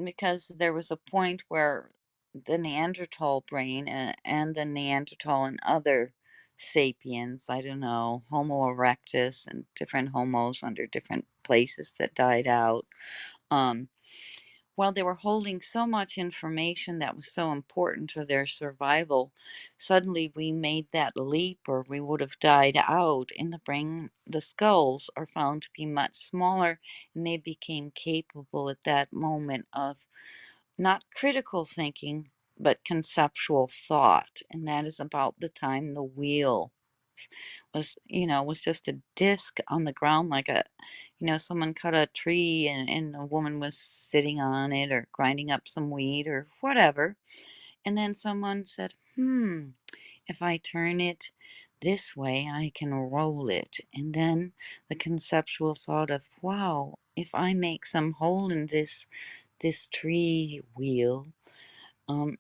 because there was a point where the Neanderthal brain and the Neanderthal and other sapiens, I don't know, Homo erectus and different homos under different places that died out. Um, while they were holding so much information that was so important to their survival, suddenly we made that leap or we would have died out. In the brain, the skulls are found to be much smaller, and they became capable at that moment of not critical thinking, but conceptual thought. And that is about the time the wheel was just a disc on the ground, like someone cut a tree and a woman was sitting on it or grinding up some wheat or whatever. And then someone said, if I turn it this way, I can roll it. And then the conceptual thought of, wow, if I make some hole in this tree wheel,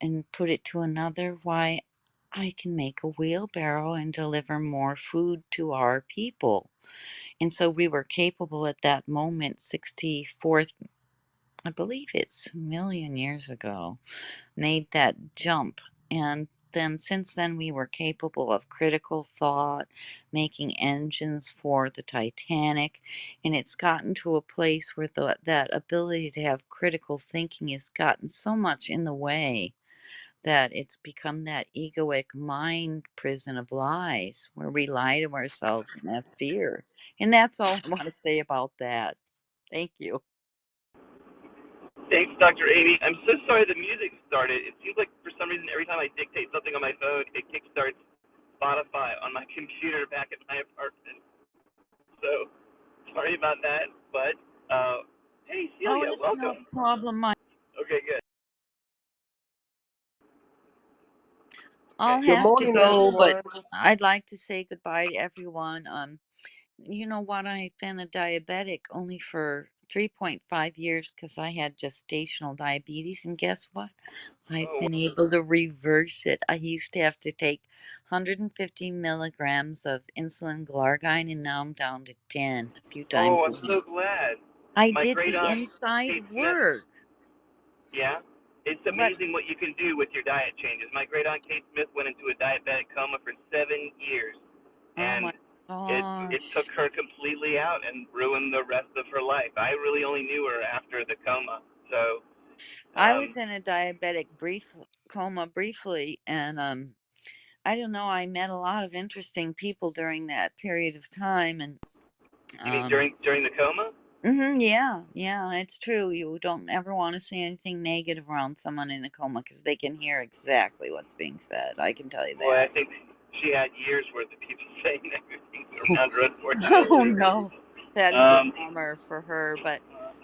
and put it to another, why, I can make a wheelbarrow and deliver more food to our people. And so we were capable at that moment, 64th, I believe it's a million years ago, made that jump. And then since then, we were capable of critical thought, making engines for the Titanic. And it's gotten to a place where that ability to have critical thinking has gotten so much in the way that it's become that egoic mind prison of lies where we lie to ourselves and have fear. And that's all I want to say about that. Thank you.
Thanks, Dr. Amy. I'm so sorry the music started. It seems like for some reason every time I dictate something on my phone, it kickstarts Spotify on my computer back at my apartment. So sorry about that. But hey,
Oh,
Celia,
it's no
welcome.
problem.
Okay, good. Okay.
I'll
Good
have to
morning,
go, but
everyone.
I'd like to say goodbye to everyone. You know what? I've been a diabetic only for 3.5 years because I had gestational diabetes. And guess what? I've
Oh,
been able to reverse it. I used to have to take 150 milligrams of insulin glargine, and now I'm down to 10 a few times a
I'm so
week.
glad.
I
My
did
great
the
aunt
inside
Kate Smith.
work.
Yeah, it's
What?
amazing what you can do with your diet changes. My great aunt Kate Smith went into a diabetic coma for 7 years,
Oh
and
my
it took
gosh.
her completely out and ruined the rest of her life. I really only knew her after the coma, so
I was in a diabetic brief coma briefly, and I don't know, I met a lot of interesting people during that period of time, and
you mean
um
during the coma?
yeah, yeah, it's true. You don't ever want to say anything negative around someone in a coma because they can hear exactly what's being said. I can tell you
Boy, I
that.
think she had years worth of people saying negative things around her,
Oh
unfortunately.
no, that is a
Um,
bummer for her. But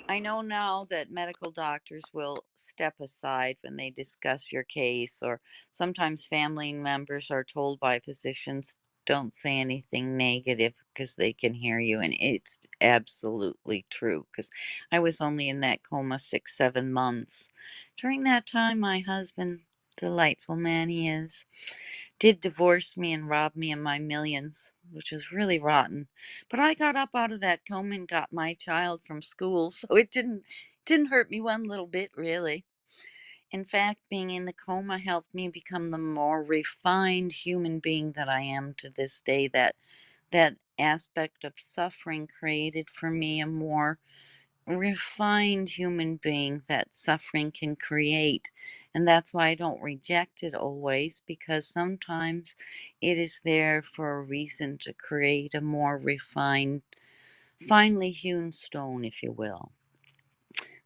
I know now that medical doctors will step aside when they discuss your case, or sometimes family members are told by physicians don't say anything negative because they can hear you. And it's absolutely true because I was only in that coma 6, 7 months. During that time, my husband, delightful man he is, did divorce me and rob me of my millions, which was really rotten. But I got up out of that coma and got my child from school, so it didn't hurt me one little bit, really. In fact, being in the coma helped me become the more refined human being that I am to this day. That aspect of suffering created for me a more refined human being that suffering can create. And that's why I don't reject it always, because sometimes it is there for a reason to create a more refined, finely hewn stone, if you will.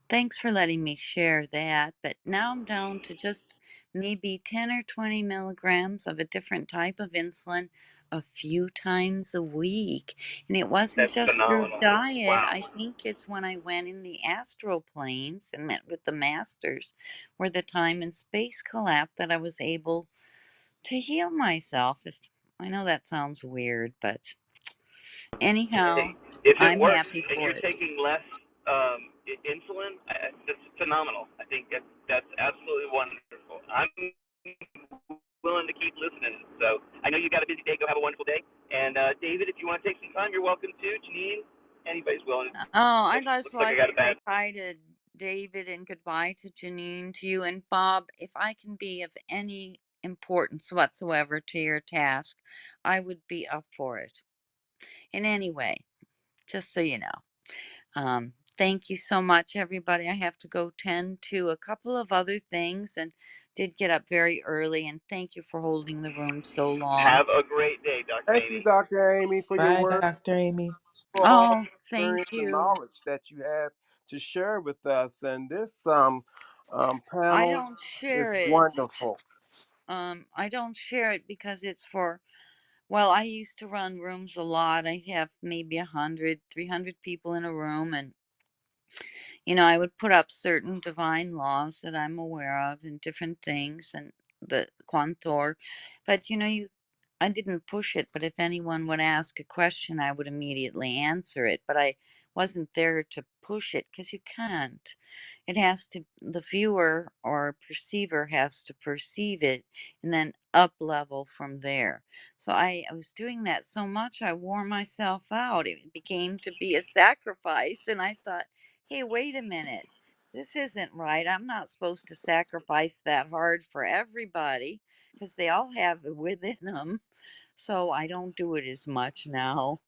Thanks for letting me share that. But now I'm down to just maybe 10 or 20 milligrams of a different type of insulin a few times a week. And it wasn't
That's
just through
phenomenal.
diet.
Wow.
I think it's when I went in the astral planes and met with the masters, where the time and space collapsed, that I was able to heal myself. I know that sounds weird, but anyhow,
Hey, if it
I'm
works
happy
and
for
you're
it.
taking less insulin, that's phenomenal. I think that's absolutely wonderful. I'm willing to keep listening. So I know you got a busy day. Go have a wonderful day. And David, if you want to take some time, you're welcome to. Janine, anybody's willing.
Oh, I'd
Looks
just
looks like I
like
got
to
a
say
bad.
hi to David and goodbye to Janine, to you and Bob. If I can be of any importance whatsoever to your task, I would be up for it. In any way, just so you know. Thank you so much, everybody. I have to go tend to a couple of other things and did get up very early. And thank you for holding the room so long.
Have a great day, Dr.
Thank you,
Amy.
Dr. Amy, for your
Bye,
work,
Dr. Amy.
for all
Oh,
the
thank
experience and
you.
knowledge that you have to share with us. And this
I
panel
don't
is
share it.
wonderful.
I don't share it because it's for, well, I used to run rooms a lot. I have maybe 100, 300 people in a room, and I would put up certain divine laws that I'm aware of and different things and the Quantor. But I didn't push it, but if anyone would ask a question, I would immediately answer it. But I wasn't there to push it because you can't. It has to, the viewer or perceiver has to perceive it and then up level from there. So I was doing that so much, I wore myself out. It became to be a sacrifice. And I thought, hey, wait a minute. This isn't right. I'm not supposed to sacrifice that hard for everybody because they all have it within them. So I don't do it as much now.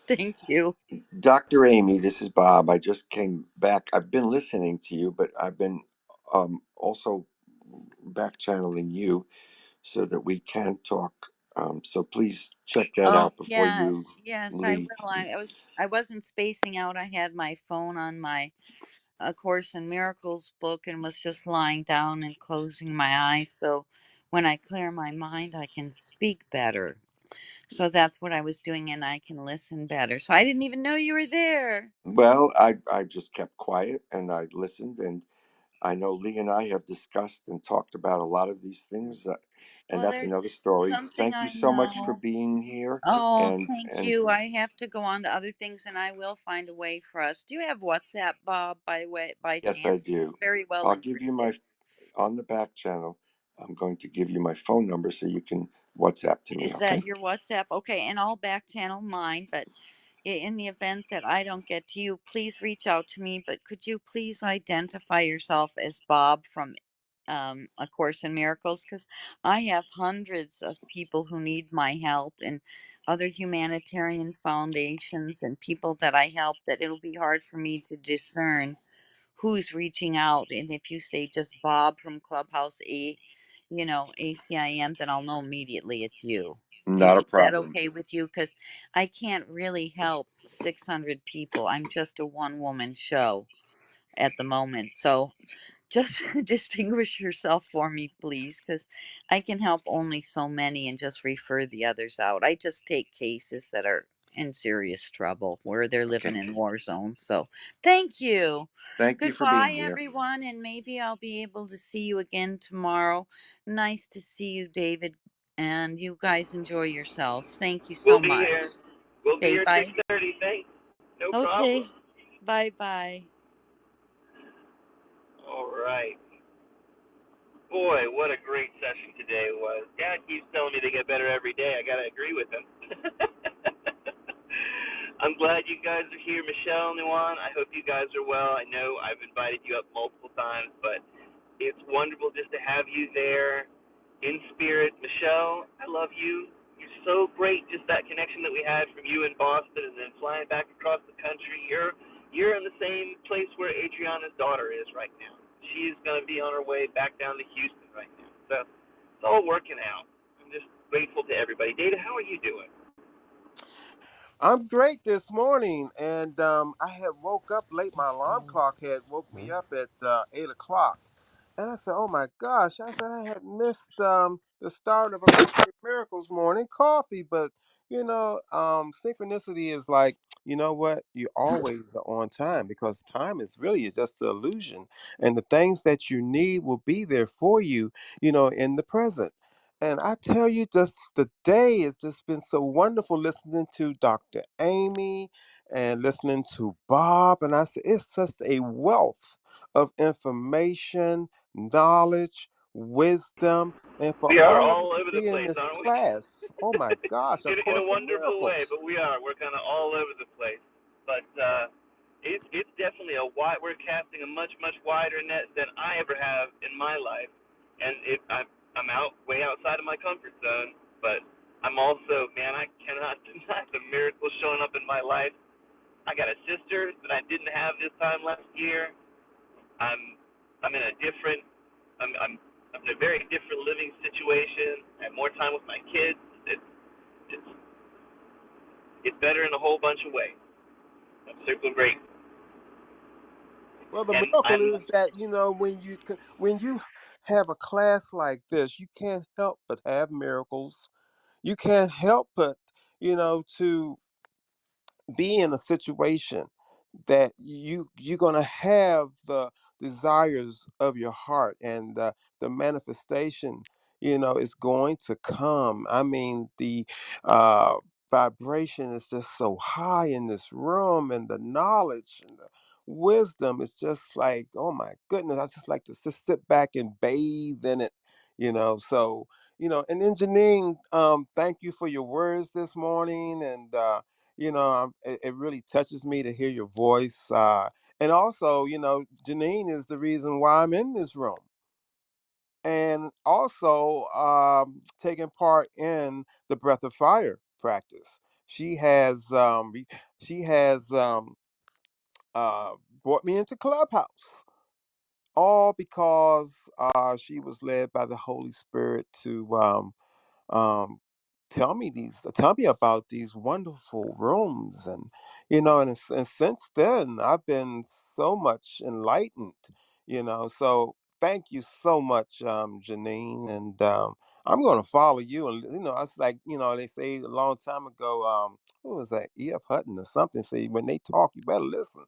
Thank you.
Dr. Amy, this is Bob. I just came back. I've been listening to you, but I've been also back channeling you so that we can talk. So please check that
Oh,
out before you
yes. Yes, I
leave.
will. I wasn't spacing out. I had my phone on my A Course in Miracles book and was just lying down and closing my eyes. So when I clear my mind, I can speak better. So that's what I was doing, and I can listen better. So I didn't even know you were there.
Well, I just kept quiet and I listened, and I know Lee and I have discussed and talked about a lot of these things, and
Well,
that's
there's
another story.
something
Thank you
I
so much for
know.
being here,
Oh, thank
and
you. I have to go on to other things, and I will find a way for us. Do you have WhatsApp, Bob, by
yes, I
chance?
do.
Very well
I'll give you
encrypted.
my on the back channel. I'm going to give you my phone number so you can WhatsApp to me.
Is
Okay?
that your WhatsApp? Okay, and I'll back channel mine, but in the event that I don't get to you, please reach out to me. But could you please identify yourself as Bob from A Course in Miracles? Because I have hundreds of people who need my help and other humanitarian foundations and people that I help, that it'll be hard for me to discern who's reaching out. And if you say just Bob from Clubhouse ACIM, then I'll know immediately it's you.
Not a
Is that
problem.
okay with you? Because I can't really help 600 people. I'm just a one woman show at the moment. So just distinguish yourself for me, please, because I can help only so many and just refer the others out. I just take cases that are in serious trouble where they're
Okay.
living in war zones. So thank you.
Thank you for being
Goodbye,
here.
everyone, and maybe I'll be able to see you again tomorrow. Nice to see you, David. And you guys enjoy yourselves. Thank you so
We'll be
much.
here. We'll be
Okay,
here at
bye.
6:30. Thanks. No
Okay,
problem.
bye bye.
All right. Boy, what a great session today was. Dad keeps telling me to get better every day. I got to agree with him. I'm glad you guys are here, Michelle and Juan. I hope you guys are well. I know I've invited you up multiple times, but it's wonderful just to have you there in spirit. Michelle, I love you. You're so great. Just that connection that we had from you in Boston and then flying back across the country. You're in the same place where Adriana's daughter is right now. She's going to be on her way back down to Houston right now. So it's all working out. I'm just grateful to everybody. David, how are you doing?
I'm great this morning, and I had woke up late. My alarm clock had woke me up at 8 o'clock, and I said, "Oh my gosh!" I said I had missed the start of Appreciate Miracles morning coffee, but synchronicity is like, you know what? You always are on time because time is really just an illusion, and the things that you need will be there for you, in the present. And I tell you, just the day has just been so wonderful listening to Dr. Amy and listening to Bob. And I said, it's just a wealth of information, knowledge, wisdom, and for
We are
all of
all
it to
over the
be in
place,
this
aren't we?
class. Oh my gosh, A
In a
Course in
wonderful way,
Miracles.
but we are. We're kind of all over the place. But it's definitely a wide. We're casting a much wider net than I ever have in my life, and I'm out way outside of my comfort zone. But I'm also, man, I cannot deny the miracles showing up in my life. I got a sister that I didn't have this time last year. I'm in a different. I'm in a very different living situation. I have more time with my kids. It's it's better in a whole bunch of ways. I'm super great,
Well, the
and
miracle
I'm
is that when you have a class like this, you can't help but have miracles. You can't help but to be in a situation that you're going to have the desires of your heart, and the manifestation is going to come. I mean, the uh vibration is just so high in this room, and the knowledge and the wisdom is just like, oh my goodness, I just like to just sit back and bathe in it. So and then Janine, thank you for your words this morning, and it really touches me to hear your voice. And also, Janine is the reason why I'm in this room. And also taking part in the Breath of Fire practice. She has she has uh, brought me into Clubhouse, all because she was led by the Holy Spirit to um, tell me about these wonderful rooms. And and since then I've been so much enlightened. So thank you so much, Janine. And I'm going to follow you. And it's like, they say a long time ago, who was that, EF Hutton or something, say when they talk you better listen.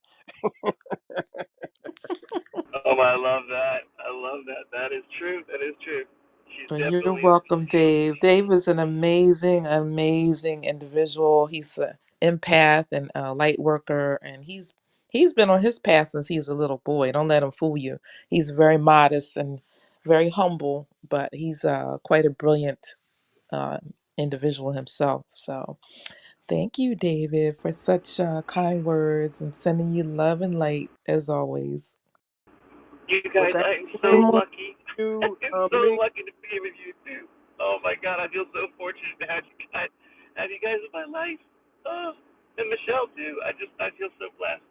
oh, I love that. I love that. That is true. That is true. She's
Well, you're
definitely
welcome, Dave. Dave is an amazing, amazing individual. He's an empath and a light worker, and he's been on his path since he's a little boy. Don't let him fool you. He's very modest and very humble, but he's quite a brilliant uh, individual himself. So, thank you, David, for such kind words and sending you love and light as always.
you
Well,
guys.
thank
I'm
Good
you,
so
morning.
lucky.
you,
I'm so
Lee.
lucky to be with you too. Oh my God, I feel so fortunate to have you guys in my life. Oh, and Michelle too. I feel so blessed.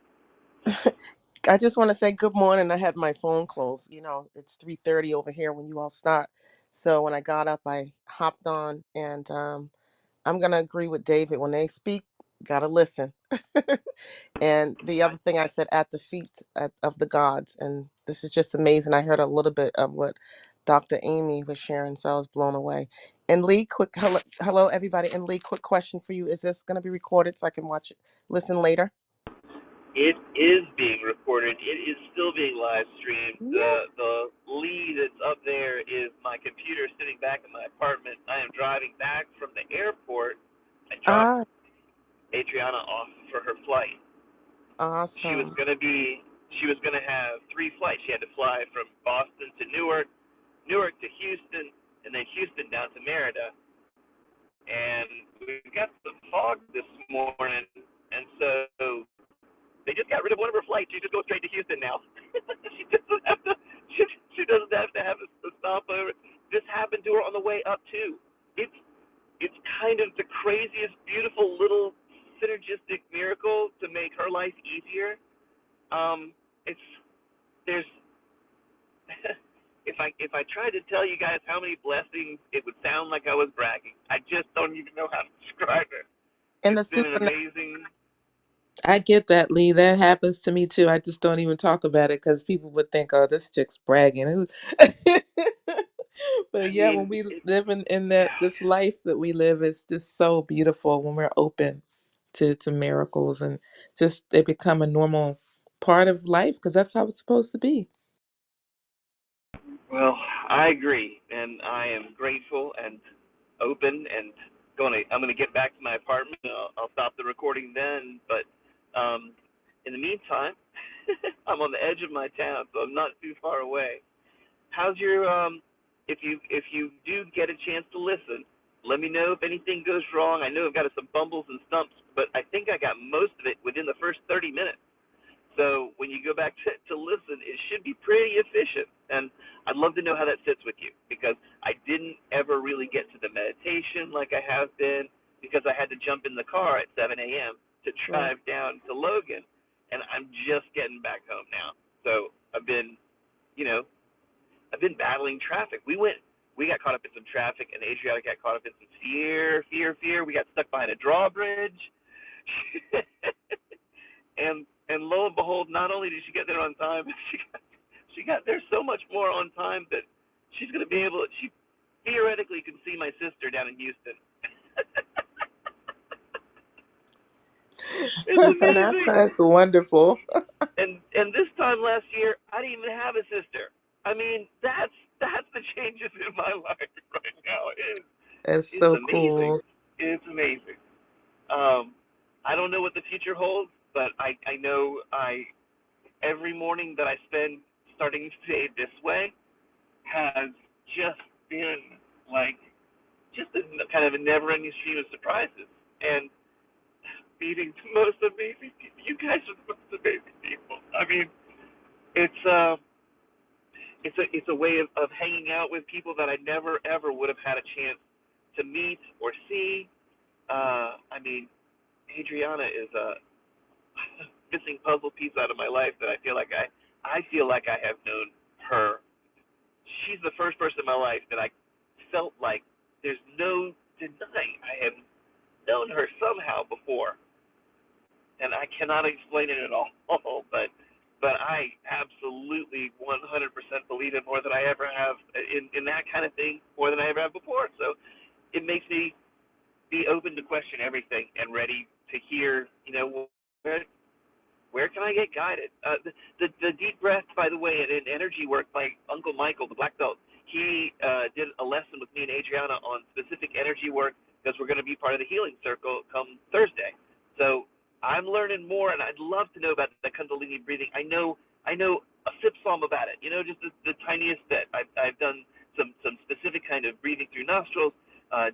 I just want to say good morning. I had my phone closed. It's 3:30 over here when you all start. So when I got up, I hopped on, and I'm gonna agree with David. When they speak, gotta listen. And the other thing I said, at the feet of the gods, and this is just amazing. I heard a little bit of what Dr. Amy was sharing, so I was blown away. And Lee, quick hello everybody. And Lee, quick question for you: is this gonna be recorded so I can watch it, listen later?
It is being recorded. It is still being live streamed.
Yeah.
The lead that's up there is my computer sitting back in my apartment. I am driving back from the airport. I dropped
Ah,
Adriana off for her flight. She was
awesome.
gonna be she was gonna have three flights. She had to fly from Boston to Newark, Newark to Houston, and then Houston down to Merida. And we got some fog this morning, and so they just got rid of one of her flights. She just goes straight to Houston now. she doesn't have to. She doesn't have to have a stopover. This happened to her on the way up too. It's it's kind of the craziest, beautiful little synergistic miracle to make her life easier. It's there's if I tried to tell you guys how many blessings, it would sound like I was bragging. I just don't even know how to describe it.
And
It's
the
been an
supernatural.
amazing.
I get that, Lee. That happens to me too. I just don't even talk about it because people would think, "Oh, this chick's bragging." But
I
yeah,
mean,
when we
it,
live in that
yeah.
this life that we live, it's just so beautiful when we're open to miracles and just they become a normal part of life because that's how it's supposed to be.
Well, I agree, and I am grateful and open, and I'm gonna get back to my apartment. I'll stop the recording then, but in the meantime, I'm on the edge of my town, so I'm not too far away. How's your if you do get a chance to listen, let me know if anything goes wrong. I know I've got some bumbles and stumps, but I think I got most of it within the first 30 minutes. So when you go back to listen, it should be pretty efficient. And I'd love to know how that sits with you because I didn't ever really get to the meditation like I have been because I had to jump in the car at 7 a.m. to
Right.
drive down to Logan. And I'm just getting back home now. So you know, I've been battling traffic. We got caught up in some traffic, and Adriana got caught up in some fear. We got stuck behind a drawbridge. and lo and behold, not only did she get there on time, but she got there so much more on time that she's going to be able. She theoretically can see my sister down in Houston. It's amazing.
That's wonderful.
And this time last year, I didn't even have a sister. I mean, that's the changes in my life right now.
It's
It's
so
amazing.
cool.
It's amazing. Um, I don't know what the future holds, but I know I every morning that I spend starting today this way has just been like just a kind of a never-ending stream of surprises and meeting the most amazing people. You guys are the most amazing people. I mean, it's it's a way of hanging out with people that I never ever would have had a chance to meet or see. I mean, Adriana is a missing puzzle piece out of my life that I feel like I have known her. She's the first person in my life that I felt like there's no denying I have known her somehow before, and I cannot explain it at all. But I absolutely 100% believe it more than I ever have in that kind of thing more than I ever have before. So it makes me be open to question everything and ready to hear, where can I get guided? The deep breath, by the way, in energy work by Uncle Michael, the black belt, he did a lesson with me and Adriana on specific energy work because we're going to be part of the healing circle come Thursday. So I'm learning more, and I'd love to know about the Kundalini breathing. I know a sip psalm about it. Just the tiniest bit. I've done some specific kind of breathing through nostrils,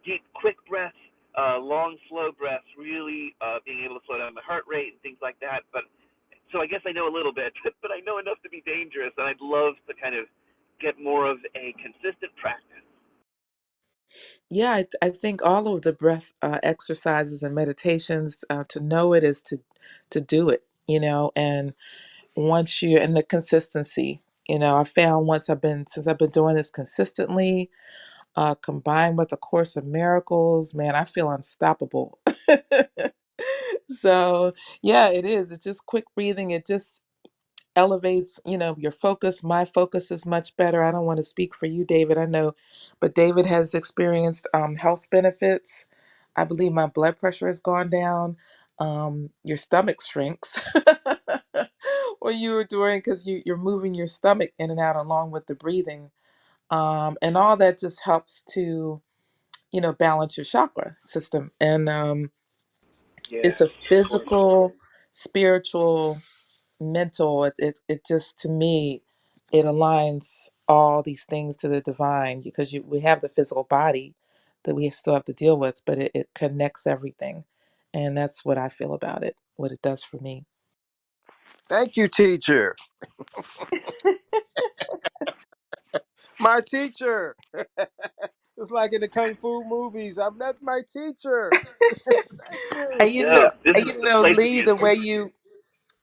deep, quick breaths, long, slow breaths, really being able to slow down my heart rate and things like that. But so I guess I know a little bit, but I know enough to be dangerous, and I'd love to kind of get more of a consistent practice.
Yeah, I think all of the breath exercises and meditations, to know it is to do it, and once you're in the consistency, I found since I've been doing this consistently, combined with the Course of Miracles, man, I feel unstoppable. So yeah, it is. It's just quick breathing. It just elevates, your focus. My focus is much better. I don't want to speak for you, David. I know, but David has experienced health benefits. I believe my blood pressure has gone down. Your stomach shrinks. when you were doing, because you're moving your stomach in and out along with the breathing, and all that just helps to balance your chakra system. And
Yeah,
it's a
of course.
physical, spiritual, mental. It just, to me, it aligns all these things to the divine, because we have the physical body that we still have to deal with, but it connects everything. And that's what I feel about it, what it does for me.
Thank you, teacher. My teacher. It's like in the kung fu movies. I met my teacher. Thank you.
And
No, this is the place to
Lee,
be a teacher.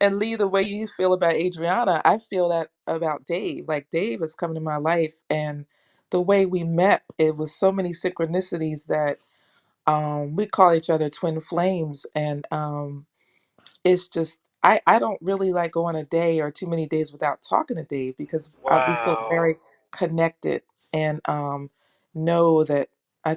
The way you feel about Adriana, I feel that about Dave. Like, Dave is coming to my life, and the way we met, it was so many synchronicities that we call each other twin flames. And it's just, I don't really like going a day or too many days without talking to Dave, because we feel
Wow.
very connected, and know that I